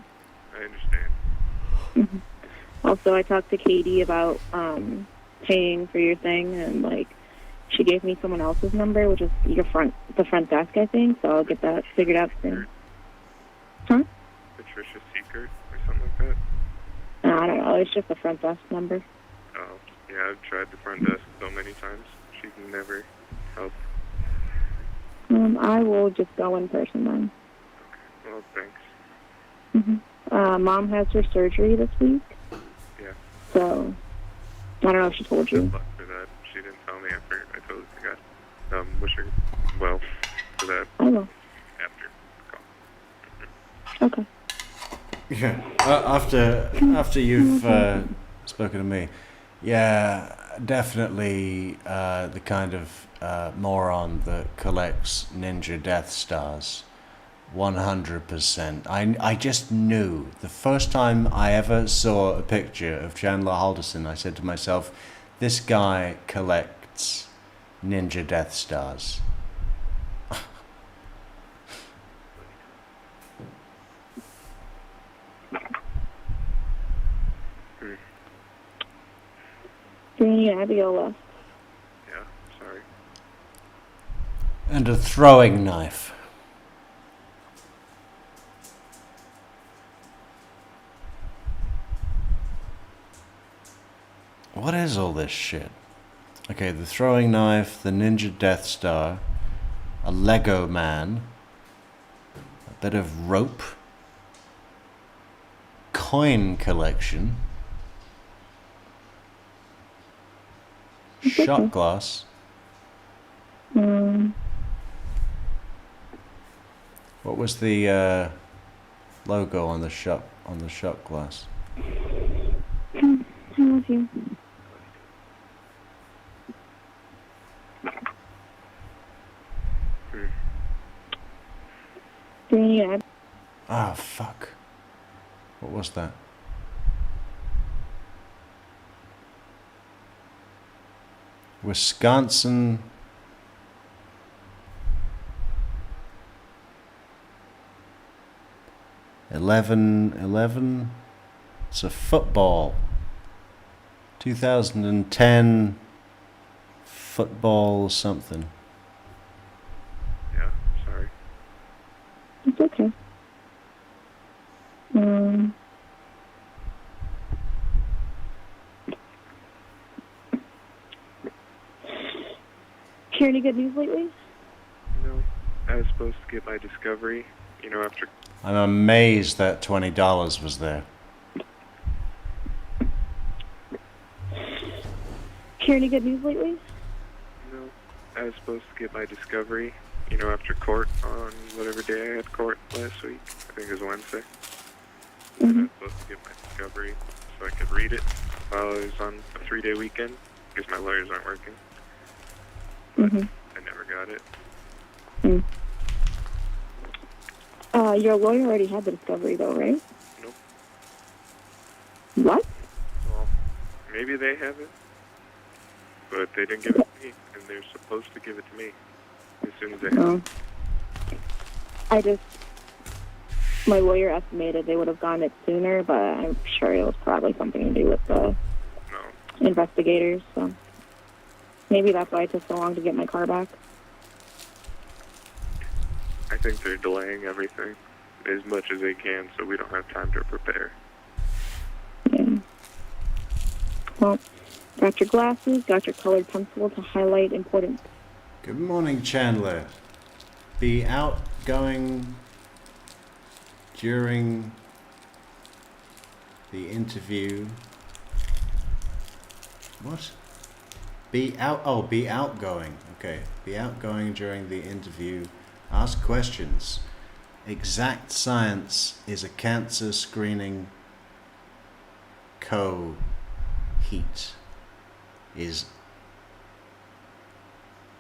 I understand. Also, I talked to Katie about paying for your thing, and, like, she gave me someone else's number, which is the front desk, I think, so I'll get that figured out soon. Huh? Patricia Secret or something like that? No, I don't know. It's just the front desk number. Oh, yeah, I've tried the front desk so many times. She can never help. I will just go in person then. Well, thanks. Mom has her surgery this week, Yeah. so I don't know if she told you. Good luck for that. She didn't tell me after. I totally forgot. Wish her well for that I will. after the call. Okay. Yeah. After you've spoken to me, yeah, definitely the kind of moron that collects Ninja Death Stars. 100%. I just knew. The first time I ever saw a picture of Chandler Halderson, I said to myself, this guy collects Ninja Death Stars. Danny and Abigail left. Yeah, sorry. And a throwing knife. What is all this shit? Okay, the throwing knife, the Ninja Death Star, a Lego man, a bit of rope, coin collection, shot glass. What was the logo on the shot glass? bless you. Do you need an address? Ah, fuck. What was that? Wisconsin. Eleven. It's a football. 2010 football something. Yeah, sorry. It's okay. Hear any good news lately? No, I was supposed to get my discovery, after... I'm amazed that $20 was there. Hear any good news lately? No, I was supposed to get my discovery, after court on whatever day I had court last week. I think it was Wednesday. And I was supposed to get my discovery so I could read it while I was on a 3-day weekend, because my lawyers aren't working. But I never got it. Your lawyer already had the discovery, though, right? Nope. What? Well, maybe they have it, but they didn't give it to me, and they're supposed to give it to me as soon as they have it. My lawyer estimated they would have gotten it sooner, but I'm sure it was probably something to do with the investigators, so maybe that's why it took so long to get my car back. I think they're delaying everything as much as they can so we don't have time to prepare. Yeah. Well, got your glasses, got your colored pencil to highlight important. Good morning, Chandler. Be outgoing during the interview. What? Be outgoing. Okay. Be outgoing during the interview. Ask questions. Exact Science is a cancer screening co-heat. Is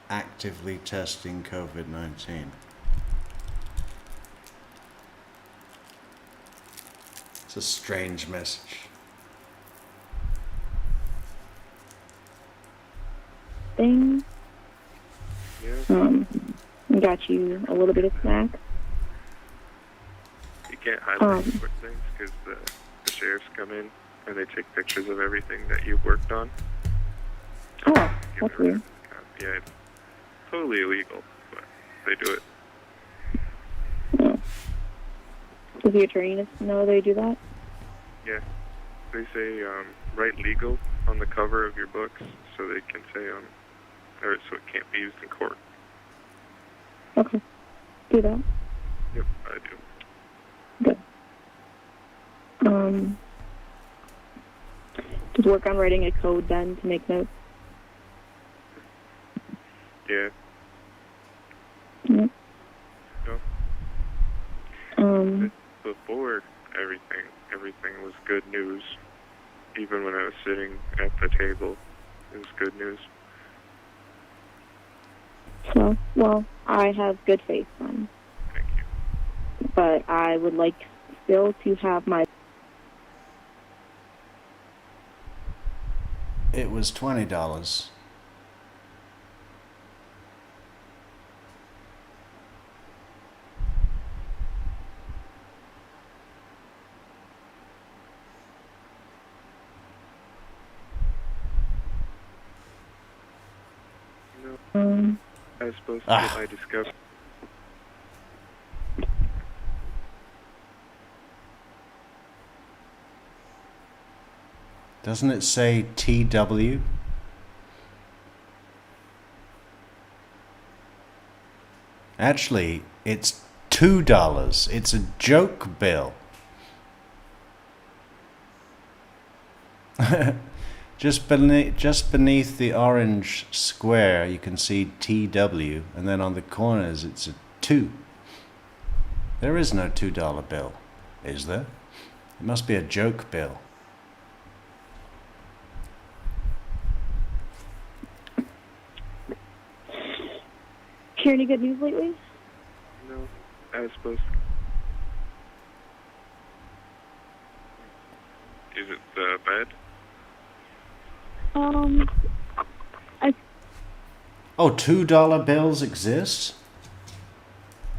actively testing COVID-19. It's a strange message. Thing. Yeah. Got you a little bit of snack. You can't highlight important things because the sheriffs come in and they take pictures of everything that you've worked on. Oh, that's weird. Yeah, it's totally illegal, but they do it. Yeah. Does the attorney know they do that? Yeah. They say write legal on the cover of your books so they can say or so it can't be used in court. Okay. Do that. Yep, I do. Good. Just work on writing a code then to make notes. Yeah. Yep. No. Before everything was good news. Even when I was sitting at the table, it was good news. So, well, I have good faith then. Thank you. But I would like still to have my... It was $20. I was supposed to get my discovery. Doesn't it say TW? Actually, it's $2. It's a joke bill. Just beneath the orange square, you can see TW, and then on the corners, it's a 2. There is no $2 bill, is there? It must be a joke bill. Hear any good news lately? No, as supposed to. Is it the bed? Oh, $2 bills exist?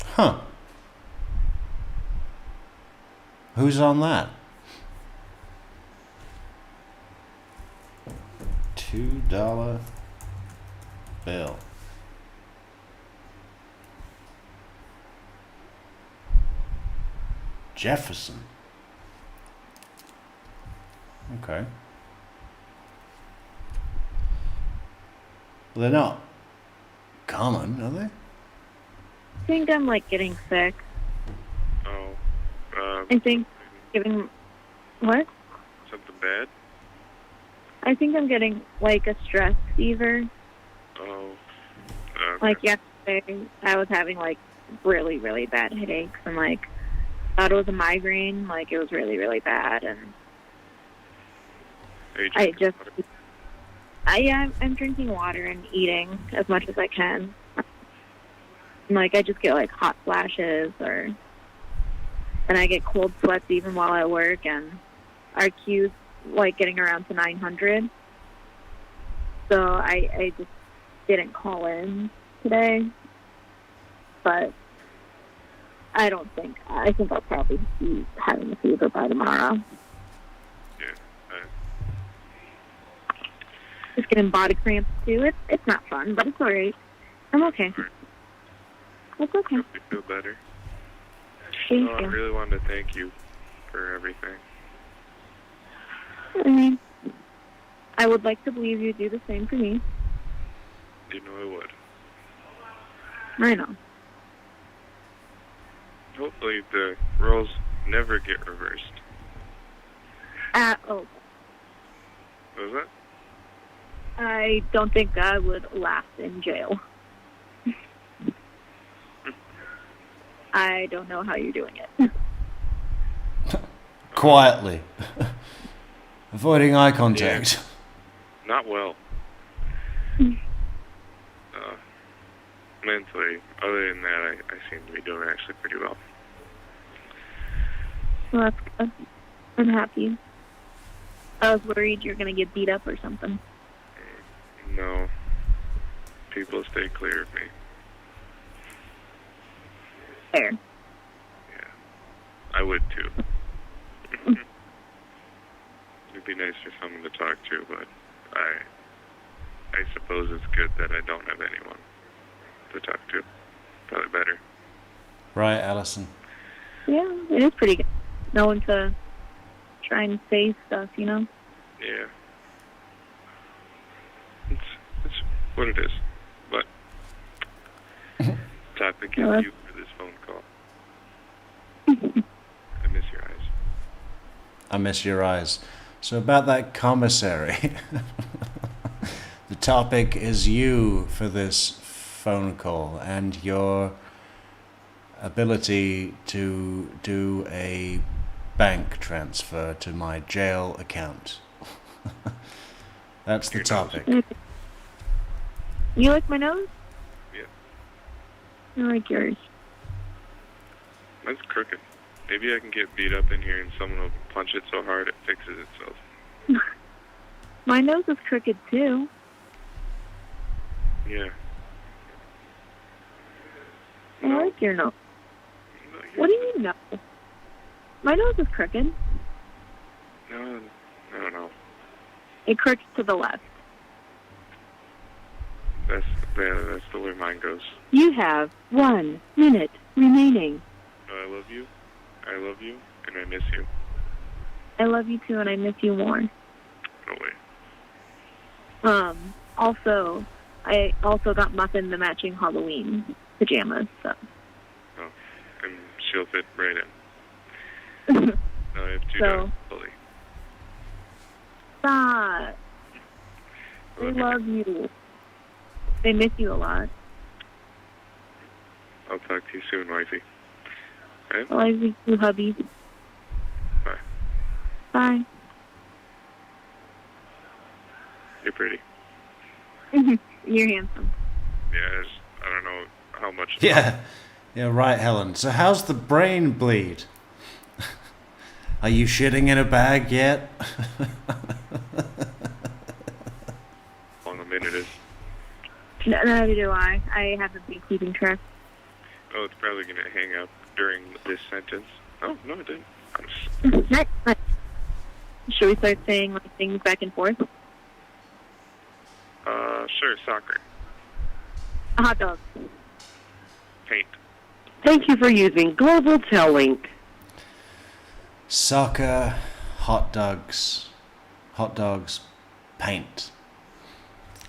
Huh. Who's on that? $2 bill. Jefferson. Okay. Well, they're not common, are they? I think I'm like getting sick. Oh, I think giving what? something bad? I think I'm getting like a stress fever. Oh, Like yesterday, I was having like really, really bad headaches, and like thought it was a migraine. Like it was really, really bad, and I'm drinking water and eating as much as I can. And, like I just get like hot flashes, and I get cold sweats even while I work, and our Q's like getting around to 900. So I just didn't call in today, but I think I'll probably be having a fever by tomorrow. Yeah. Just getting body cramps too. It's not fun, but it's alright. I'm okay. It's okay. Hope you feel better. Thank I you. really wanted to thank you for everything. I mean, I would like to believe you do the same for me. You know I would. I know. Hopefully the roles never get reversed. Oh, What was that? I don't think I would last in jail. I don't know how you're doing it. Quietly. Avoiding eye contact. Not well. Mentally, other than that, I seem to be doing actually pretty well. Well, that's good. I'm happy. I was worried you're going to get beat up or something. No. People stay clear of me. Fair. Yeah. I would too. It'd be nice for someone to talk to, but I suppose it's good that I don't have anyone to talk to. Probably better. Right, Allison? Yeah, it is pretty good. No one to try and say stuff, you know? Yeah. It's what it is. But topic is Well, you for this phone call. I miss your eyes. I miss your eyes. So about that commissary. The topic is you for this phone call and your ability to do a bank transfer to my jail account. That's the topic. You like my nose? Yeah. I like yours. Mine's crooked. Maybe I can get beat up in here and someone will punch it so hard it fixes itself. My nose is crooked too. Yeah. I like your nose. What do you mean no? My nose is crooked. No. It crooks to the left. That's the way mine goes. You have 1 minute remaining. I love you, and I miss you. I love you too, and I miss you more. No way. Also, I also got Muffin the matching Halloween pajamas, so. Oh, and she'll fit right in. I have two dogs, fully. Stop. They love you. They miss you a lot. I'll talk to you soon, wifey. Right? I love you, hubby. Bye. Bye. You're pretty. You're handsome. Yeah, I don't know. how much. Yeah. Yeah, right, Helen. So how's the brain bleed? Are you shitting in a bag yet? How long a minute is? No, neither do I. I haven't been keeping track. Oh, it's probably going to hang up during this sentence. Oh, no, it didn't. Next. Should we start saying like things back and forth? Sure, soccer. A hot dog. Paint. Thank you for using Global Tellink. Soccer, hot dogs, paint.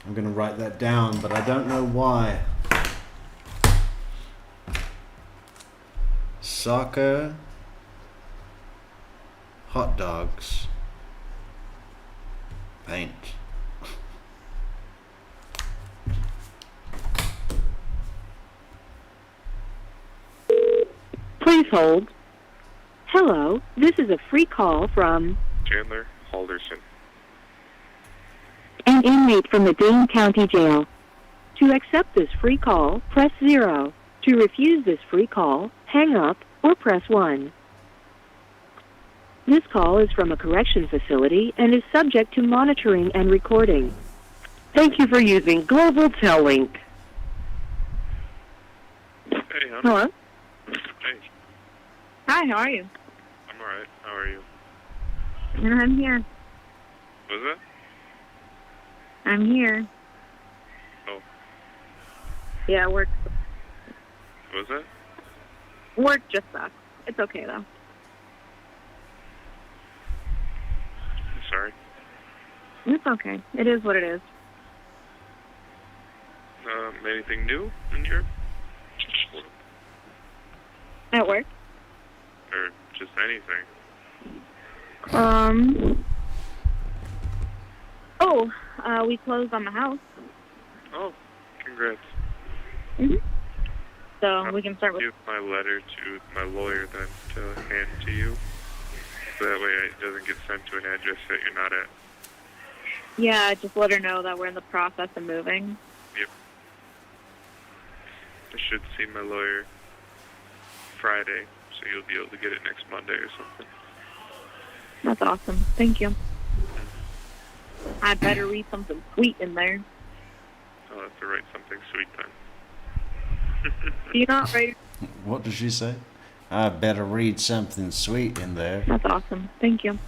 I'm going to write that down, but I don't know why. Soccer, hot dogs, paint. Please hold. Hello, this is a free call from Chandler Halderson. an inmate from the Dane County Jail. To accept this free call, press 0. To refuse this free call, hang up or press 1. This call is from a correction facility and is subject to monitoring and recording. Thank you for using Global Tellink. Hey, hon. Hello? Hey, Hi, how are you? I'm alright. How are you? I'm here. Was that? I'm here. Oh, Yeah, work was that? just sucks. It's okay though. I'm sorry. It's okay. It is what it is. Anything new in your work? At work? Or just anything? We closed on the house. Oh, congrats. So we can start with... Give my letter to my lawyer then to hand to you. So that way it doesn't get sent to an address that you're not at. Yeah, just let her know that we're in the process of moving. Yep. I should see my lawyer Friday, so you'll be able to get it next Monday or something. That's awesome. Thank you. I better read something sweet in there. I'll have to write something sweet then. Do you not write? What did she say? I better read something sweet in there. That's awesome. Thank you.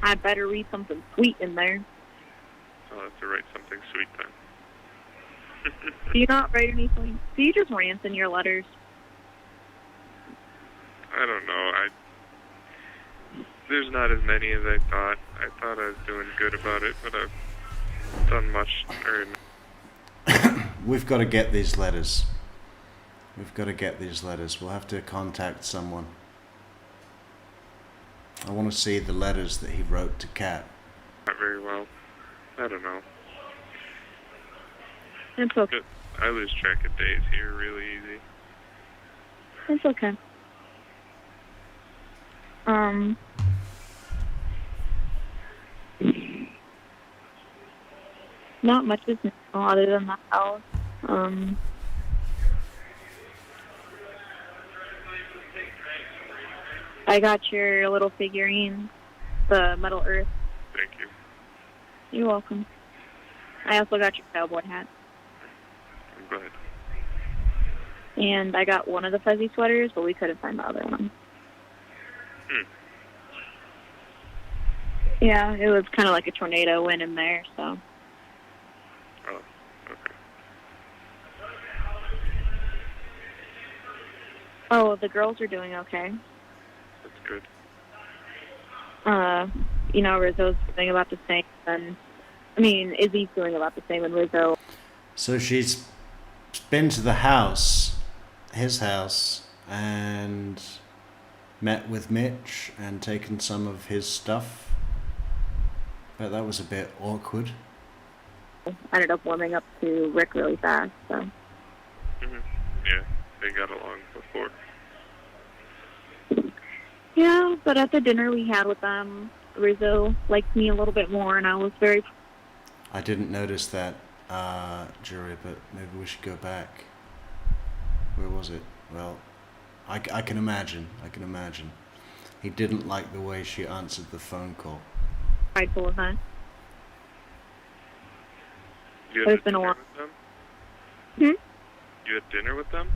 I better read something sweet in there. I'll have to write something sweet then. Do you not write anything? Do you just rant in your letters? I don't know. There's not as many as I thought. I thought I was doing good about it, but I've done much. We've got to get these letters. We'll have to contact someone. I want to see the letters that he wrote to Cat. Not very well. I don't know. It's okay. I lose track of days here really easy. It's okay. Not much is new other than the house. I got your little figurine, the Metal Earth. Thank you. You're welcome. I also got your cowboy hat. I'm glad. And I got one of the fuzzy sweaters, but we couldn't find the other one. Yeah, it was kind of like a tornado went in there, so. Oh, okay. Oh, the girls are doing okay. That's good. Rizzo's doing about the same, and Izzy's doing about the same, and Rizzo. So she's been to the house, his house, and met with Mitch and taken some of his stuff. But that was a bit awkward. I ended up warming up to Rick really fast, so. Yeah, they got along before. Yeah, but at the dinner we had with them, Rizzo liked me a little bit more, and I was very... I didn't notice that. jury, but maybe we should go back. Where was it? Well, I can imagine. He didn't like the way she answered the phone call. Prideful of that. You There's had been a dinner lot. with them? Hmm? You had dinner with them?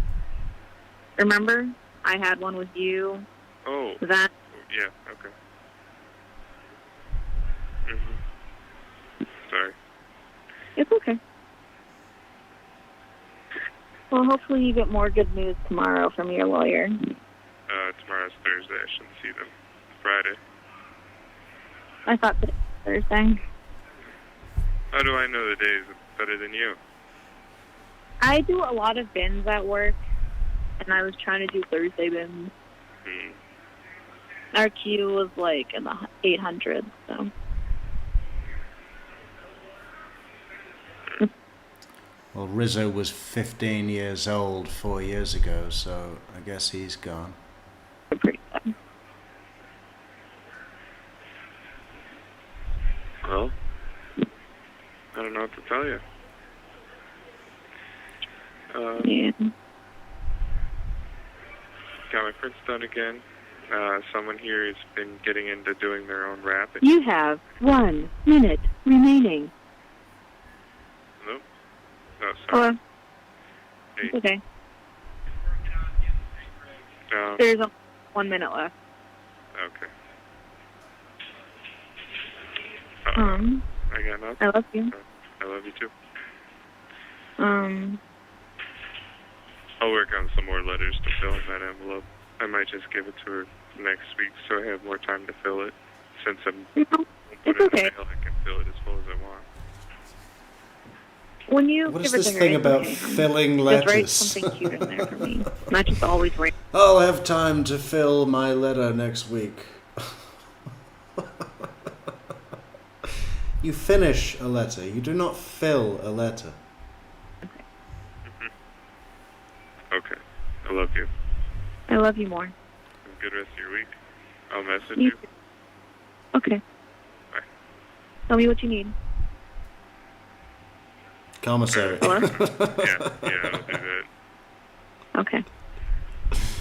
Remember? I had one with you. Oh. That. Yeah, okay. Sorry. It's okay. Well, hopefully you get more good news tomorrow from your lawyer. Tomorrow's Thursday. I shouldn't see them. Friday. I thought that Thursday. How do I know the days better than you? I do a lot of bins at work, and I was trying to do Thursday bins. Our queue was like in the 800s, so. Well, Rizzo was 15 years old 4 years ago, so I guess he's gone. Pretty good. Well, I don't know what to tell you. Yeah. Got my prints done again. Someone here has been getting into doing their own rap. You have 1 minute remaining. Hello? Oh, sorry. Hello. Hey. It's okay. Um, There's 1 minute left. okay. I got nothing. I love you. I love you too. Um, I'll work on some more letters to fill in that envelope. I might just give it to her next week so I have more time to fill it. Since I'm it's put it in okay. the mail, I can fill it as full as I want. When you What give is it this to thing her, it's about okay. filling Just write letters? something cute in there for me. Not just always write. I'll have time to fill my letter next week. You finish a letter. You do not fill a letter. Okay. I love you. I love you more. Have a good rest of your week. I'll message You you. too. Okay. Bye. Tell me what you need. Commissary. Hello? Yeah, I'll do that. Okay.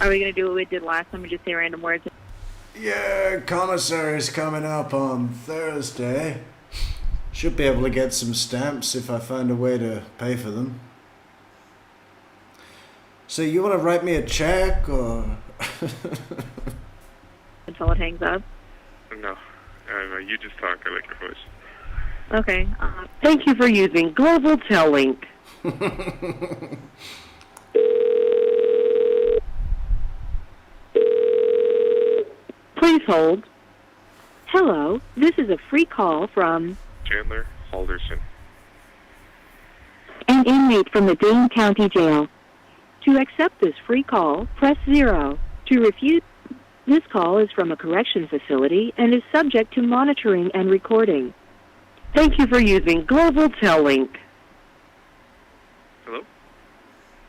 Are we gonna do what we did last time and just say random words? Yeah, commissary's coming up on Thursday. Should be able to get some stamps if I find a way to pay for them. So you want to write me a check or? Until it hangs up. No. You just talk. I like your voice. Okay. Thank you for using Global Tellink. Please hold. Hello, this is a free call from Chandler Halderson. an inmate from the Dane County Jail. To accept this free call, press 0. To refuse, this call is from a correction facility and is subject to monitoring and recording. Thank you for using Global Tellink. Hello?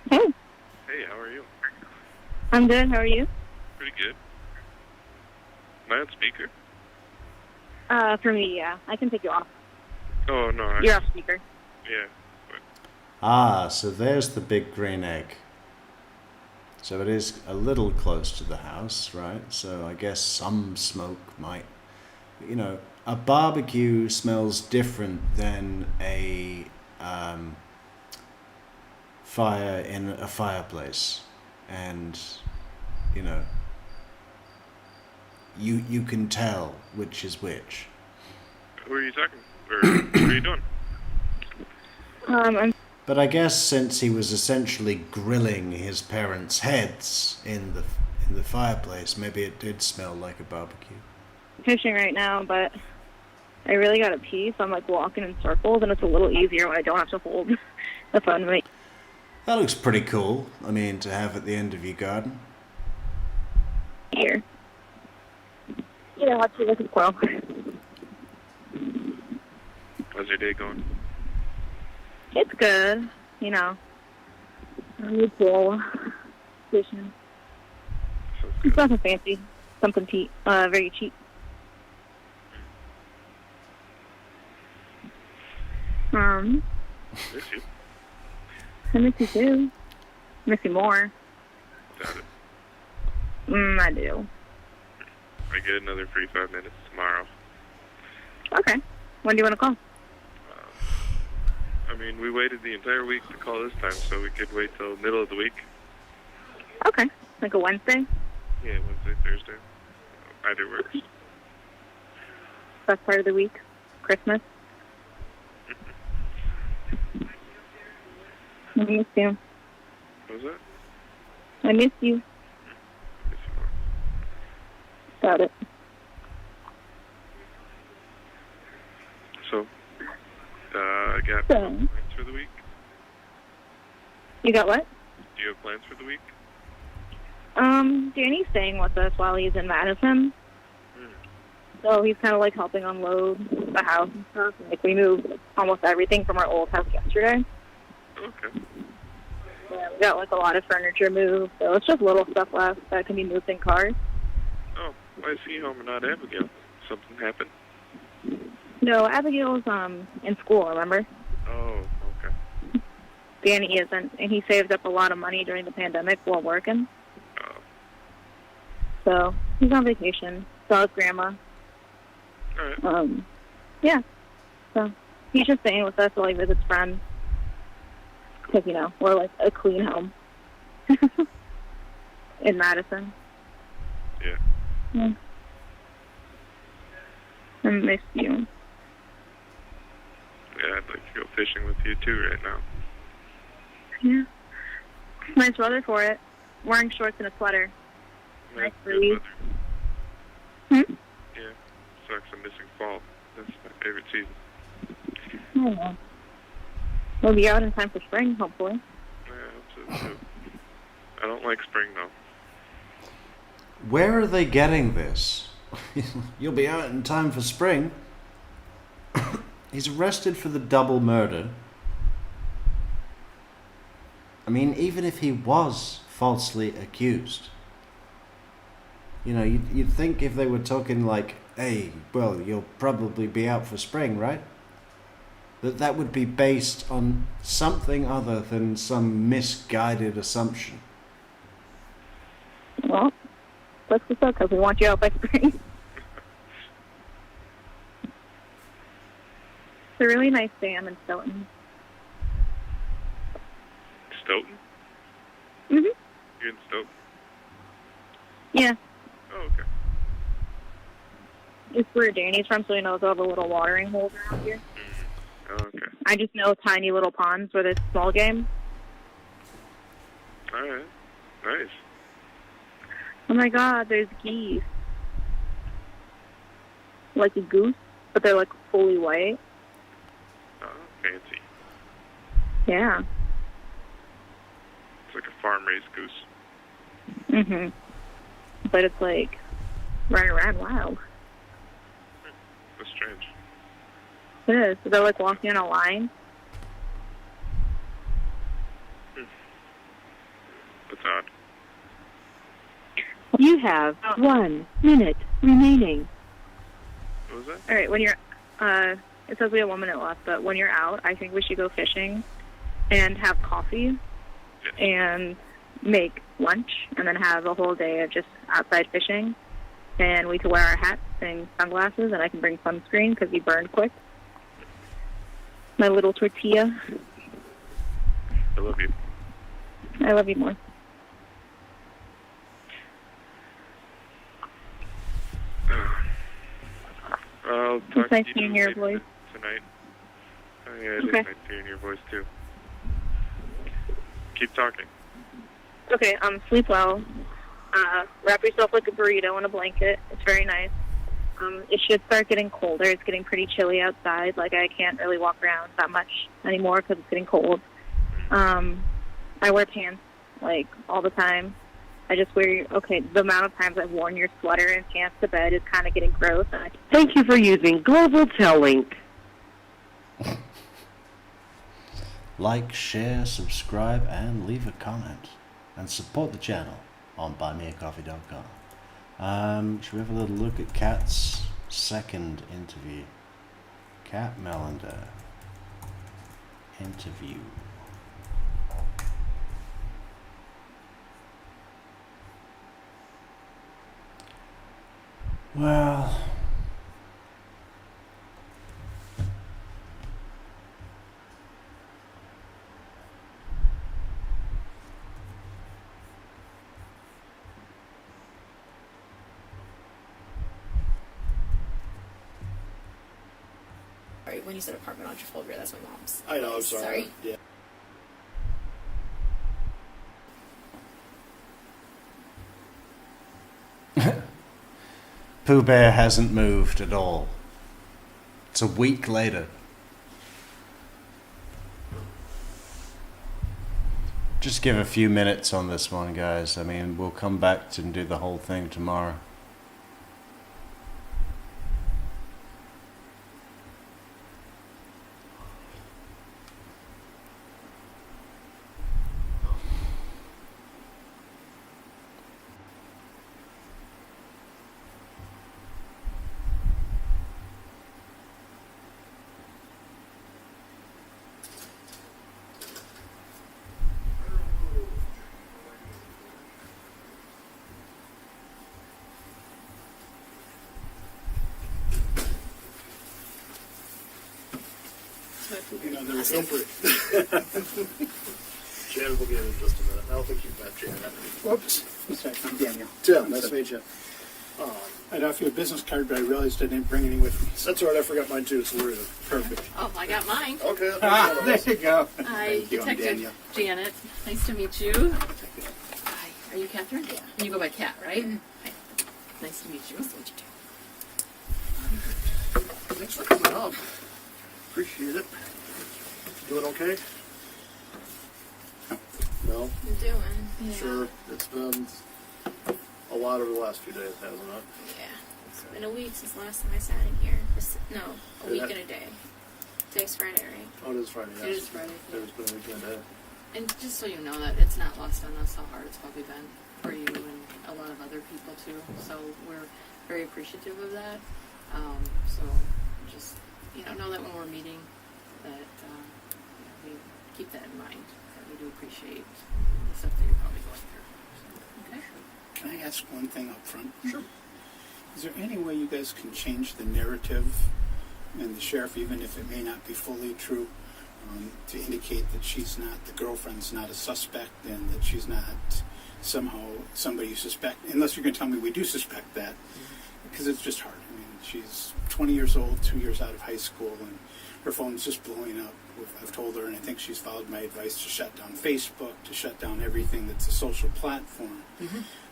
Hey, Hey, how are you? I'm good. How are you? Pretty good. Am I on speaker? For me, yeah. I can take you off. Oh, no. You're off speaker. Yeah. Ah, so there's the big green egg. So it is a little close to the house, right? So I guess some smoke might, a barbecue smells different than a fire in a fireplace. And, you can tell which is which. Who are you talking? Or what are you doing? I'm But I guess since he was essentially grilling his parents' heads in the fireplace, maybe it did smell like a barbecue. fishing right now, but I really got to pee, so I'm like walking in circles, and it's a little easier when I don't have to hold the phone to me. That looks pretty cool. I mean, to have at the end of your garden. Here. Let's see this is well. How's your day going? It's good, Really cool. Fishing. Sounds It's good. nothing fancy. Something very cheap. Miss you. I miss you too. Miss you more. Doubt it. I do. I get another free 5 minutes tomorrow. Okay. When do you want to call? I mean, we waited the entire week to call this time, so we could wait till middle of the week. Okay. Like a Wednesday? Yeah, Wednesday, Thursday. Either works. Best part of the week? Christmas? I miss you. What was that? I miss you. Miss you more. Got it. So, I got So- plans for the week? You got what? Do you have plans for the week? Danny's staying with us while he's in Madison. So he's kind of like helping unload the house and stuff. Like we moved almost everything from our old house yesterday. Okay. Yeah, we got like a lot of furniture moved, so it's just little stuff left that can be moved in cars. Oh, why is he home and not Abigail? Something happened? No, Abigail's in school, remember? Oh, okay. Danny isn't, and he saved up a lot of money during the pandemic while working. Oh, So he's on vacation. Saw his grandma. alright. Yeah. So he's just staying with us while he visits friends. Because, you know, we're like a clean home. In Madison. Yeah. Yeah. I miss you. Yeah, I'd like to go fishing with you too right now. Yeah. Nice weather for it. Wearing shorts and a sweater. Nice Good breeze. weather. Hmm? Yeah. Sucks I'm missing fall. That's my favorite season. I don't know. We'll be out in time for spring, hopefully. Yeah, I hope so too. I don't like spring though. Where are they getting this? You'll be out in time for spring. He's arrested for the double murder. I mean, even if he was falsely accused, you know, you'd think if they were talking like, hey, well, you'll probably be out for spring, right? That would be based on something other than some misguided assumption. Well, let's just go because we want you out by spring. It's a really nice dam in Stoughton. Stoughton? Mhm. You're in Stoughton? Yeah, Oh, okay. it's where Danny's from, so he knows all the little watering holes around here. Oh, okay. I just know tiny little ponds where there's small game. Alright. Nice. Oh my god, there's geese. Like a goose, but they're like fully white. Oh, fancy. Yeah. It's like a farm-raised goose. Mhm. But it's like running around wild. That's strange. It is. They're like walking in a line. That's odd. You have 1 minute remaining. What was that? All right, when you're, it says we have 1 minute left, but when you're out, I think we should go fishing and have coffee Yeah. and make lunch and then have a whole day of just outside fishing. And we could wear our hats and sunglasses, and I can bring sunscreen because you burn quick. My little tortilla. I love you. I love you more. I'll talk nice to hearing you your later voice. tonight. Oh, yeah, it Okay. is nice hearing your voice too. Keep talking. Okay, sleep well. Wrap yourself like a burrito in a blanket. It's very nice. It should start getting colder. It's getting pretty chilly outside. Like, I can't really walk around that much anymore because it's getting cold. I wear pants, like, all the time. I just wear, the amount of times I've worn your sweater and pants to bed is kind of getting gross. And Thank you for using Global Tellink. Like, share, subscribe, and leave a comment. And support the channel on buymeacoffee.com. Should we have a little look at Cat's second interview? Cat Mellender. interview. Well, Sorry, when you said apartment on Trafalgar, that's my mom's. I know, I'm sorry. Yeah. Pooh Bear hasn't moved at all. It's a week later. Just give a few minutes on this one, guys. I mean, we'll come back and do the whole thing tomorrow. You know, there was no Janet will get in just a minute. I don't think you've met Janet. Whoops. Sorry, I'm Daniel. Tim, nice to meet you. I'd offer you a business card, but I realized I didn't bring any with me. That's all right. I forgot mine too. So we're good. Perfect. Oh, I got mine. Okay. There you go. Hi, Thank you. I'm Detective Daniel. Janet. Nice to meet you. Hi. Are you Catherine? Yeah. And you go by Cat, right? Hi. Nice to meet you. Nice to meet you too. Thanks for coming up. Appreciate it. Doing okay? No? I'm doing. Yeah. Sure. It's been a lot over the last few days, hasn't it? Yeah. It's been a week since the last time I sat in here. No, a week and a day. Today's Friday, right? Oh, it is Friday. It is Friday. It's been a weekend day. And just so you know that it's not lost on us how hard it's probably been for you and a lot of other people too. So we're very appreciative of that. So just, know that when we're meeting that we keep that in mind. That we do appreciate the stuff that you're probably going through. So, okay. Can I ask one thing up front? Sure. Is there any way you guys can change the narrative and the sheriff, even if it may not be fully true, to indicate that she's not, the girlfriend's not a suspect and that she's not somehow somebody you suspect, unless you're going to tell me we do suspect that, because it's just hard. I mean, she's 20 years old, 2 years out of high school, and her phone's just blowing up. I've told her, and I think she's followed my advice, to shut down Facebook, to shut down everything that's a social platform.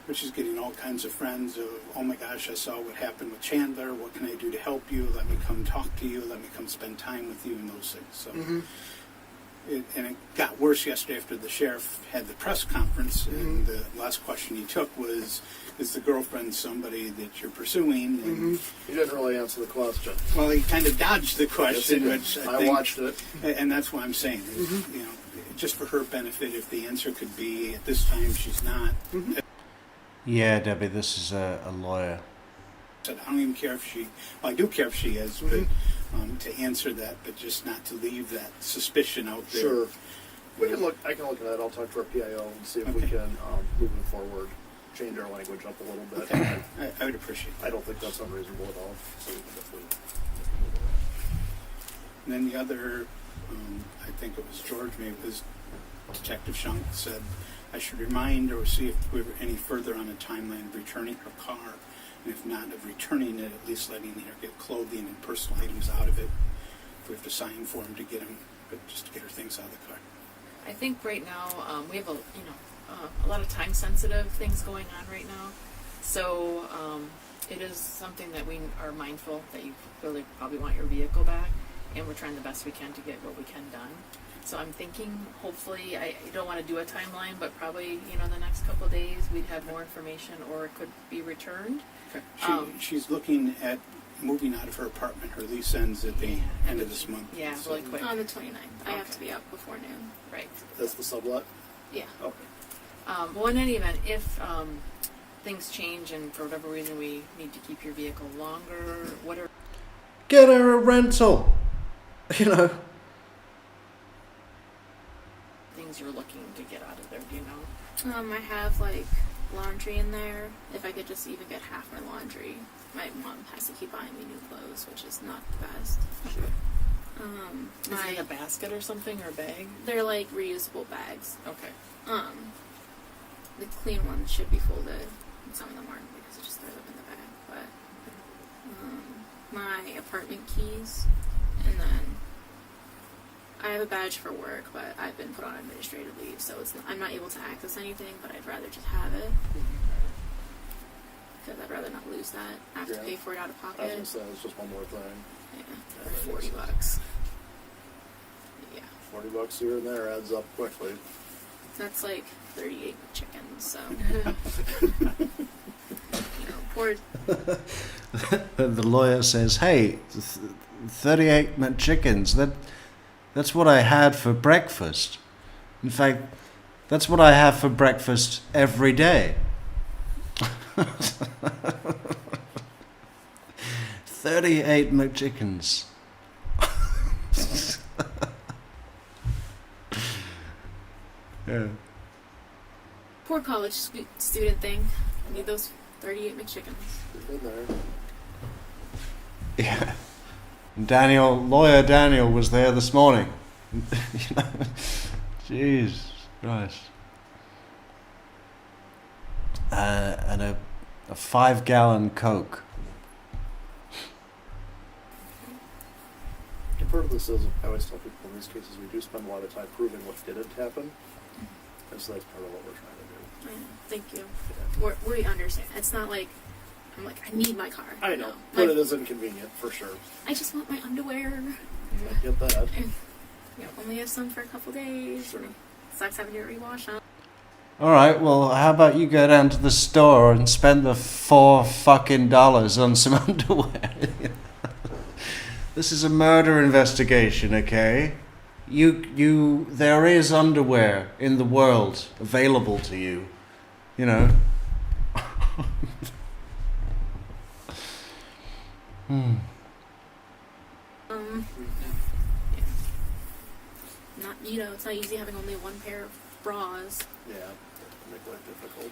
But she's getting all kinds of friends of, oh my gosh, I saw what happened with Chandler, what can I do to help you, let me come talk to you, let me come spend time with you, and those things. So, and it got worse yesterday after the sheriff had the press conference, and the last question he took was, is the girlfriend somebody that you're pursuing? And You didn't really answer the question. well, he kind of dodged the question, Yes, which I think, watched it. and that's what I'm saying. Is, just for her benefit, if the answer could be, at this time she's not. Yeah, Debbie, this is a lawyer. I don't even care if she, well, I do care if she is, but to answer that, but just not to leave that suspicion out there. Sure. We can look. I can look at that. I'll talk to our PIO and see if we can, moving forward, change our language up a little bit. Okay. I would appreciate that. I don't think that's unreasonable at all. So we can definitely. And then the other, I think it was George, maybe it was Detective Shunk, said I should remind or see if we were any further on a timeline of returning her car. And if not of returning it, at least letting her get clothing and personal items out of it. If we have to sign for him to get him, but just to get her things out of the car. I think right now we have a lot of time-sensitive things going on right now. So it is something that we are mindful that you really probably want your vehicle back, and we're trying the best we can to get what we can done. So I'm thinking, hopefully, I don't want to do a timeline, but probably, the next couple of days we'd have more information, or it could be returned. Okay. She's looking at moving out of her apartment. Her lease ends at the end of this month. Yeah, really quick. On the 29th. I have to be out before noon. Right. That's the sublet. Yeah. Okay. Well, in any event, if things change and for whatever reason we need to keep your vehicle longer, whatever. Get her a rental. things you're looking to get out of there? Do you know? I have like laundry in there. If I could just even get half my laundry. My mom has to keep buying me new clothes, which is not the best. Sure. Is it in a basket or something, or a bag? They're like reusable bags. Okay. The clean ones should be folded. Some of them aren't because I just throw them in the bag. But my apartment keys, and then I have a badge for work, but I've been put on administrative leave, so I'm not able to access anything. But I'd rather just have it because I'd rather not lose that. I have to pay for it out of pocket. I was gonna say, it's just one more thing. Yeah, $40. Yeah. $40 here and there adds up quickly. That's like 38 chickens, so. Poor. The lawyer says, "Hey, 38 McChickens. That's what I had for breakfast. In fact, that's what I have for breakfast every day." 38 McChickens. Yeah. Poor college student thing. I need those 38 McChickens. In there. Yeah. Lawyer Daniel was there this morning. You know, jeez Christ. And a 5-gallon Coke. And part of this is, I always tell people in these cases, we do spend a lot of time proving what didn't happen. And so that's part of what we're trying to do. I know. Thank you. We understand. It's not like I'm like, I need my car. I know, No. but it is inconvenient for sure. I just want my underwear. I get that. And, only have some for a couple days. Sure. Sucks having to rewash them. Alright, well, how about you go down to the store and spend the $4 on some underwear? This is a murder investigation, okay? There is underwear in the world available to you, you know. It's not easy having only one pair of bras. Yeah, make life difficult.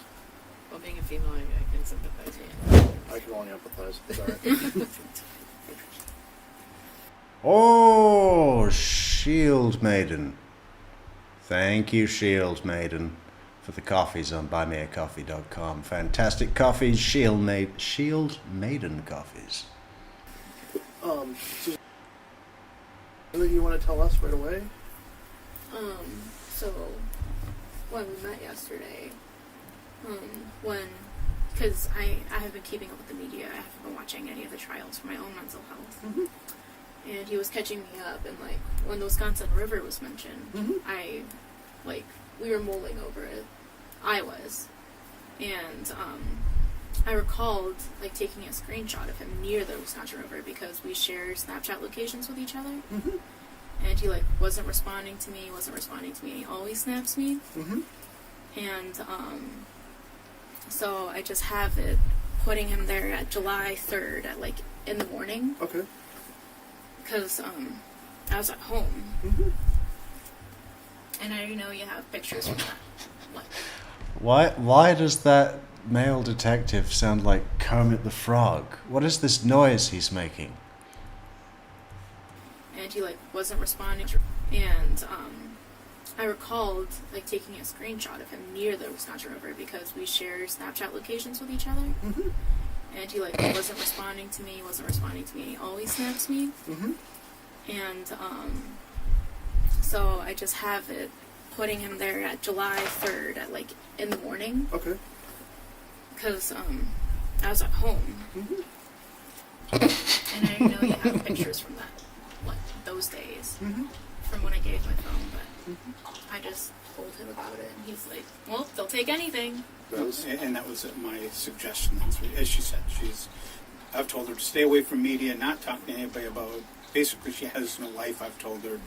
Well, being a female, I can sympathize with I can only empathize. Sorry. Oh, Shield Maiden. Thank you, Shield Maiden, for the coffees on buymeacoffee.com. Fantastic coffees, Shield Maiden coffees. So, anything you want to tell us right away? So when we met yesterday, because I have been keeping up with the media, I haven't been watching any of the trials for my own mental health. Mm-hmm. And he was catching me up, and like when the Wisconsin River was mentioned, we were mulling over it. I was, and I recalled like taking a screenshot of him near the Wisconsin River because we share Snapchat locations with each other. Mm-hmm. And he like wasn't responding to me, and he always snaps me. Mm-hmm. And so I just have it putting him there at July 3rd at like in the morning. Okay. Because I was at home. Mm-hmm. And I already know you have pictures from that. Why does that male detective sound like Kermit the Frog? What is this noise he's making? And he like wasn't responding, and I recalled like taking a screenshot of him near the Wisconsin River because we share Snapchat locations with each other. Mm-hmm. And he like wasn't responding to me, and he always snaps me. Mm-hmm. And so I just have it putting him there at July 3rd at like in the morning. Okay. Because I was at home. Mm-hmm. And I know you have pictures from that, like those days, mm-hmm. from when I gave my phone, but I just told him about it, and he's like, well, they'll take anything. And that was my suggestion. As she said, I've told her to stay away from media, not talk to anybody about it. Basically, she has no life, I've told her,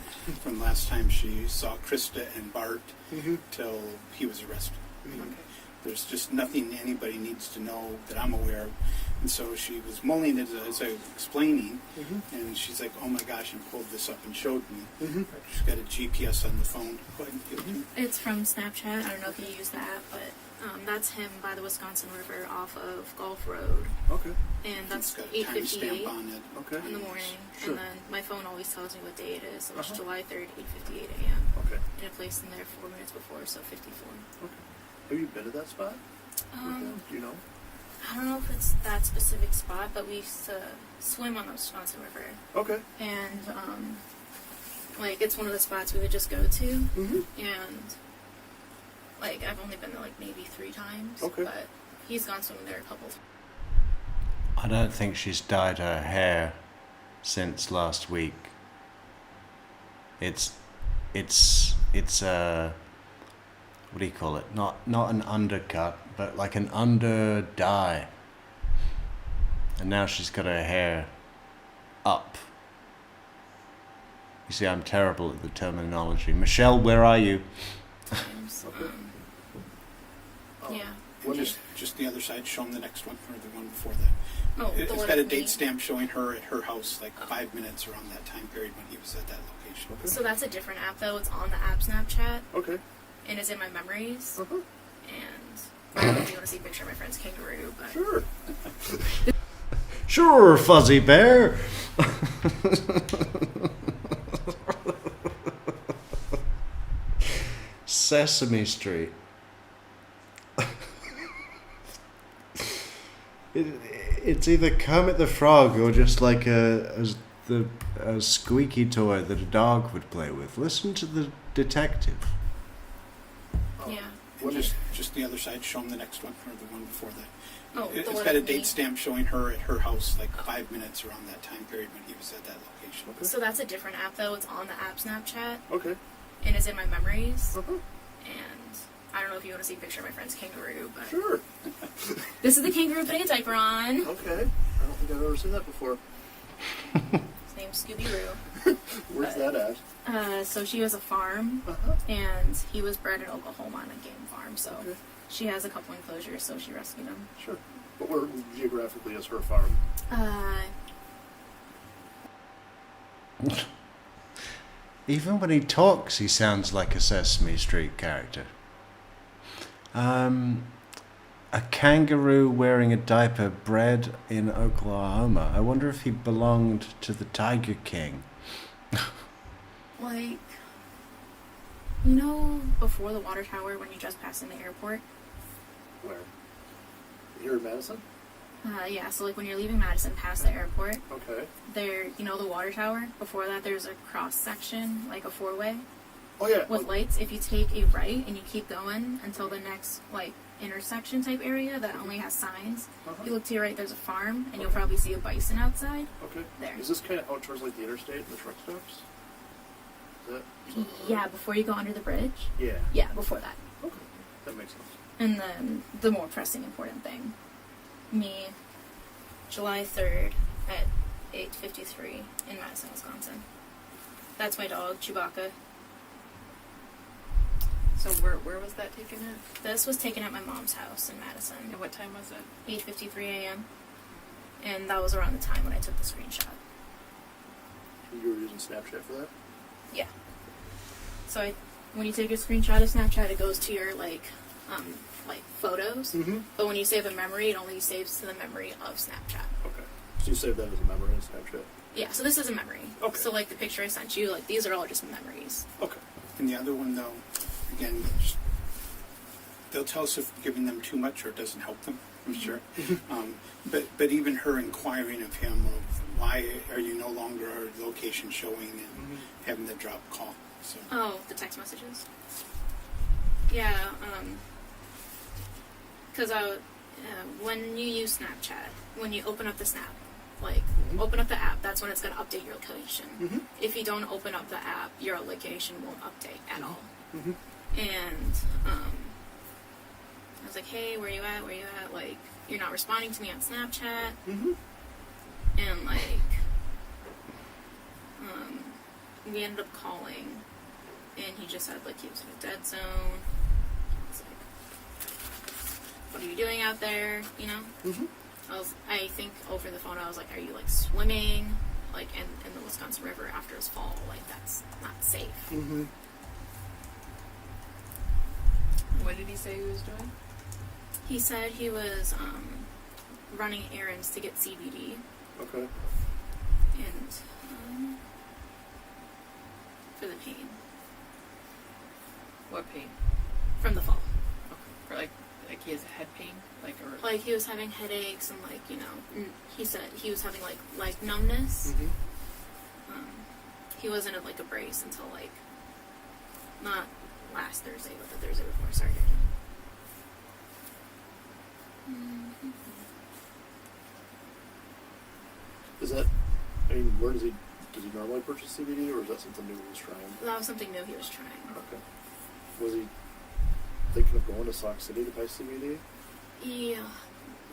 from last time she saw Krista and Bart mm-hmm. till he was arrested. Mm-hmm. Okay. There's just nothing anybody needs to know that I'm aware of. And so she was mulling it as I was explaining, and she's like, oh my gosh, and pulled this up and showed me. She's got a GPS on the phone. Go ahead and give it to me. It's from Snapchat. I don't know if you use that, but that's him by the Wisconsin River off of Gulf Road. Okay. And that's It's got a timestamp 8:58 on it. Okay. in the morning. Sure. And then my phone always tells me what day it is. So it's Uh-huh. July 3rd, 8:58 a.m. Okay. And it placed in there 4 minutes before, so 54. Okay. Have you been to that spot? with them? Do you know? I don't know if it's that specific spot, but we used to swim on the Wisconsin River. Okay. And, like, it's one of the spots we would just go to. And, like, I've only been there, like, maybe 3 times. Okay. But he's gone swimming there a couple times. I don't think she's dyed her hair since last week. It's what do you call it? Not an undercut, but like an under dye. And now she's got her hair up. You see, I'm terrible at the terminology. Michelle, where are you? Yeah. What is Just the other side, show them the next one, or the one before that. Oh, the It's one got a with me. date stamp showing her at her house, like 5 minutes around that time period when he was at that location. So that's a different app, though. It's on the app Snapchat, okay? and it's in my memories. Uh-huh. And I don't know if you want to see a picture of my friend's kangaroo, but Sure. Sure, Fuzzy Bear. Sesame Street. It's either Kermit the Frog or just like a squeaky toy that a dog would play with. Listen to the detective. yeah. What is Just the other side, show them the next one, or the one before that. Oh, the It's one got a with me. date stamp showing her at her house, like 5 minutes around that time period when he was at that location. So that's a different app, though. It's on the app Snapchat, okay? and it's in my memories. Uh-huh. And I don't know if you want to see a picture of my friend's kangaroo, but Sure. this is the kangaroo putting a diaper on. Okay. I don't think I've ever seen that before. His name's Scooby-Roo. Where's that at? So she has a farm, Uh-huh. and he was bred in Oklahoma on a game farm. So Okay. she has a couple enclosures, so she rescued him. Sure. But where geographically is her farm? Even when he talks, he sounds like a Sesame Street character. A kangaroo wearing a diaper bred in Oklahoma. I wonder if he belonged to the Tiger King. Like, you know, before the water tower when you just pass in the airport? Where? Here in Madison? Yeah, so like when you're leaving Madison past the airport, Okay. there, you know, the water tower, before that there's a cross section, like a 4-way Oh yeah. with lights. If you take a right and you keep going until the next, like, intersection type area that only has signs, Uh-huh. you look to your right, there's a farm, and you'll probably see a bison outside. Okay. There. Is this kind of out towards like the interstate and the truck stops? Is that? Yeah, before you go under the bridge. Yeah. Yeah, before that. Okay. That makes sense. And then the more pressing important thing, me, July 3rd at 8:53 in Madison, Wisconsin. That's my dog, Chewbacca. So where was that taken at? This was taken at my mom's house in Madison. And what time was it? 8:53 a.m. And that was around the time when I took the screenshot. You were using Snapchat for that? Yeah. So when you take a screenshot of Snapchat, it goes to your like photos. Mm-hmm. But when you save a memory, it only saves to the memory of Snapchat. Okay. So you saved that as a memory in Snapchat? Yeah. So this is a memory. Okay. So like the picture I sent you, like these are all just memories. Okay. And the other one, though, again, they'll tell us if we're giving them too much or it doesn't help them, I'm sure. But even her inquiring of him of why are you no longer location showing and having the drop call. So Oh, the text messages. Yeah. Because when you use Snapchat, when you open up the Snap, like open up the app, that's when it's going to update your location. Mm-hmm. If you don't open up the app, your location won't update at all. Mm-hmm. And I was like, hey, where you at? Where you at? Like, you're not responding to me on Snapchat. Mm-hmm. And like, we ended up calling, and he just said like he was in a dead zone. I was like, what are you doing out there? You know. Mhm. I think over the phone I was like, are you like swimming, like in the Wisconsin River after his fall? Like that's not safe. Mhm. What did he say he was doing? He said he was running errands to get CBD Okay. and for the pain What pain? from the fall. Okay. Or like he has head pain, or Like he was having headaches and like he said he was having like leg numbness. Mhm. He wasn't in like a brace until like not last Thursday, but the Thursday before surgery. Is that? I mean, where does he normally purchase CBD, or is that something new he was trying? That was something new he was trying. Okay. Was he thinking of going to Sauk City to buy CBD? Yeah,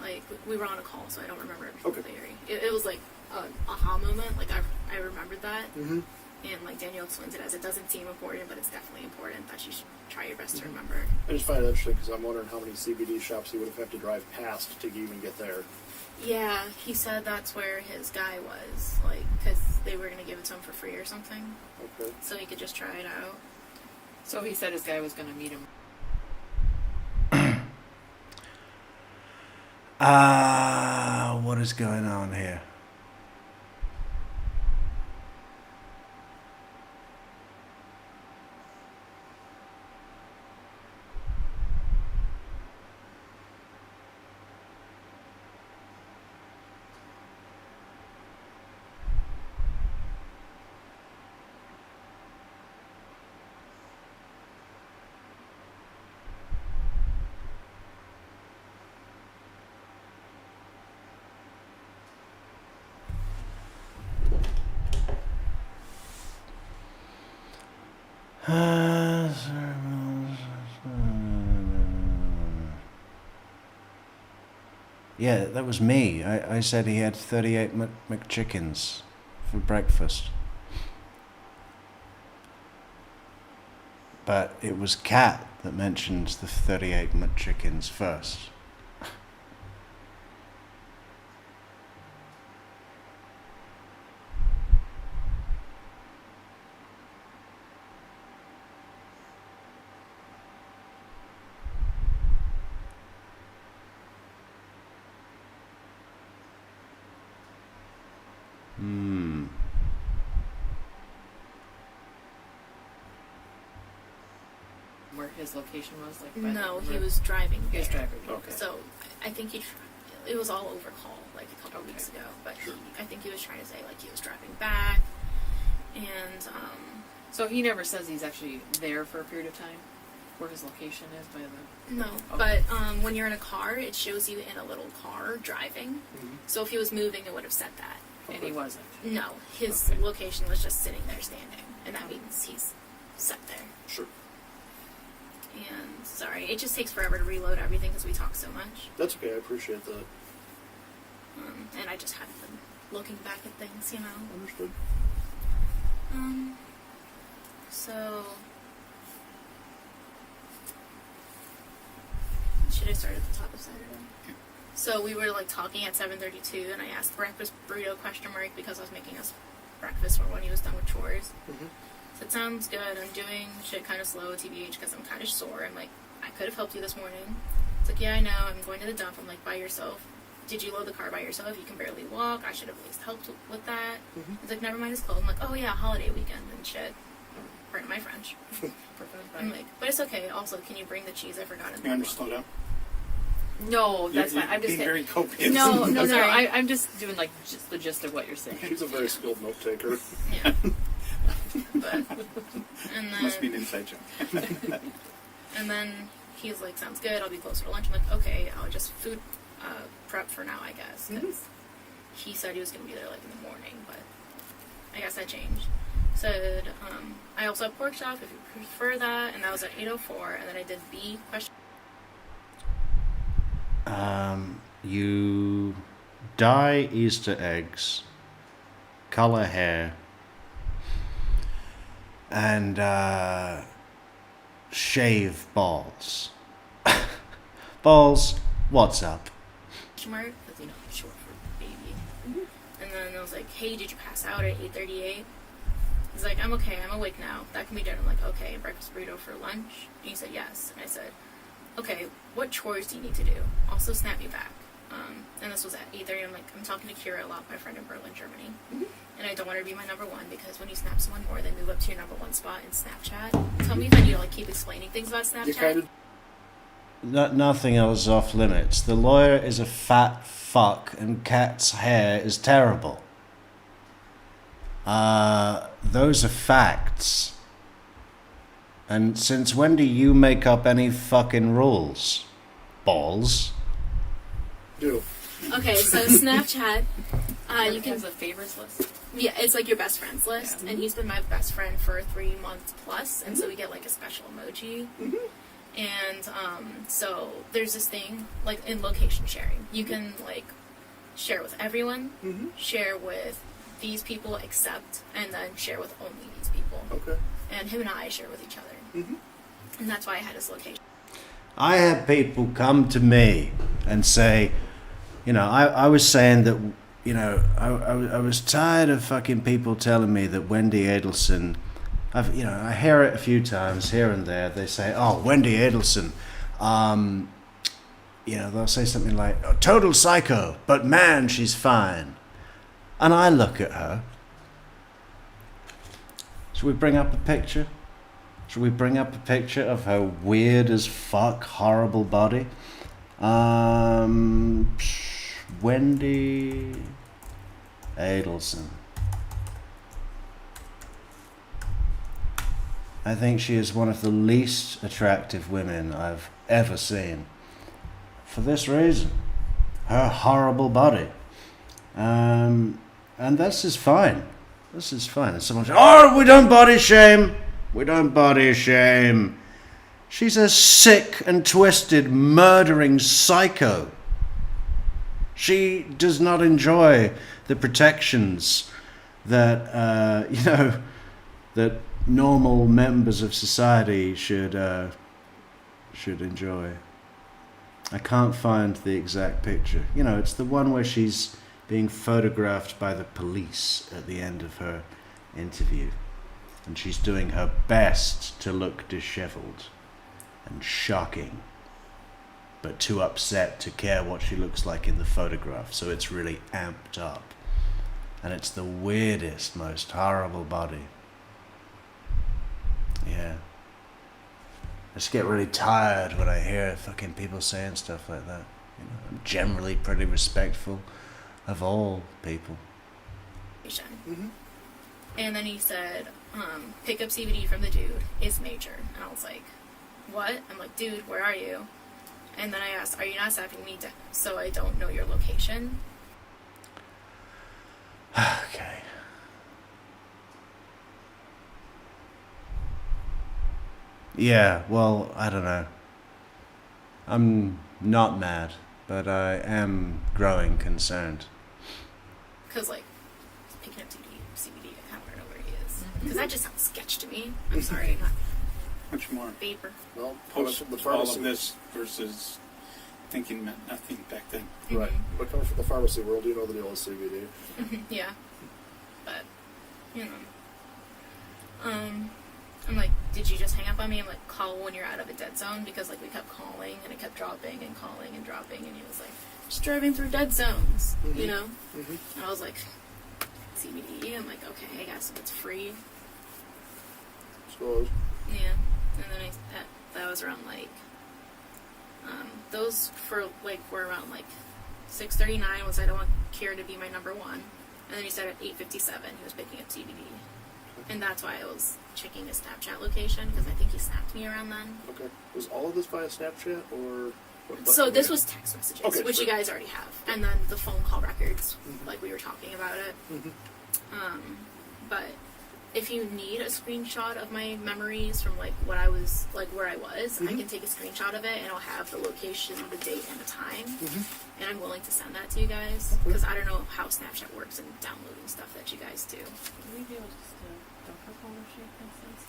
like we were on a call, so I don't remember everything Okay. clearly. It was like an aha moment. Like I remembered that, Mm-hmm. and like Danielle explains it as it doesn't seem important, but it's definitely important that you should try your best to remember. I just find it interesting because I'm wondering how many CBD shops he would have had to drive past to even get there. Yeah, he said that's where his guy was, like, because they were gonna give it to him for free or something, Okay. so he could just try it out. so he said his guy was going to meet him. What is going on here? Yeah, that was me. I said he had 38 McChickens for breakfast. But it was Cat that mentioned the 38 McChickens first. Where his location was, like by No, the he river? was driving. He was there. driving. Okay. So I think it was all over call like a couple Okay. weeks ago, but Sure. I think he was trying to say like he was driving back, and So he never says he's actually there for a period of time, where his location is by the. no, Okay. but when you're in a car, it shows you in a little car driving. Mhm. So if he was moving, it would have said that. And he wasn't. No, his Okay. location was just sitting there standing, and that means he's sat there. Sure. And sorry, it just takes forever to reload everything because we talk so much. That's okay. I appreciate that. And I just haven't been looking back at things, you know. Understood. So should I start at the top of Saturday? So we were like talking at 7:32, and I asked breakfast burrito ? Because I was making us breakfast for when he was done with chores. Mhm. So it sounds good. I'm doing shit kind of slow, TBH, because I'm kind of sore. I'm like, I could have helped you this morning. It's like, yeah, I know. I'm going to the dump. I'm like, by yourself. Did you load the car by yourself? You can barely walk. I should have at least helped with that. Mhm. It's like, never mind, it's cold. I'm like, oh yeah, holiday weekend and shit. Pardon my French. I'm like, but it's okay. Also, can you bring the cheese? I forgot it. You want to slow down? No, that's You're fine. I'm just being very copious. No, I'm sorry. I'm just doing like just the gist of what you're saying. She's a very skilled note taker. Yeah. But, and then, Must be an inside joke. and then he's like, sounds good. I'll be closer to lunch. I'm like, okay, I'll just food prep for now, I guess. Because he said he was going to be there like in the morning, but I guess that changed. Said, I also have pork chop if you prefer that, and that was at 8:04. And then I did B question. You dye Easter eggs, color hair, and shave balls. Balls, What's up? Mark, because you know, short for baby. And then I was like, hey, did you pass out at 8:38? He's like, I'm okay, I'm awake now. That can be done. I'm like, okay, breakfast burrito for lunch? And he said, yes. And I said, okay, what chores do you need to do? Also snap me back. And this was at 8:30. I'm like, I'm talking to Kira a lot, my friend in Berlin, Germany. And I don't want her to be my number one because when you snap someone more, they move up to your number one spot in Snapchat. Tell me if I need to like keep explaining things about Snapchat. You kind of Nothing else off limits. The lawyer is a fat fuck and Cat's hair is terrible. Those are facts. And since when do you make up any fucking rules? Balls. do. Okay, so Snapchat, you can has a favorites list. yeah, it's like your best friends list, and he's been my best friend for 3 months plus, and so we get like a special emoji. And so there's this thing like in location sharing. You can like share with everyone, share with these people except, and then share with only these people. Okay. And him and I share with each other, and that's why I had his location. I had people come to me and say, you know, I was saying that, you know, I was tired of fucking people telling me that Wendy Adelson, I hear it a few times here and there. They say, oh, Wendy Adelson, they'll say something like, oh, total psycho, but man, she's fine. And I look at her. Should we bring up a picture? Should we bring up a picture of her weird as fuck, horrible body? Wendy Adelson. I think she is one of the least attractive women I've ever seen. For this reason. Her horrible body. And this is fine. This is fine. And someone says, oh, we don't body shame. We don't body shame. She's a sick and twisted, murdering psycho. She does not enjoy the protections that, that normal members of society should enjoy. I can't find the exact picture. You know, it's the one where she's being photographed by the police at the end of her interview. And she's doing her best to look disheveled and shocking, but too upset to care what she looks like in the photograph, so it's really amped up. And it's the weirdest, most horrible body. Yeah. I just get really tired when I hear fucking people saying stuff like that. You know, I'm generally pretty respectful of all people. And then he said, pick up CBD from the dude. It's major. And I was like, what? I'm like, dude, where are you? And then I asked, are you not snapping me so I don't know your location? Okay. Yeah, well, I don't know. I'm not mad, but I am growing concerned. Because, like, picking up CBD, I kind of want to know where he is. Because that just sounds sketch to me. I'm sorry, not Much more. vapor. Well, Post the all pharmacy. of this versus thinking meant nothing back then. Right. But coming from the pharmacy world, you know the deal with CBD. Yeah. But, you know. I'm like, did you just hang up on me? I'm like, call when you're out of a dead zone, because like we kept calling and it kept dropping and calling and dropping, and he was like, just driving through dead zones, you know? And I was like, CBD? I'm like, okay, I guess if it's free. Suppose. Yeah. And then that was around like, those for like were around like 6:39 was I don't want Kira to be my number one. And then he said at 8:57 he was picking up CBD. And that's why I was checking his Snapchat location, because I think he snapped me around then. Okay. Was all of this via Snapchat or? So this was text messages, Okay, which sure. you guys already have, and then the phone call records, like we were talking about it. But if you need a screenshot of my memories from like what I was, like where I was, I can take a screenshot of it, and I'll have the location, the date, and the time. And I'm willing to send that to you guys, because I don't know how Snapchat works and downloading stuff that you guys do. Would we be able to just dump her phone if she makes sense?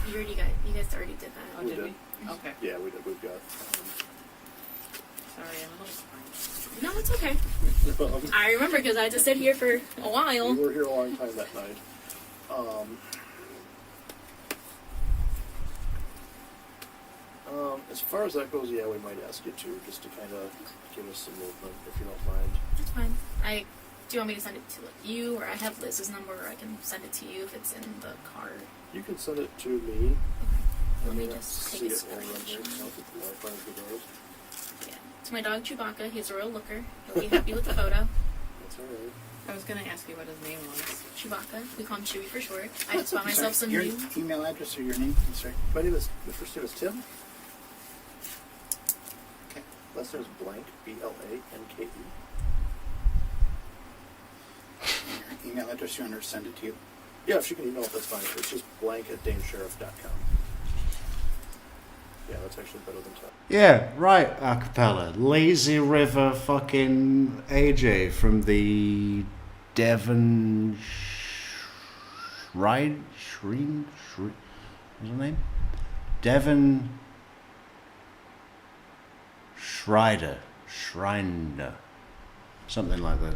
You guys already did that. Oh, We did did. we? Okay. Yeah, we did. We've got. Sorry, I'm a little behind. No, it's okay. I remember because I had to sit here for a while. You were here a long time that night. As far as that goes, yeah, we might ask you to, just to kind of give us some movement, if you don't mind. That's fine. Do you want me to send it to you, or I have Liz's number, or I can send it to you if it's in the card? You can send it to me. Let me just take a see it while we're in here. screenshot. I'll get the Wi-Fi if it goes. Yeah. To my dog Chewbacca. He's a real looker. He'll be happy with the photo. That's alright. I was gonna ask you what his name was. Chewbacca. We call him Chewie for short. I just bought myself some Your new. email address or your name? I'm sorry. My first name is Tim. Okay. Last name is Blank, B-L-A-N-K-E. Your email address, you want her to send it to you? Yeah, if she can email it, that's fine. It's just blank@danesheriff.com. Yeah, that's actually better than top. Yeah, right, acapella. Lazy River fucking AJ from the Devon Shrine? What's her name? Devon Schreider. Something like that.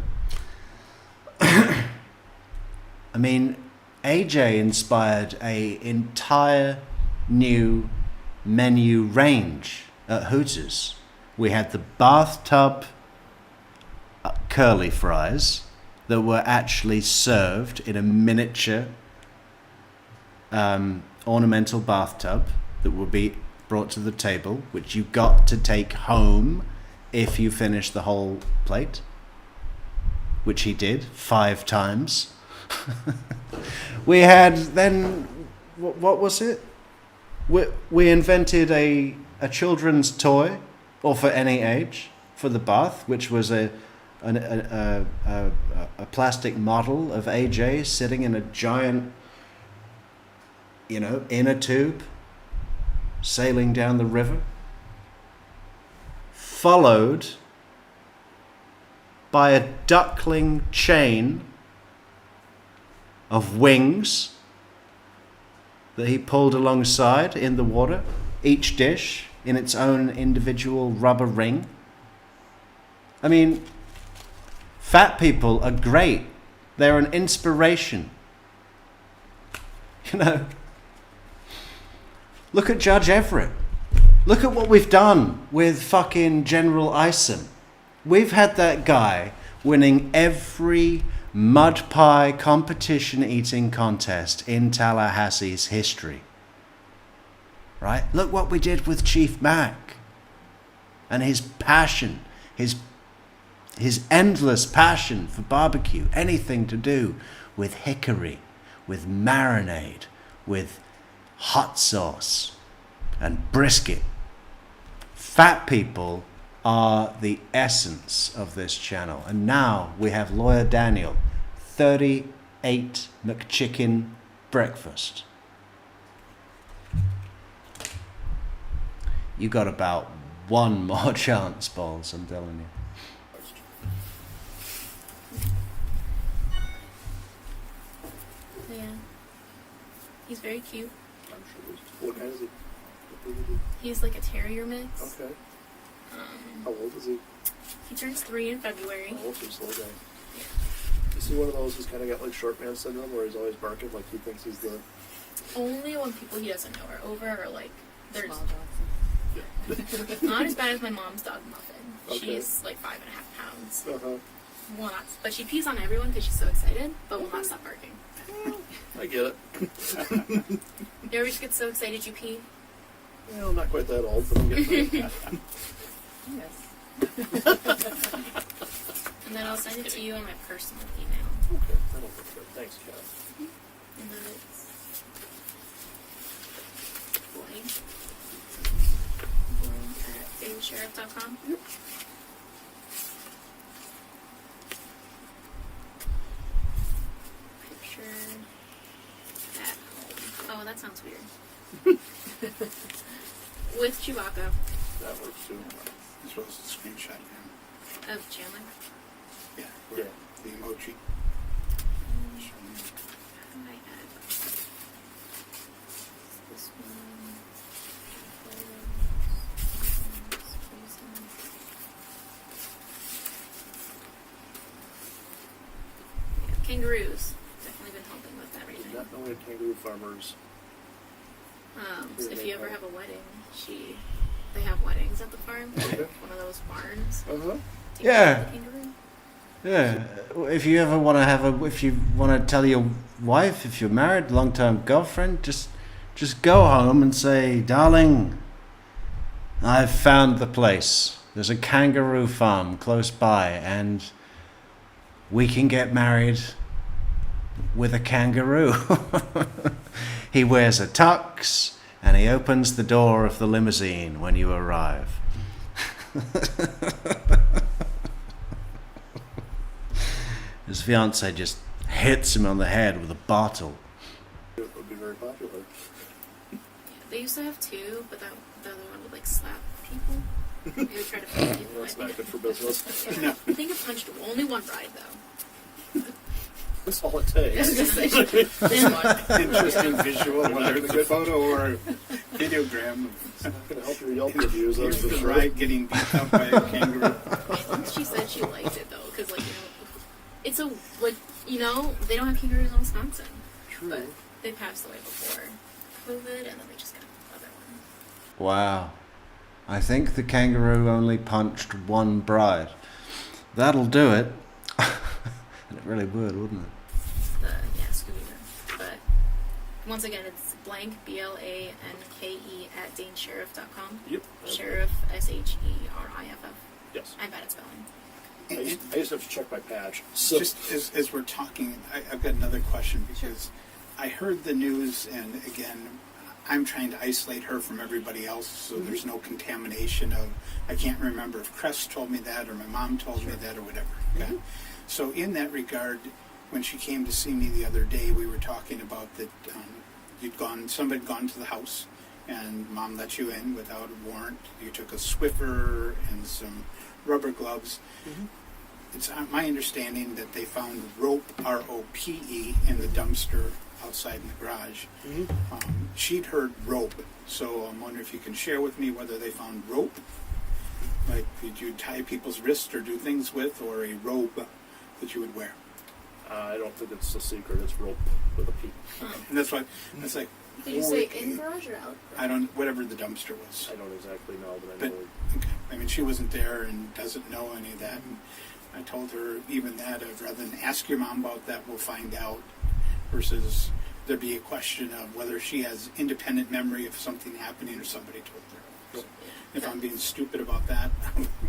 I mean, AJ inspired a entire new menu range at Hooters. We had the bathtub curly fries that were actually served in a miniature ornamental bathtub that would be brought to the table, which you got to take home if you finished the whole plate, which he did 5 times. We had then, what was it? We invented a children's toy, or for any age, for the bath, which was a plastic model of AJ sitting in a giant, inner tube, sailing down the river, followed by a duckling chain of wings that he pulled alongside in the water, each dish in its own individual rubber ring. I mean, fat people are great. They're an inspiration. Look at Judge Everett. Look at what we've done with fucking General Isom. We've had that guy winning every mud pie competition eating contest in Tallahassee's history. Right? Look what we did with Chief Mack and his passion, his endless passion for barbecue, anything to do with hickory, with marinade, with hot sauce and brisket. Fat people are the essence of this channel. And now we have Lawyer Daniel, 38 McChicken breakfast. You got about one more chance, Balls, I'm telling you. Yeah. He's very cute. I'm sure. What kind is he? He's like a terrier mix. Okay. How old is he? He turns 3 in February. Oh, he's a slow guy. Is he one of those who's kind of got like short man syndrome, where he's always barking like he thinks he's the... Only when people he doesn't know are over, or like there's Small dogs. not as bad as my mom's dog Muffin. Okay. She's like 5.5 pounds. Uh-huh. Will not, but she pees on everyone because she's so excited, but will not stop barking. I get it. You ever just get so excited you pee? Well, not quite that old, but I'm getting there. Yes. And then I'll send it to you on my personal email. Okay, that'll work good. Thanks, Kat. And then it's blank at danesheriff.com. Yep. Picture at home. Oh, that sounds weird. With Chewbacca That works too. As well as the screenshot now. of Chandler. Yeah. Yeah. The emoji. I might add this one. kangaroos. Definitely been helping with Did everything. not know we had kangaroo farmers. So if you ever have a wedding, they have weddings at the farm. Okay. One of those barns. Uh-huh. Take Yeah. the kangaroo. Yeah, if you ever want to if you want to tell your wife, if you're married, long-term girlfriend, just go home and say, darling, I've found the place. There's a kangaroo farm close by, and we can get married with a kangaroo. He wears a tux, and he opens the door of the limousine when you arrive. His fiance just hits him on the head with a bottle. It would be very popular. Yeah, they used to have two, but the other one would like slap people. They would try to fight people. That's not good for business. Yeah. I think it punched only one bride though. That's all it takes. Interesting visual, whether it's a photo or videogram. It's not going to help your Yelp reviews, that's Here's for the sure. bride getting beat up by a kangaroo. She said she liked it though, because it's they don't have kangaroos in Wisconsin, True. but they passed away before COVID, and then they just got another one. Wow. I think the kangaroo only punched one bride. That'll do it. And it really would, wouldn't it? Scooby-Doo. But once again, it's blank BLANKE at danesheriff.com. Yep. Sheriff SHERIFF. Yes. I'm bad at spelling. I used to have to check my patch. So Just as we're talking, I've got another question because I heard the news, and again, I'm trying to isolate her from everybody else so there's no contamination of, I can't remember if Crest told me that or my mom told me that or whatever. Okay? So in that regard, when she came to see me the other day, we were talking about that somebody had gone to the house and Mom let you in without a warrant. You took a Swiffer and some rubber gloves. It's my understanding that they found rope, R-O-P-E, in the dumpster outside in the garage. She'd heard rope, so I'm wondering if you can share with me whether they found rope. Like, did you tie people's wrists or do things with, or a robe that you would wear? I don't think it's a secret. It's rope with a P. And that's like, Did you say in garage or out? I don't, whatever the dumpster was. I don't exactly know, but I But, know. okay. I mean, she wasn't there and doesn't know any of that. And I told her even that, rather than ask your mom about that, we'll find out, versus there be a question of whether she has independent memory of something happening or somebody told her. So, if I'm being stupid about that,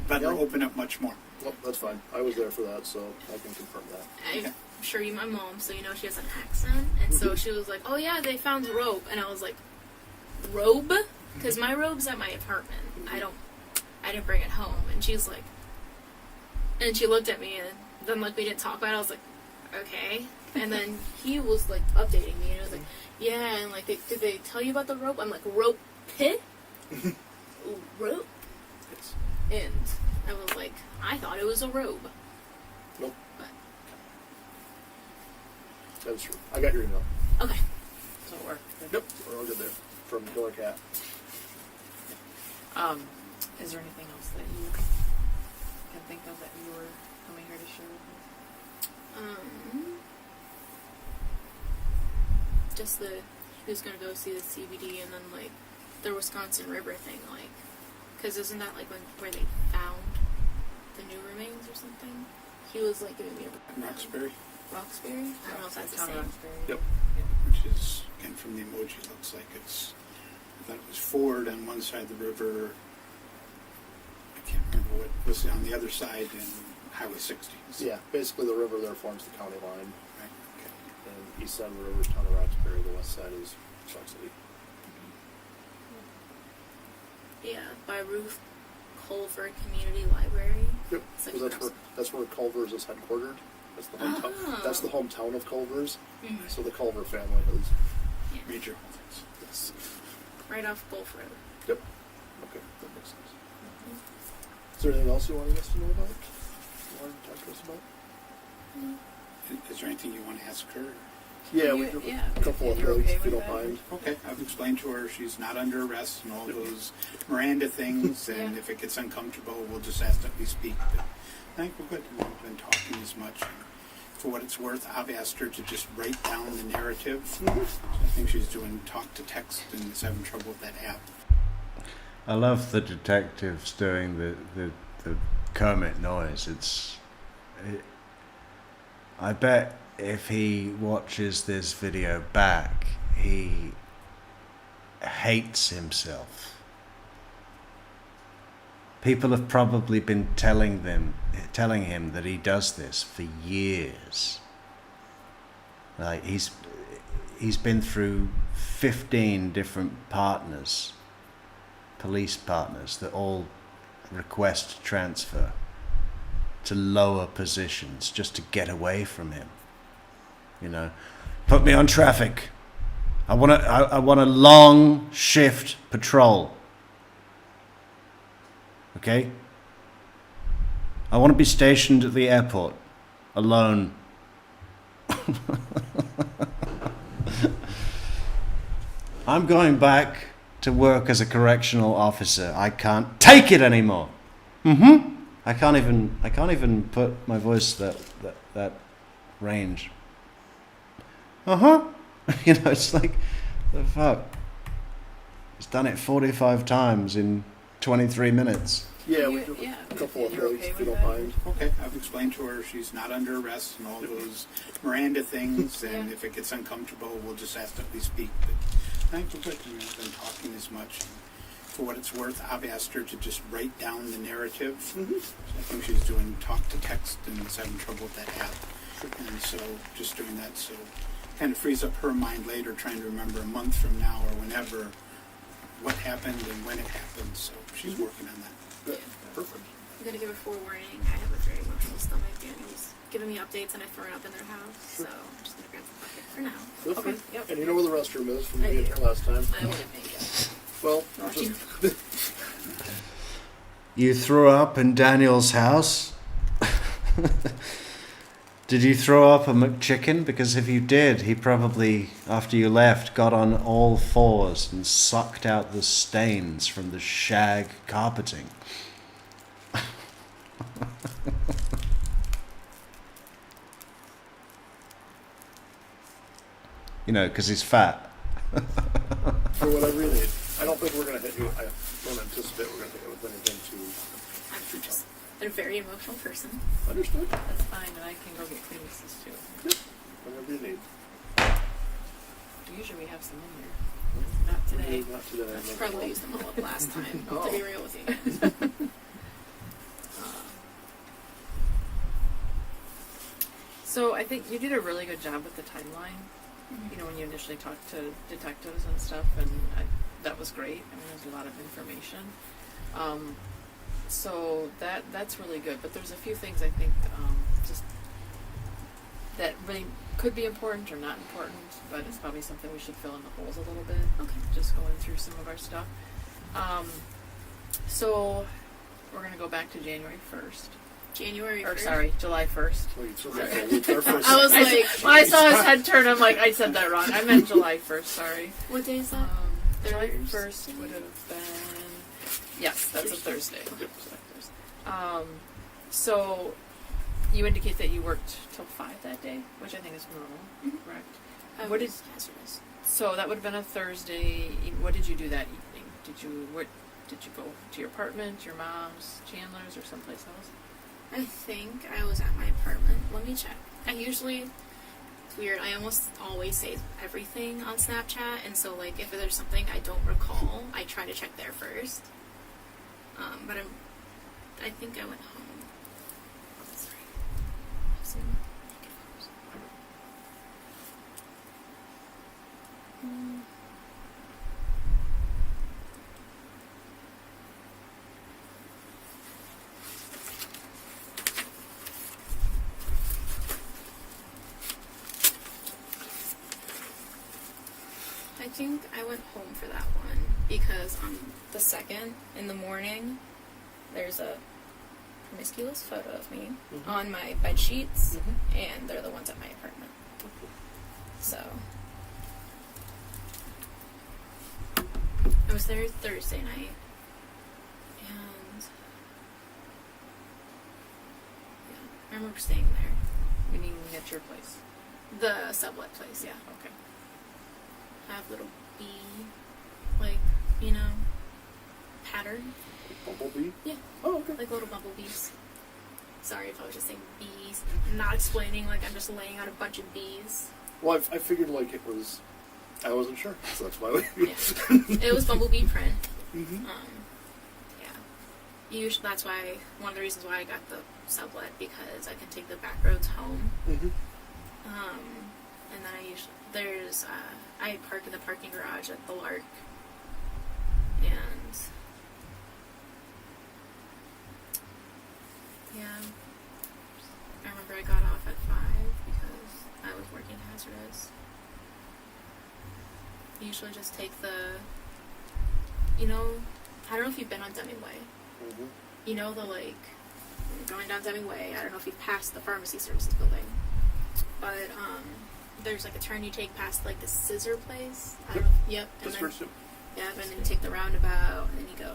better open up much more. Well, that's fine. I was there for that, so I can confirm that. I'm sure you my mom, so you know she has an accent, and so she was like, "Oh yeah, they found rope," and I was like, "Robe?" Because my robe's at my apartment. I didn't bring it home, and she's like, and she looked at me, and then like we didn't talk about it. I was like, "Okay," and then he was like updating me, and I was like, "Yeah," and like, did they tell you about the rope? I'm like, "Rope pit." Rope? Yes. And I was like, I thought it was a robe. Nope. But, That's true. I got your email. okay. So it worked. Yep. We're all good there. From Killer Cat. Is there anything else that you can think of that you were coming here to share with me? Just who's gonna go see the CBD and then like the Wisconsin River thing, like, because isn't that like where they found the new remains or something? He was like giving me a Roxbury, Roxbury? I don't know if that's the Town same. Roxbury. Yep. which is, again, from the emoji, looks like it's, I thought it was Ford on one side of the river. I can't remember what was on the other side in Highway 60. Yeah, basically the river there forms the county line. Right, okay. And east side of the river is Town of Roxbury. The west side is Chalk City. Yeah, by Ruth Culver Community Library. Yep. It's like Because that's where Culver's is headquartered. That's the hometown. Oh. That's the hometown of Culver's. Mhm. So the Culver family is. Yeah. Major holdings. Yes. Right off Gulf Road. Yep. Okay, that makes sense. Is there anything else you wanted us to know about? You wanted to talk to us about? Is there anything you want to ask her? Yeah, You- we do yeah, a couple of you're things okay if you with don't that? mind. Okay, I've explained to her she's not under arrest and all those Miranda things, and Yeah. if it gets uncomfortable, we'll just ask that we speak. But I think we're good. We haven't been talking as much. If for what it's worth, I've asked her to just write down the narrative. I think she's doing talk to text and is having trouble with that app. I love the detectives doing the Kermit noise. I bet if he watches this video back, he hates himself. People have probably been telling him that he does this for years. Like he's been through 15 different partners, police partners, that all request transfer to lower positions just to get away from him. You know, put me on traffic. I want a long shift patrol. Okay? I want to be stationed at the airport alone. I'm going back to work as a correctional officer. I can't take it anymore. I can't even put my voice that range. You know, it's like, the fuck. He's done it 45 times in 23 minutes. Yeah, You- we do yeah, a couple of you're things okay if you with don't that? mind. Okay, I've explained to her she's not under arrest and all those Miranda things, and Yeah. if it gets uncomfortable, we'll just ask that we speak. But I think we're good. We've been talking as much. For what it's worth, I've asked her to just write down the narrative. I think she's doing talk to text and is having trouble with that app. And so just doing that, so kind of frees up her mind later, trying to remember a month from now or whenever what happened and when it happened. So she's working on that. Yeah, perfect. I'm gonna give her forewarning. I have a very emotional stomach, and he's giving me updates, and I've thrown up in their house. So I'm just gonna grab the bucket for now. Feel Okay, free. yep. And you know where the restroom is from I being do. here last time? I wouldn't make it. Well, Not just, You threw up in Daniel's house? Did you throw up a McChicken? Because if you did, he probably, after you left, got on all fours and sucked out the stains from the shag carpeting. You know, because he's fat. for whatever you need. I don't think we're going to hit you. I don't anticipate we're going to hit you with anything too I'm just a very emotional person. understood. That's fine, and I can go get Kleenexes too. Whatever you need. Usually we have some in here. Not today. Not today. I no probably problem. used them all up last time, Oh. to be real with you guys. So I think you did a really good job with the timeline. You know, when you initially talked to detectives and stuff, and that was great. I mean, there's a lot of information. So that's really good. But there's a few things I think just that really could be important or not important, but it's probably something we should fill in the holes a little bit. Okay. Just going through some of our stuff. So we're gonna go back to January 1st. January 1st. Or sorry, July 1st. Well, you took it for a week there for a I was second. like, When I saw his head turn, I'm like, I said that wrong. I meant July 1st, sorry. what day is that? July Thursday? 1st would have been, yes, that's a Thursday. So you indicate that you worked till 5 that day, which I think is normal, correct? What did- hazardous. So that would have been a Thursday. What did you do that evening? Did you go to your apartment, your mom's, Chandler's, or someplace else? I think I was at my apartment. Let me check. It's weird. I almost always say everything on Snapchat, and so like if there's something I don't recall, I try to check there first. But I think I went home. Sorry. I think I went home for that one because on the 2nd in the morning, there's a promiscuous photo of me on my bed sheets, and they're the ones at my apartment. So I was there Thursday night, and yeah, I remember staying there. Meaning at your place. The sublet place, yeah. Okay. Have little bee, like, you know, pattern. Bumblebee? Yeah. Oh, okay. Like little bumblebees. Sorry if I was just saying bees. I'm not explaining like I'm just laying out a bunch of bees. Well, I figured like it was. I wasn't sure, so that's why we. Yeah. It was bumblebee print. Mm-hmm. Yeah. That's why one of the reasons why I got the sublet, because I can take the back roads home. Mm-hmm. And then I park in the parking garage at the Lark, and yeah, I remember I got off at 5 because I was working hazardous. I usually just take the, you know, I don't know if you've been on Deming Way. Mm-hmm. You know, when you're going down Deming Way, I don't know if you've passed the pharmacy services building, but there's like a turn you take past like the scissor place. Yep. And That's then, first. yeah, and then you take the roundabout, and then you go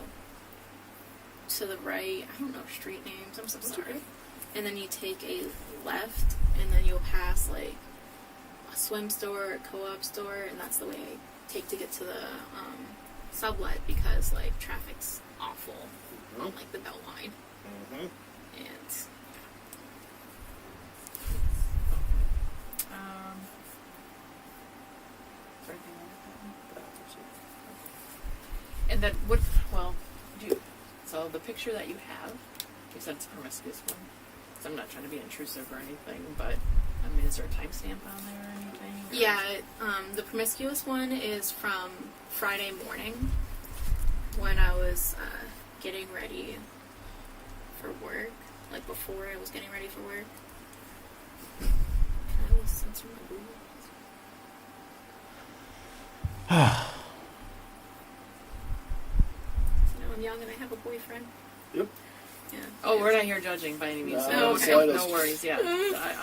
to the right. I don't know street names. I'm so sorry. Okay. And then you take a left, and then you'll pass like a swim store, a co-op store, and that's the way I take to get to the sublet, because like traffic's awful on like the belt line. Mm-hmm. And and then so the picture that you have, you said it's a promiscuous one. So I'm not trying to be intrusive or anything, but I mean, is there a timestamp on there or anything? Or? yeah, the promiscuous one is from Friday morning when I was getting ready for work, like before I was getting ready for work. Can I always censor my boobs? You know, I'm young and I have a boyfriend. Yep. Yeah. Oh, we're not here judging by any means. No, No, okay. no worries. Yeah,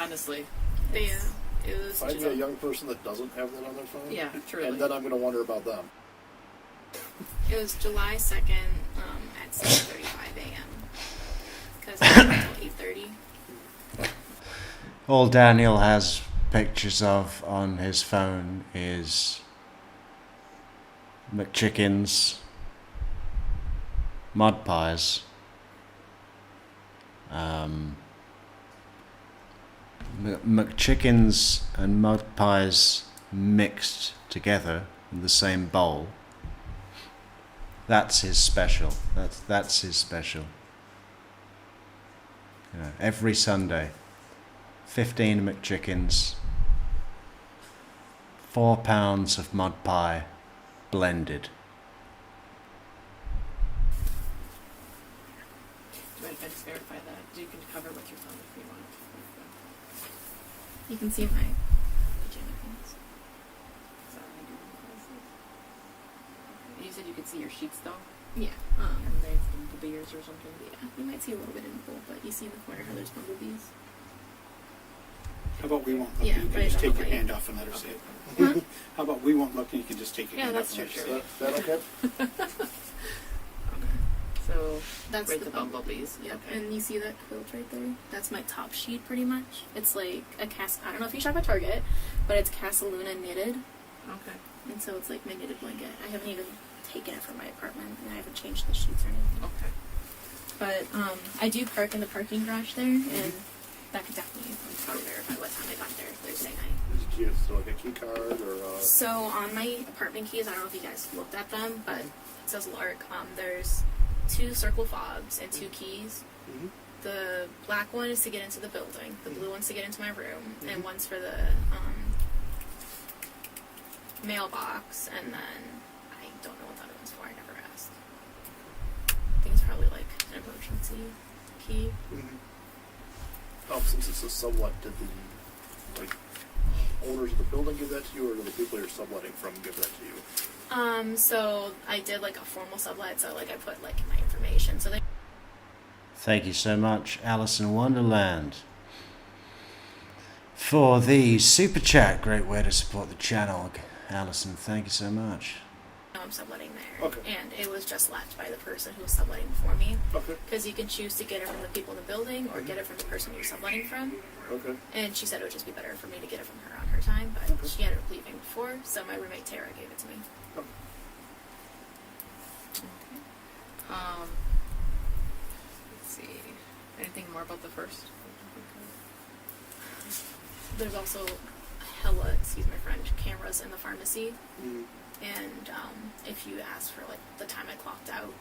honestly. But yeah, it was Find just me a young person that doesn't have that on their phone. Yeah, truly. And then I'm going to wonder about them. It was July 2nd at 6:35 a.m. because I was until 8:30. All Daniel has pictures of on his phone is McChickens, mud pies, McChickens and mud pies mixed together in the same bowl. That's his special. That's his special. You know, every Sunday, 15 McChickens, 4 pounds of mud pie, blended. Do you mind if I just verify that? You can cover with your phone if you want. You can see my pajama pants. You said you could see your sheets though? Yeah. And there's bumblebees or something? Yeah, you might see a little bit in the pool, but you see in the corner how there's bumblebees. How about we won't look Yeah, and you but can I just don't take your like- hand off and let her see it? Huh? How about we won't look and you can just take your Yeah, hand that's off and true, let her sure. see it? That okay? So That's right, the the bumblebees. Yep, Okay. and you see that quilt right there? That's my top sheet, pretty much. It's like a I don't know if you shop at Target, but it's Casaluna knitted, Okay. and so it's like my knitted blanket. I haven't even taken it from my apartment, and I haven't changed the sheets or anything. Okay. But I do park in the parking garage there, and that could definitely probably verify what time I got there Thursday night. Did you get like a key card or? So on my apartment keys, I don't know if you guys looked at them, but it says Lark. There's 2 circle fobs and 2 keys. Mm-hmm. The black one is to get into the building. The blue one's to get into my room, and one's for the mailbox. And then I don't know what the other one's for. I never asked. I think it's probably like an emergency key. Mm-hmm. Since it's a sublet, did the owners of the building give that to you, or do the people you're subletting from give that to you? So I did like a formal sublet. So like I put like my information. So they. Thank you so much, Alice in Wonderland, for the super chat. Great way to support the channel, Alison. Thank you so much. I'm subletting there. Okay. And it was just left by the person who was subletting before me. Okay. Because you can choose to get it from the people in the building or get it from the person you're subletting from. Okay. And she said it would just be better for me to get it from her on her time, but she ended up leaving before, so my roommate Tara gave it to me. Okay. Let's see. Anything more about the first? There's also hella, excuse my French, cameras in the pharmacy. Mm-hmm. And if you ask for like the time I clocked out,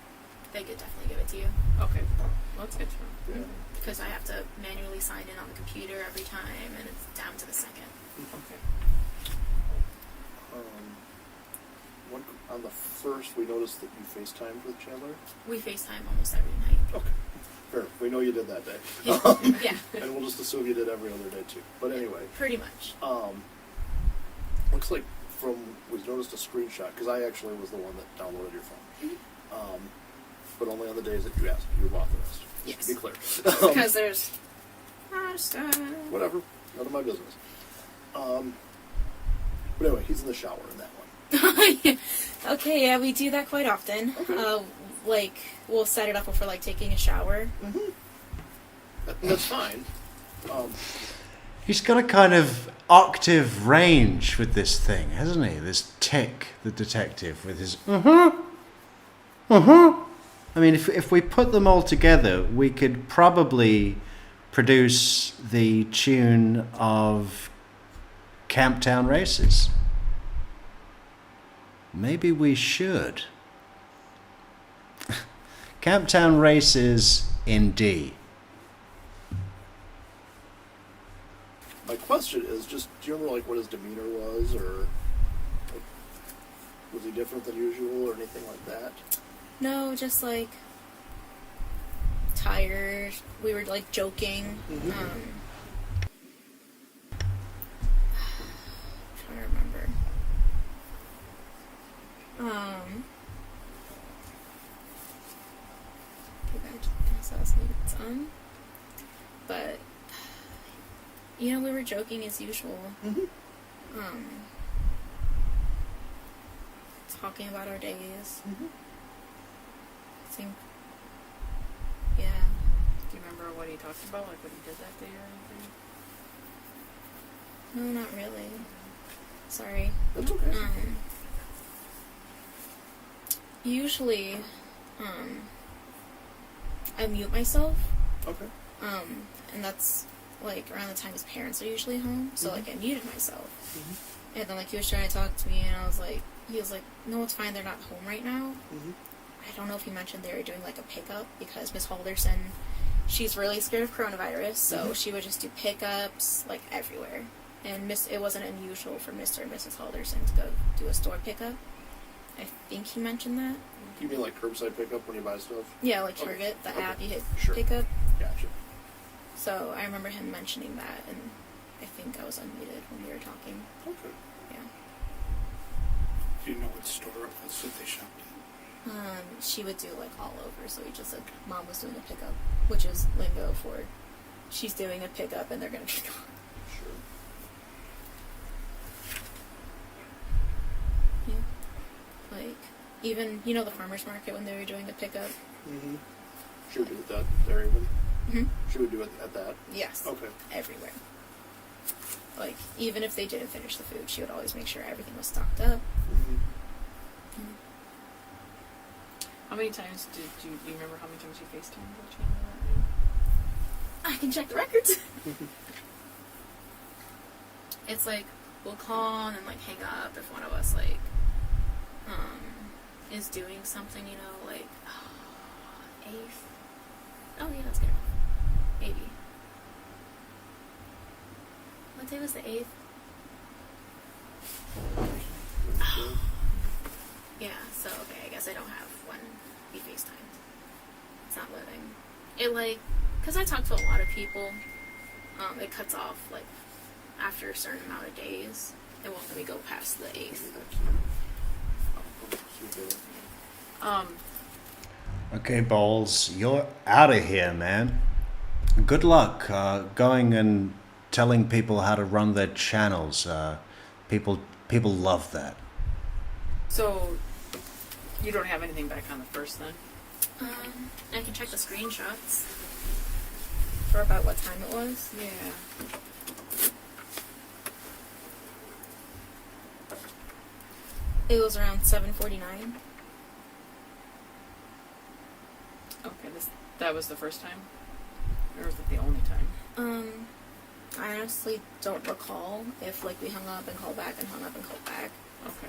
they could definitely give it to you. Okay. Well, that's good to know. Yeah. Because I have to manually sign in on the computer every time, and it's down to the second. Okay. On the first, we noticed that you FaceTimed with Chandler. We FaceTime almost every night. Okay. Fair. We know you did that day. Yeah. And we'll just assume you did every other day too. But anyway. Pretty much. Looks like we noticed a screenshot, because I actually was the one that downloaded your phone. But only on the days that you asked. You were authorized. Just Yes. to be clear. Because there's a lot of stuff. Whatever. None of my business. But anyway, he's in the shower in that one. Okay, yeah, we do that quite often. Okay. Like, we'll set it up for, like, taking a shower. That's fine. He's got a kind of octave range with this thing, hasn't he? This tick, the detective, with his I mean, if we put them all together, we could probably produce the tune of Camptown Races. Maybe we should. Camptown Races in D. My question is just, do you remember like what his demeanor was, or like, was he different than usual, or anything like that? No, just, like, tired. We were, like, joking. Mm-hmm. Trying to remember. But, you know, we were joking as usual. Talking about our days. I think, yeah. Do you remember what he talked about, like what he did that day or anything? No, not really. Sorry. That's okay. Usually, I mute myself. Okay. And that's, like, around the time his parents are usually home. So, like, I muted myself. And then, like, he was trying to talk to me, and he was like, no, it's fine, they're not home right now. I don't know if he mentioned they were doing, like, a pickup, because Miss Halderson, she's really scared of coronavirus, so she would just do pickups, like, everywhere. And it wasn't unusual for Mr. and Mrs. Halderson to go do a store pickup. I think he mentioned that. You mean like curbside pickup when you buy stuff? Yeah, like Target, the app, you hit Sure. pickup. Gotcha. So I remember him mentioning that, and I think I was unmuted when we were talking. Okay. Yeah. Do you know what store it was that they shopped at? She would do, like, all over, so we just said Mom was doing a pickup, which is lingo for she's doing a pickup and they're gonna pick up. Sure. Yeah. Like, even, you know, the farmer's market when they were doing a pickup? She would do that there even? Mhm. She would do it at that? Yes. Okay. Everywhere. Like, even if they didn't finish the food, she would always make sure everything was stocked up. How many times do you remember how many times you FaceTimed with Chandler that night? I can check the records. It's like, we'll call and then, like, hang up if one of us, like, is doing something, you know, like, 8th. Oh, yeah, that's good enough. Maybe. What day was the 8th? Yeah, so, okay, I guess I don't have one we FaceTimed. It's not living. It, like, because I talk to a lot of people, it cuts off, like, after a certain amount of days. It won't let me go past the 8th. Okay, Balls, you're out of here, man. Good luck going and telling people how to run their channels. People love that. So, You don't have anything back on the first then? I can check the screenshots for about what time it was. Yeah. It was around 7:49. Okay, that was the first time? Or was it the only time? I honestly don't recall if like we hung up and called back and hung up and called back. Okay.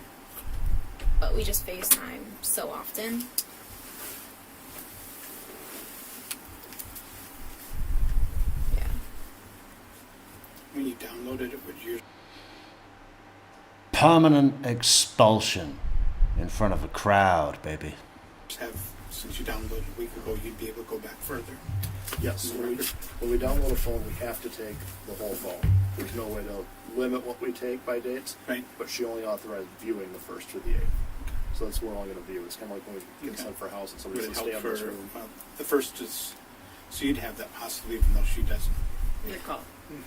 But we just FaceTime so often. Yeah. When you downloaded it, would you Permanent expulsion in front of a crowd, baby. have, since you downloaded a week ago, you'd be able to go back further? Yes. When we download a phone, we have to take the whole phone. There's no way to limit what we take by dates. Right. But she only authorized viewing the 1st through the 8th. So that's what we're only going to view. It's kind of like when we consent for a house and Would somebody it says help stay on this for, room. well, the first is, so you'd have that possibly even though she doesn't. Good call. Yeah.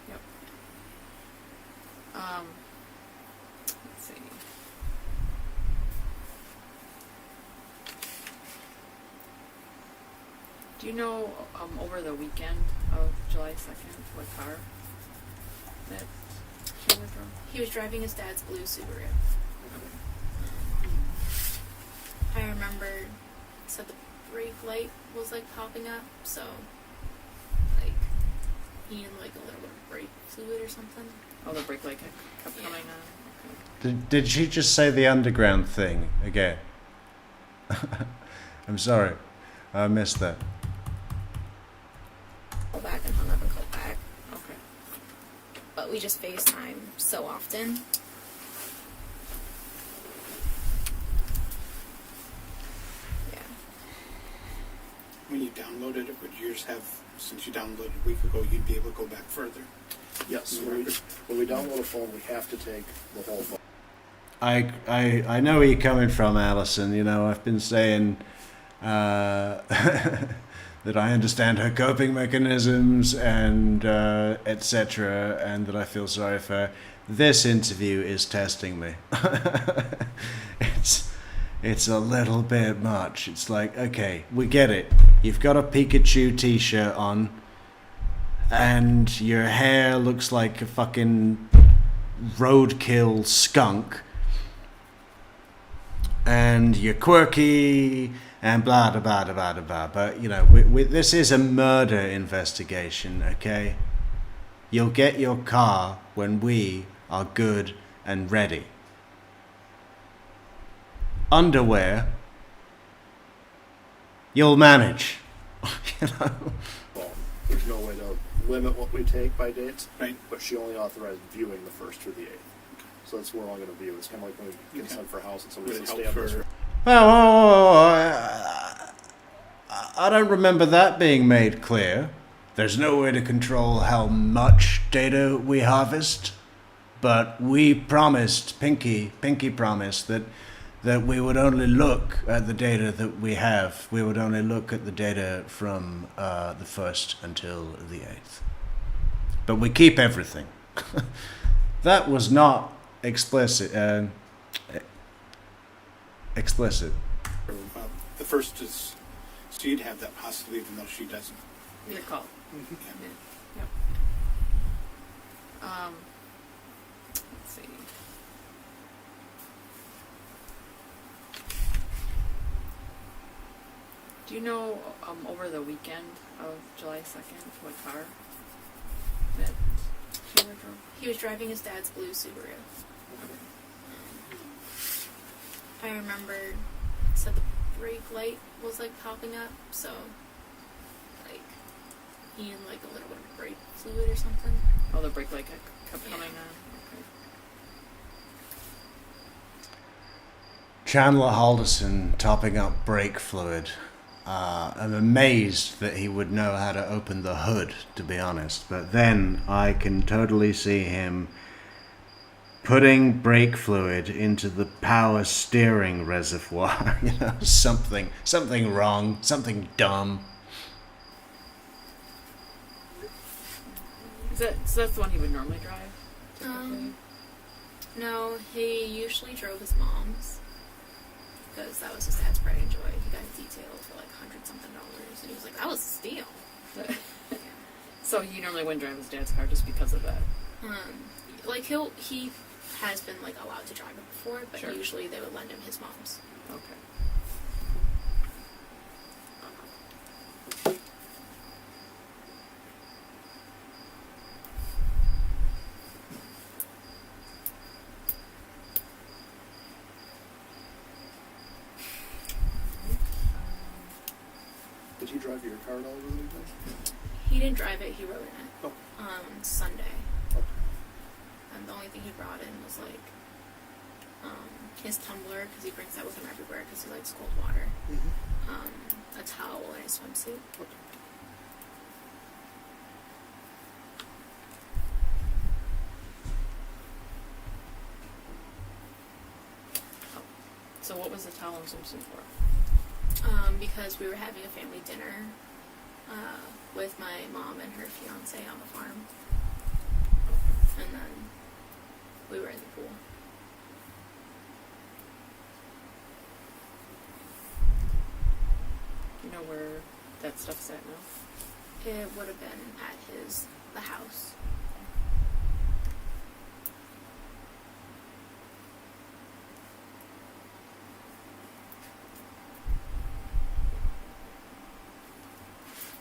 Yep. Let's see. Do you know over the weekend of July 2nd what car that Chandler drove? He was driving his dad's blue Subaru. I remember said the brake light was like popping up, so like he needed like a little bit of brake fluid or something. Oh, the brake light kept Yeah. coming on. Did she just say the underground thing again? I'm sorry. I missed that. Called back and hung up and called back. Okay. But we just FaceTime so often. Yeah. When you downloaded it, would yours have, since you downloaded a week ago, you'd be able to go back further? Yes. When we download a phone, we have to take the whole phone. I know where you're coming from, Allison. You know, I've been saying that I understand her coping mechanisms and etc., and that I feel sorry for her. This interview is testing me. It's a little bit much. It's like, okay, we get it. You've got a Pikachu t-shirt on, and your hair looks like a fucking roadkill skunk, and you're quirky, and blah, blah, blah, blah, blah, blah. But, you know, this is a murder investigation, okay? You'll get your car when we are good and ready. Underwear, you'll manage. You know? Phone. There's no way to limit what we take by dates. Right. But she only authorized viewing the 1st through the 8th. So that's what we're only going to view. It's kind of like when we consent for a house and somebody Would it says help stay on this for, room. I don't remember that being made clear. There's no way to control how much data we harvest, but we promised, Pinky promised that we would only look at the data that we have. We would only look at the data from the 1st until the 8th. But we keep everything. That was not explicit. Explicit. well, the first is, so you'd have that possibly even though she doesn't. Good call. Yeah. Yep. Let's see. Do you know over the weekend of July 2nd what car that Chandler drove? He was driving his dad's blue Subaru. I remember said the brake light was like popping up, so like he needed like a little bit of brake fluid or something. Oh, the brake light kept Yeah. coming on. Okay. Chandler Halderson topping up brake fluid. I'm amazed that he would know how to open the hood, to be honest. But then I can totally see him putting brake fluid into the power steering reservoir. You know, something wrong, something dumb. So that's the one he would normally drive? Typically? No, he usually drove his mom's. because that was his dad's pride and joy. He got a detail for like $100-something, and he was like, "That was a steal." But- So he normally wouldn't drive his dad's car just because of that. Like he has been like allowed to drive it before, but Sure. usually they would lend him his mom's. Okay. Did he drive your car at all really good? He didn't drive it; he rode in it Oh. on Sunday. Okay. And the only thing he brought in was like his tumbler, because he brings that with him everywhere because he likes cold water. Mm-hmm. A towel and a swimsuit. Okay. So what was the towel and swimsuit for? Because we were having a family dinner with my mom and her fiance on the farm, and then we were in the pool. Do you know where that stuff's at now? It would have been at the house.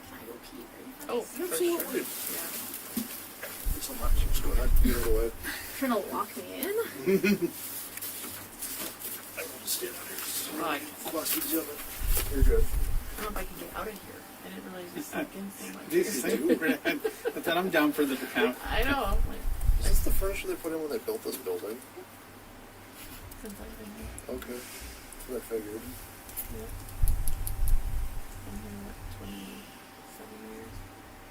Can I go pee very fast? Oh, for Absolutely. sure. Yeah. Thanks so much. Just go ahead. Get it away. Trying to lock me in? I will just stand out here. Right. You're good. I don't know if I can get out of here. I didn't realize you snuck in so much. Jesus, but then I'm down for the count. I know. Like, Is this the furniture they put in when they built this building? since I've been here. Okay. That's what I figured. Yeah. Been here, what, 27 years?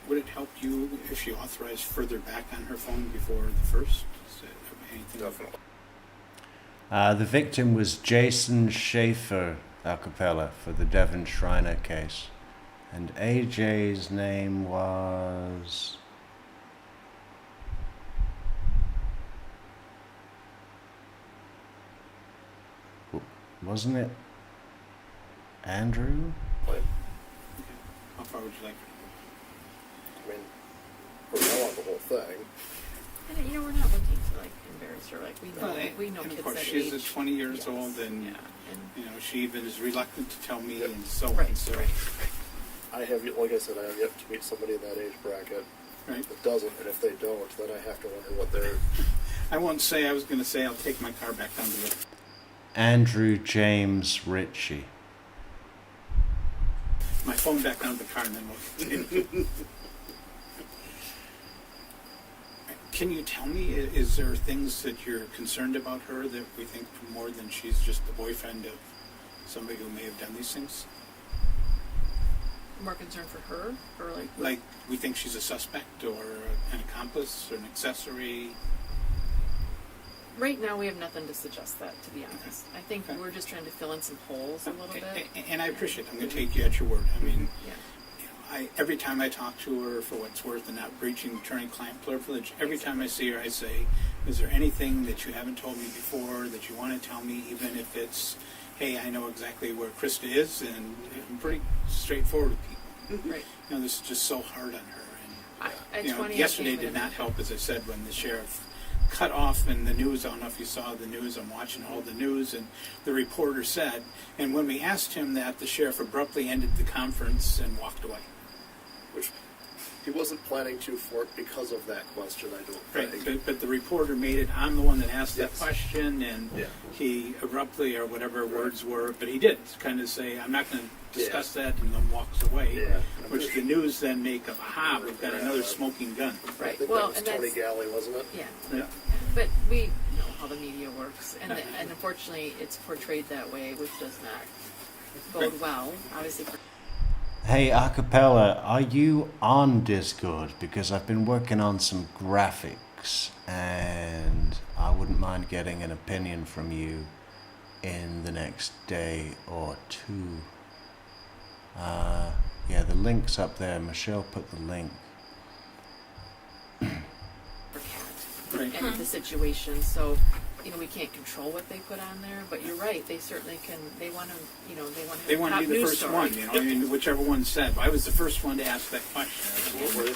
Would it help you if she authorized further back on her phone before the first? Is it anything? Definitely. The victim was Jason Schaefer, a cappella, for the Devon Shriner case. And AJ's name was... Wasn't it Andrew? Like, How far would you like? I mean, I want the whole thing. And, you know, we're not looking to, like, embarrass her. Like, we know and kids of course, that she's age. 20 years Yes. old, and Yeah. And, you know she even is reluctant to tell me, Yep. and so right, on. So, right. I have, like I said, I have yet to meet somebody in that age bracket right. that doesn't, and if they don't, then I have to wonder what they're... I won't say. I was going to say I'll take my car back down to the. Andrew James Ritchie. My phone back down to the car, and then we'll continue. Can you tell me, is there things that you're concerned about her that we think more than she's just the boyfriend of somebody who may have done these things? More concerned for her? Or, like... Like, we think she's a suspect or an accomplice or an accessory? Right now, we have nothing to suggest that, to be honest. I think Okay. we're just trying to fill in some holes a little bit. And I appreciate it. I'm going to take you at your word. I mean, Yeah. you know, every time I talk to her, for what it's worth, and not breaching attorney-client privilege, every time I see her, I say, is there anything that you haven't told me before that you want to tell me, even if it's, hey, I know exactly where Krista is, and I'm pretty straightforward with people. Right. You know, this is just so hard on her. And At you know, 20, I yesterday can't did even not help, as I said, when the sheriff cut off in the news. I don't know if you saw the news. I'm watching all the news, and the reporter said, and when we asked him that, the sheriff abruptly ended the conference and walked away. Which he wasn't planning to for it because of that question, I don't Right, think. but the reporter made it. I'm the one that asked Yes. that question, and Yeah. he abruptly, or whatever words were, but he did kind of say, I'm not going to discuss that, and then walks away. Yeah. Which the news then make of, aha, we've got another smoking gun. I Right. think Well, that was and Tony that's... Galley, wasn't it? Yeah. Yeah. But we know how the media works, and unfortunately, it's portrayed that way, which does not bode Right. well, obviously. Hey, Acapella, are you on Discord? Because I've been working on some graphics, and I wouldn't mind getting an opinion from you in the next day or two. Yeah, the link's up there. Michelle put the link. For Cat Right. and the situation. So we can't control what they put on there, but you're right. They certainly can. They want to, They want to top be the news first story. one, I mean, whichever one said. I was the first one to ask that question. Absolutely.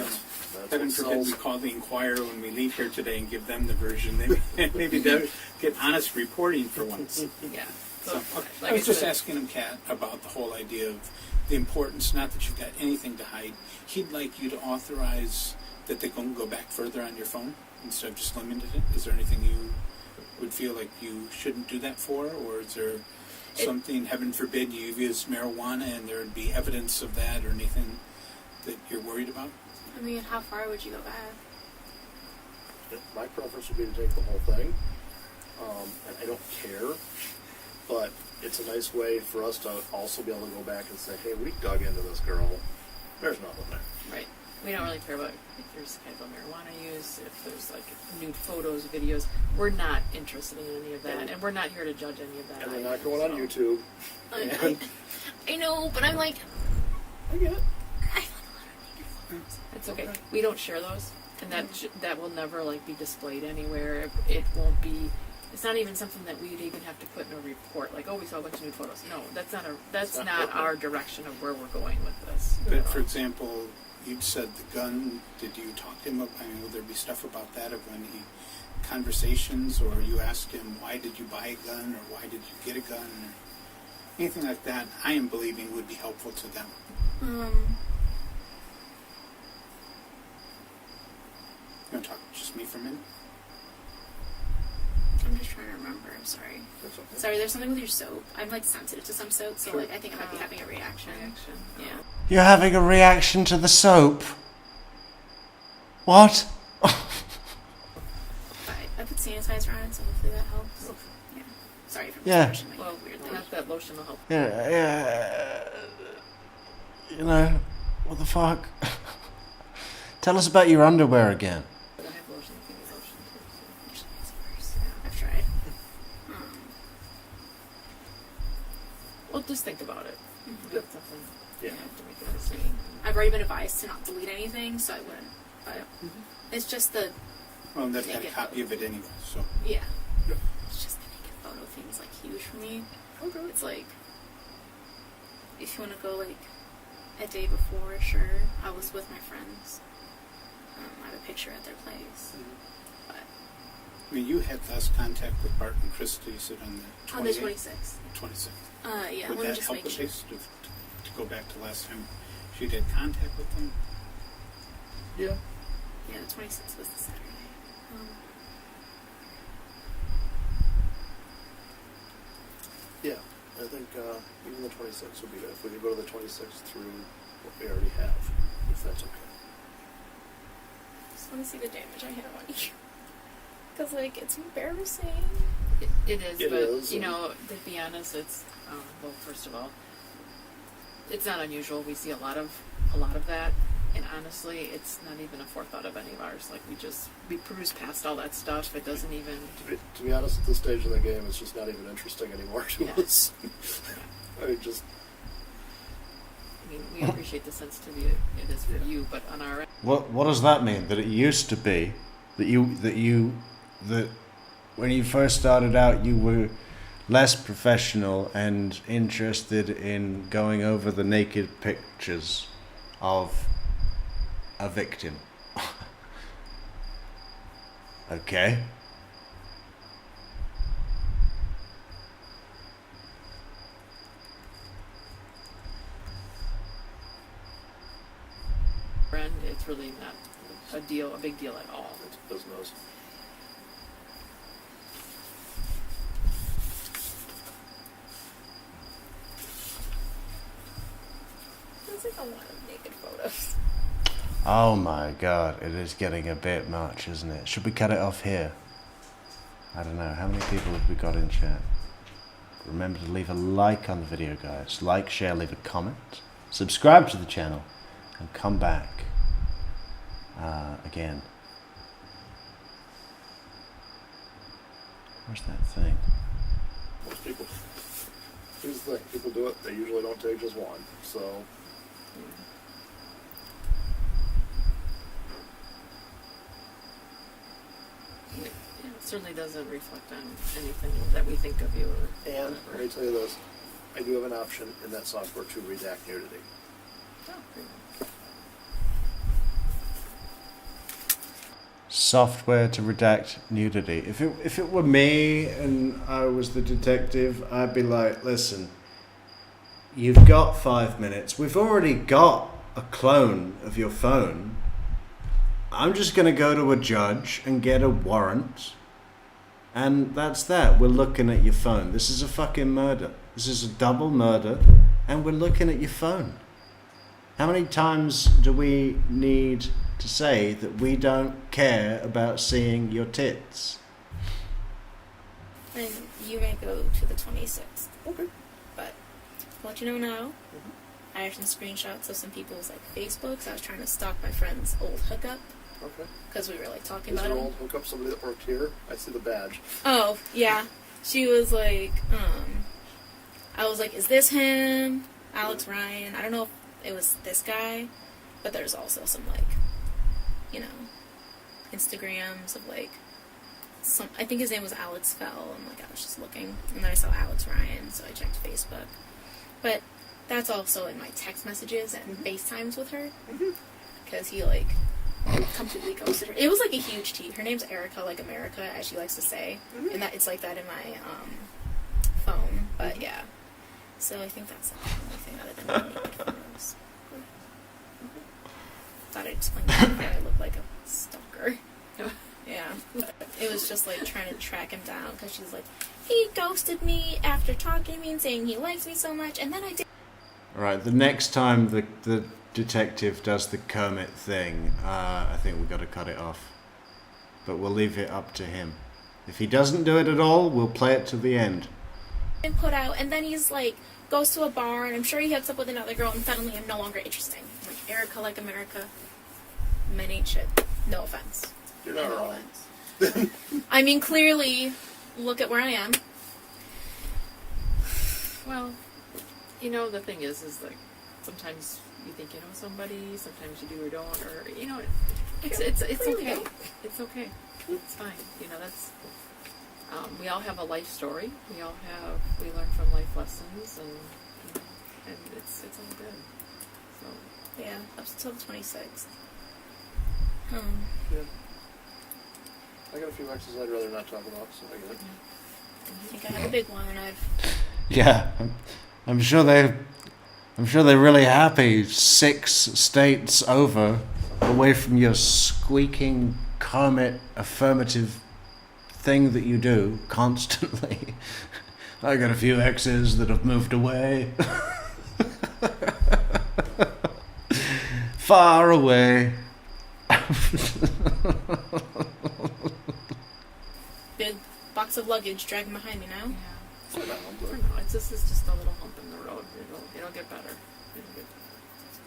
And that's Heaven what forbid we sells. call the Inquirer when we leave here today and give them the version. Maybe they'll get honest reporting for once. Yeah. So, okay. I was just asking him, Kat, about the whole idea of the importance, not that you've got anything to hide. He'd like you to authorize that they can go back further on your phone instead of just limited it. Is there anything you would feel like you shouldn't do that for? Or is there something, heaven forbid, you've used marijuana and there would be evidence of that or anything that you're worried about? I mean, how far would you go back? My preference would be to take the whole thing. And I don't care, but it's a nice way for us to also be able to go back and say, hey, we dug into this girl. There's nothing there. Right. We don't really care about if there's kind of marijuana use, if there's like nude photos, videos. We're not interested in any of that, and we're not here to judge any of that. And they're either, not going on YouTube. I know, but I'm like, I get it. I want a lot of naked photos. It's okay. We don't share those, and that will never like be displayed anywhere. It won't be. It's not even something that we'd even have to put in a report. Like, oh, we saw a bunch of nude photos. No, that's not our direction of where we're going with this. But for example, you said the gun. Did you talk to him about, I mean, will there be stuff about that of when he, conversations, or you asked him, why did you buy a gun, or why did you get a gun, or anything like that, I am believing would be helpful to them. You want to talk just me for a minute? I'm just trying to remember. I'm sorry. That's okay. Sorry, there's something with your soap. I'm like sensitive to some soap, so Sure. like I think I might be having a reaction. Yeah. You're having a reaction to the soap? What? But I put sanitizer on it, so hopefully that helps. Yeah. Sorry if I'm Yeah. expression might Well, be weird. not that lotion will help. Yeah. You know, what the fuck? Tell us about your underwear again. I have lotion. You can use lotion too. So. Actually, it's worse. I've tried. Well, just think about it. That's something Yeah. you have to make a decision. I've already been advised to not delete anything, so I wouldn't. But it's just the Well, they've got a Naked copy of it anyway, so. yeah. Yeah. It's just the naked photo thing is like huge for me. Okay. It's like if you want to go like a day before, sure. I was with my friends. I have a picture at their place. But I mean, you had last contact with Bart and Christy, you said on the on the 28th? 26th. 26th. Yeah. Would Let me that just help make at sure. least to go back to last time she did contact with them? Yeah. Yeah, the 26th was the Saturday. Yeah. I think even the 26th would be good. If we could go to the 26th through what we already have, if that's okay. Just want to see the damage I have on you. Because, like, it's embarrassing. It is, It but is, you and- know, to be honest, it's well. First of all, it's not unusual. We see a lot of that, and honestly, it's not even a forethought of any of ours. Like we cruise past all that stuff. It doesn't even. To be honest, at this stage in the game, it's just not even interesting anymore to Yeah. us. I mean, just I mean, we appreciate the sensitivity it is for you, but on our end, What does that mean? That it used to be that when you first started out you were less professional and interested in going over the naked pictures of a victim. Okay. end, it's really not a big deal at all. it's business. There's like a lot of naked photos. Oh my god, it is getting a bit much, isn't it? Should we cut it off here? I don't know. How many people have we got in chat? Remember to leave a like on the video, guys. Like, share, leave a comment. Subscribe to the channel. And come back. Again. Where's that thing? Most people. Here's the thing. People do it. They usually don't take just one. So Yeah, certainly doesn't reflect on anything that we think of you or And whatever. let me tell you this, I do have an option in that software to redact nudity. Oh, pretty good. Software to redact nudity. If it were me and I was the detective, I'd be like, listen, you've got 5 minutes. We've already got a clone of your phone. I'm just going to go to a judge and get a warrant. And that's that. We're looking at your phone. This is a fucking murder. This is a double murder. And we're looking at your phone. How many times do we need to say that we don't care about seeing your tits? And you may go to the 26th. Okay. But to let you know now, I have some screenshots of some people's like Facebooks. I was trying to stalk my friend's old hookup Okay. because we were like talking Is about your him. old hookup somebody that worked here? I see the badge. Oh, yeah. She was like, I was like, is this him? Alex Ryan. I don't know if it was this guy, but there's also some like, you know, Instagrams of like some, I think his name was Alex Fell, and like I was just looking, and then I saw Alex Ryan, so I checked Facebook. But that's also in my text messages and FaceTimes with her, because he like completely ghosted her. It was like a huge T. Her name's Erica, like America, as she likes to say, and that it's like that in my phone. But yeah, so I think that's the only thing other than my naked photos. Thought I'd explain that I look like a stalker. Yeah, but it was just like trying to track him down because she's like, he ghosted me after talking to me and saying he likes me so much, and then I did. Alright, the next time the detective does the Kermit thing, I think we've got to cut it off. But we'll leave it up to him. If he doesn't do it at all, we'll play it to the end. And put out, and then he's like, goes to a bar, and I'm sure he hooks up with another girl, and suddenly I'm no longer interesting. I'm like, Erica, like America, men ain't shit. No offense. You're not No wrong. offense. I mean, clearly, look at where I am. Well, you know, the thing is like sometimes you think you know somebody, sometimes you do or don't, or you know, it's okay. It's okay. It's fine. You know, that's we all have a life story. We learn from life lessons, and you know, and it's all good. So Yeah, up until the 26th. Yeah. I got a few exes I'd rather not talk about, so I get it. I think I have a big one, and I've Yeah, I'm sure they're really happy 6 states over, away from your squeaking Kermit affirmative thing that you do constantly. I got a few exes that have moved away. Far away. big box of luggage dragging behind me now. yeah, for now, it's just a little hump in the road. It'll get better. It'll get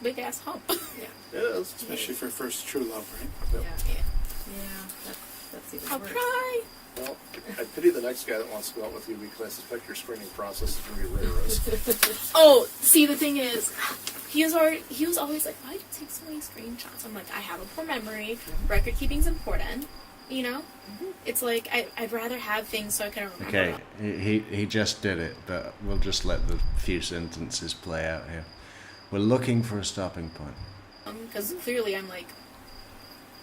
Big ass hump. yeah. It is. Especially for first true love, right? Yeah, that's even I'll worse. cry. Well, I pity the next guy that wants to go out with you because I suspect your screening process is going to be rigorous. Oh, see, the thing is, he was always like, why do you take so many screenshots? I'm like, I have a poor memory. Record keeping's important. You know? It's like, I'd rather have things so I can remember. Okay, he just did it, but we'll just let the few sentences play out here. We're looking for a stopping point. Because clearly I'm like,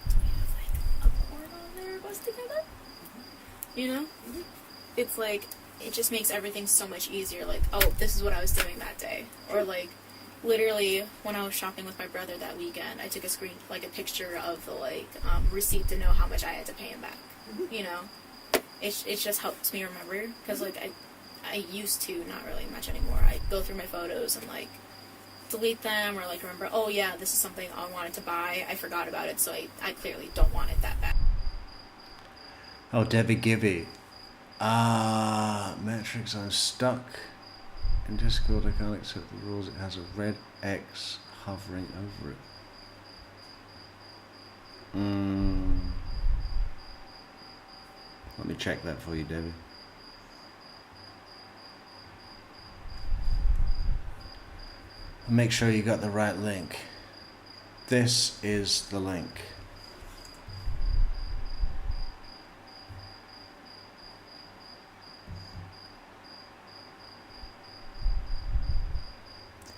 do we have like a porn on there of us together? You know? It's like, it just makes everything so much easier. Like, oh, this is what I was doing that day. Or like, literally, when I was shopping with my brother that weekend, I took a picture of the receipt to know how much I had to pay him back. You know? It just helps me remember. Because like, I used to, not really much anymore. I go through my photos and like, delete them or like remember, oh yeah, this is something I wanted to buy, I forgot about it, so I clearly don't want it that bad. Oh, Debbie Gibby. Metrix, I'm stuck. In Discord, I can't accept the rules. It has a red X hovering over it. Let me check that for you, Debbie. Make sure you got the right link. This is the link.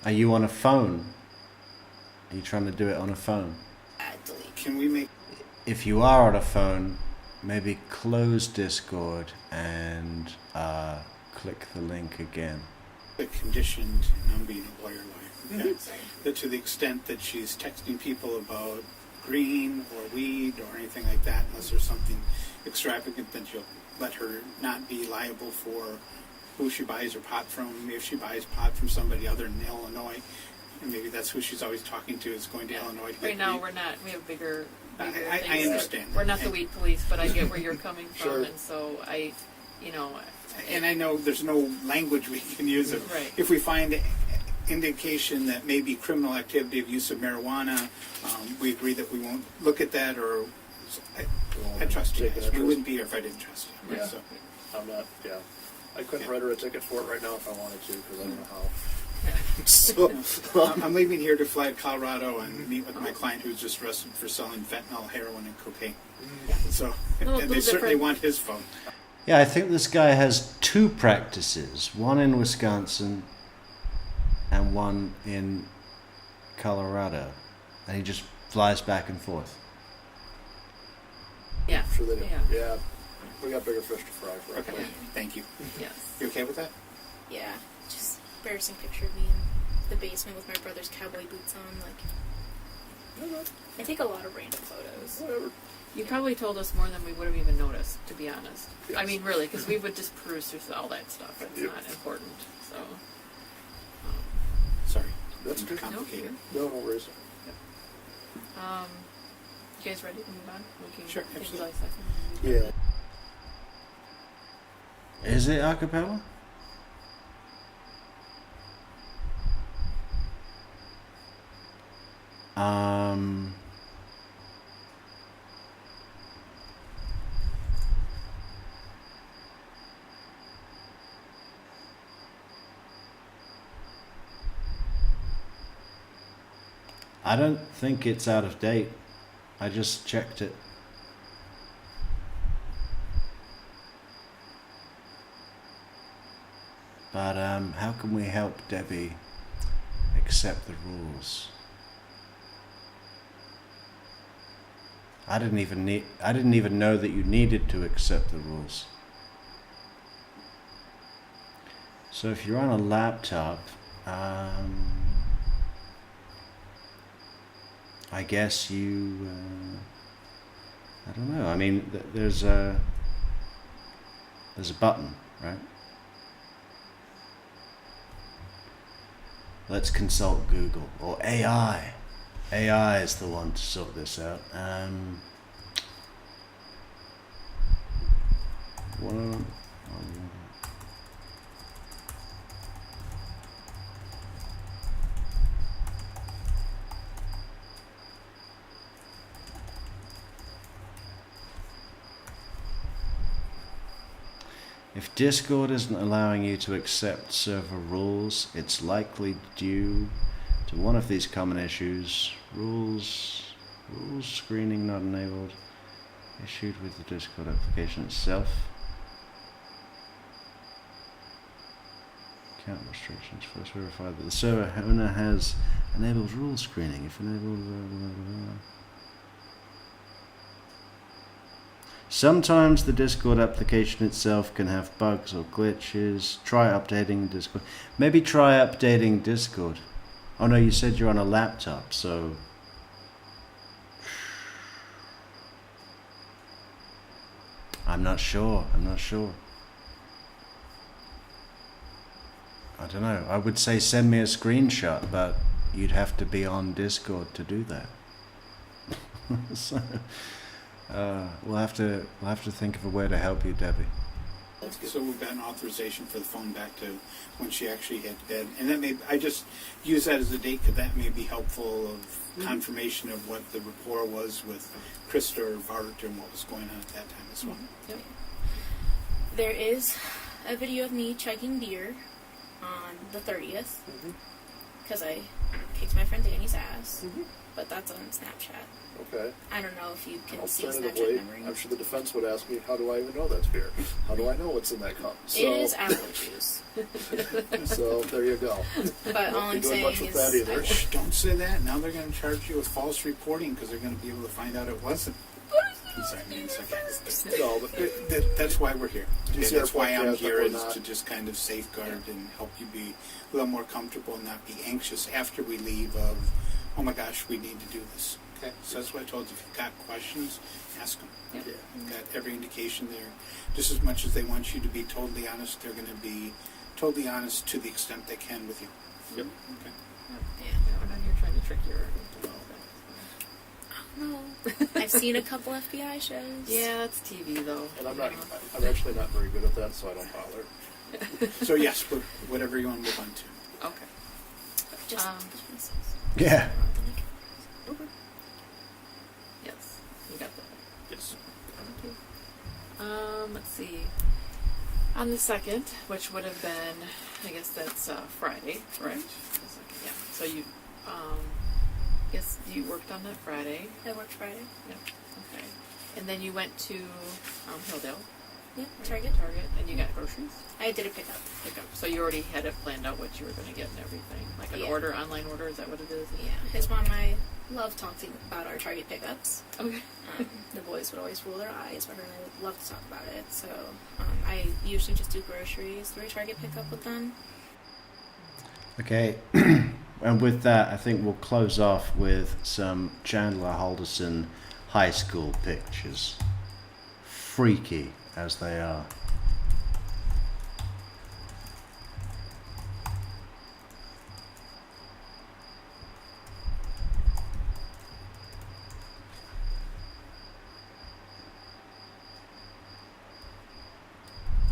Are you on a phone? Are you trying to do it on a phone? Delete. Can we make If you are on a phone, maybe close Discord and click the link again. it conditioned, and I'm being a lawyer, okay? That to the extent that she's texting people about green or weed or anything like that, unless there's something extravagant, that you'll let her not be liable for who she buys her pot from. If she buys pot from somebody other than Illinois, and maybe that's who she's always talking to, is going to Illinois to get Right now, weed. we're not. We have bigger I things. understand. We're not the weed police, but I get where you're coming from, Sure. and so I, you know, And I know there's no language we can use. Right. If we find indication that may be criminal activity of use of marijuana, we agree that we won't look at that, or I trust you guys. We wouldn't be here if I didn't trust you. Yeah. So, I'm not, yeah. I couldn't write her a ticket for it right now if I wanted to, because I don't know how. So, I'm leaving here to fly to Colorado and meet with my client who's just arrested for selling fentanyl, heroin, and cocaine. So Little they certainly different. want his phone. Yeah, I think this guy has two practices, one in Wisconsin and one in Colorado, and he just flies back and forth. yeah, I'm sure they do. Yeah. Yeah. We got bigger fish to fry for Okay, it. thank you. yes. You okay with that? Yeah, just embarrassing picture of me in the basement with my brother's cowboy boots on. Like, I take a lot of random photos. Whatever. You probably told us more than we would have even noticed, to be honest. Yes. I mean, really, because we would just peruse through all that stuff. It's Yep. not important. So, Sorry. That's good. Complicated. No, no worries. you guys ready to move on? We can Sure, take absolutely. July 2nd. Yeah. Is it a cappella? I don't think it's out of date. I just checked it. But how can we help Debbie accept the rules? I didn't even know that you needed to accept the rules. So if you're on a laptop, I guess you, I don't know. I mean, there's a button, right? Let's consult Google or AI. AI is the one to sort this out. If Discord isn't allowing you to accept server rules, it's likely due to one of these common issues. Rules screening not enabled. Issued with the Discord application itself. Account restrictions. First verify that the server owner has enabled rule screening. If enabled... Sometimes the Discord application itself can have bugs or glitches. Try updating Discord. Maybe try updating Discord. Oh no, you said you're on a laptop, so... I'm not sure. I don't know. I would say send me a screenshot, but you'd have to be on Discord to do that. So... we'll have to think of a way to help you, Debbie. So we've got an authorization for the phone back to when she actually hit bed, and that may I just use that as a date because that may be helpful of confirmation of what the rapport was with Krista or Vart and what was going on at that time as well. Yep. There is a video of me chugging beer on the 30th because I kicked my friend Danny's ass. but that's on Snapchat. Okay. I don't know if you can see Snapchat Alternatively, memory. I'm sure the defense would ask me, how do I even know that's beer? How do I know what's in that cup? So, It is apple juice. so there you go. But all Won't I'm be doing saying much with that is, either. Shh, don't say that. Now they're going to charge you with false reporting because they're going to be able to find out it wasn't consignment. Okay. No, but That's why we're here. Do you Okay, see our that's why I'm podcast, here, that we're is not- to just kind of safeguard and help you be a little more comfortable and not be anxious after we leave of, oh my gosh, we need to do this. Okay, so that's why I told you, if you've got questions, ask them. Yep. Yeah. You've got every indication there. Just as much as they want you to be totally honest, they're going to be totally honest to the extent they can with you. Yep. Okay. Yeah, we're not here trying to trick you or anything. no, I've seen a couple FBI shows. Yeah, that's TV though. and I'm you not. know. I'm actually not very good at that, so I don't bother. So yes, whatever you want to move on to. Okay. Just Um, Yeah. Yes, you got that. Yes. Okay. Let's see. On the 2nd, which would have been, I guess that's Friday, right? The 2nd, yeah. So you, guess you worked on that Friday. I worked Friday. Yep. Okay. And then you went to Hilldale. Yeah, right? Target. Target, and you got groceries. I did a pickup. Pickup. So you already had it planned out what you were going to get and everything, like an Yeah. order, online order. Is that what it is? Yeah, his mom and I love talking about our Target pickups. Okay. The boys would always roll their eyes, but her and I would love to talk about it. So I usually just do groceries through a Target pickup with them. Okay, and with that, I think we'll close off with some Chandler Halderson high school pictures. Freaky as they are.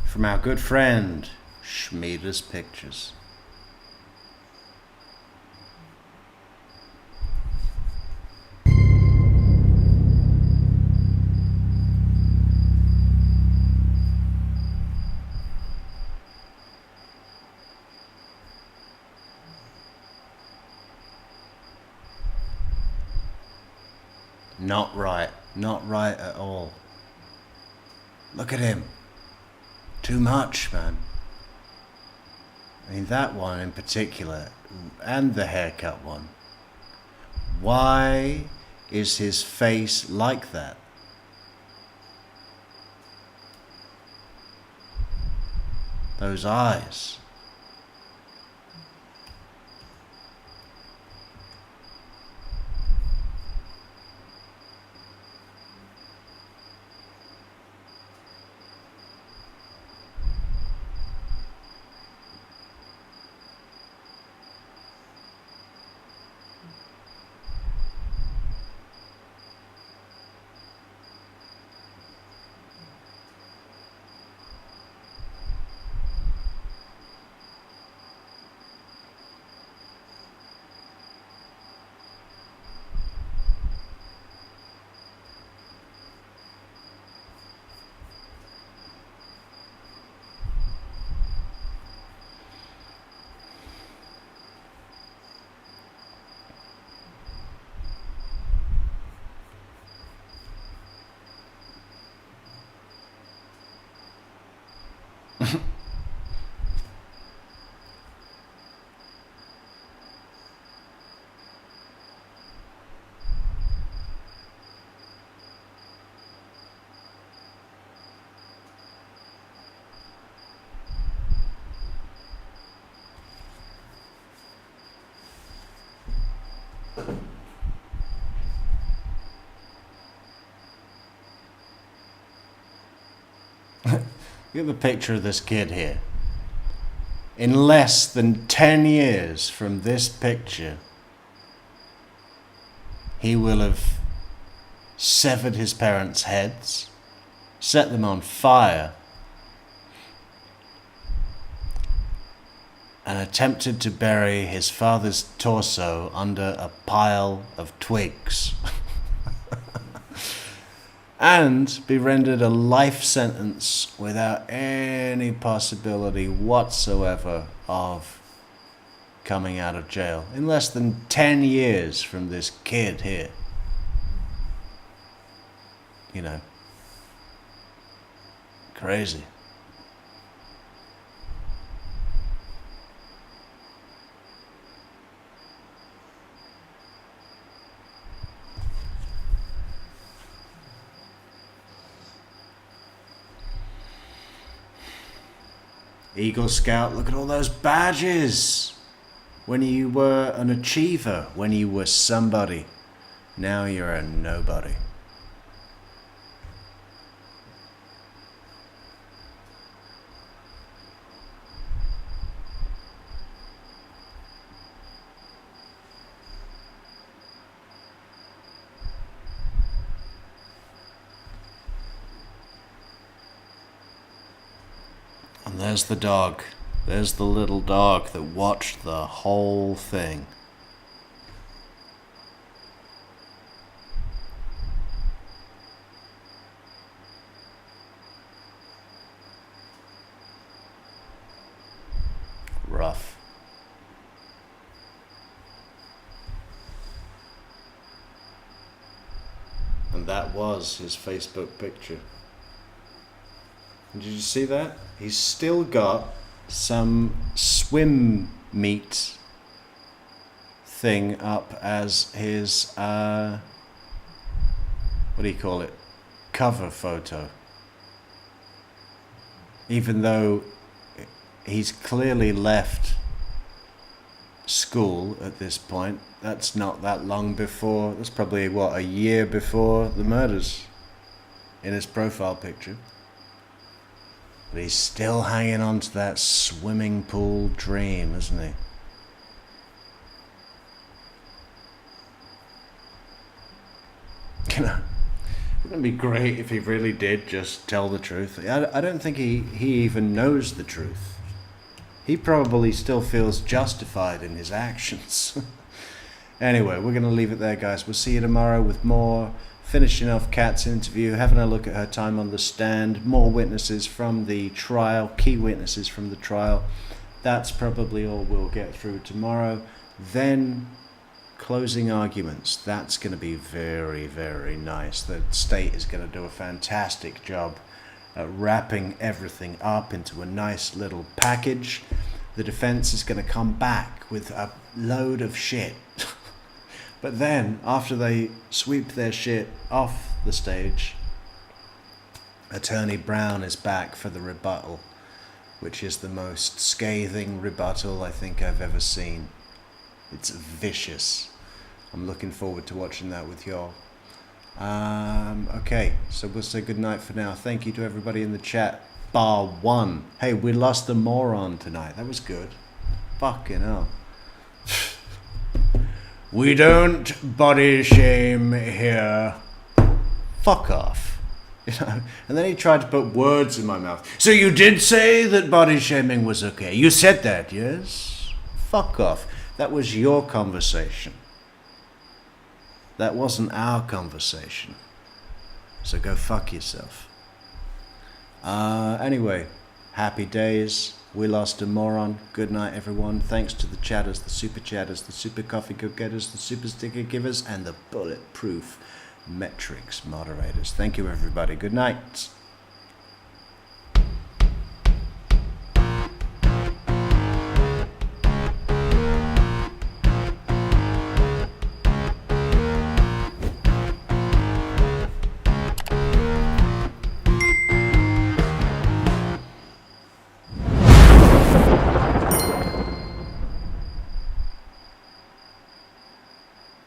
From our good friend, Schmieder's Pictures. Not right. Not right at all. Look at him. Too much, man. I mean, that one in particular, and the haircut one. Why is his face like that? Those eyes. Look at the picture of this kid here. In less than 10 years from this picture, he will have severed his parents' heads, set them on fire, and attempted to bury his father's torso under a pile of twigs. And be rendered a life sentence without any possibility whatsoever of coming out of jail. In less than 10 years from this kid here. You know. Crazy. Eagle Scout, look at all those badges. When you were an achiever, when you were somebody, now you're a nobody. And there's the dog. There's the little dog that watched the whole thing. Rough. And that was his Facebook picture. Did you see that? He's still got some swim meet thing up as his, what do you call it? Cover photo. Even though he's clearly left school at this point. That's not that long before, that's probably, what, a year before the murders in his profile picture. But he's still hanging on to that swimming pool dream, isn't he? You know, wouldn't it be great if he really did just tell the truth? I don't think he even knows the truth. He probably still feels justified in his actions. Anyway, we're going to leave it there, guys. We'll see you tomorrow with more. Finishing off Kat's interview, having a look at her time on the stand, more witnesses from the trial, key witnesses from the trial. That's probably all we'll get through tomorrow. Then closing arguments. That's going to be very, very nice. The state is going to do a fantastic job at wrapping everything up into a nice little package. The defense is going to come back with a load of shit. But then, after they sweep their shit off the stage, Attorney Brown is back for the rebuttal, which is the most scathing rebuttal I think I've ever seen. It's vicious. I'm looking forward to watching that with y'all. Okay, so we'll say goodnight for now. Thank you to everybody in the chat, bar one. Hey, we lost a moron tonight. That was good. Fucking hell. We don't body shame here. Fuck off. You know? And then he tried to put words in my mouth. So you did say that body shaming was okay. You said that, yes? Fuck off. That was your conversation. That wasn't our conversation. So go fuck yourself. Anyway, happy days. We lost a moron. Good night, everyone. Thanks to the chatters, the super chatters, the super coffee go-getters, the super sticker givers, and the bulletproof Metrix moderators. Thank you, everybody. Good night.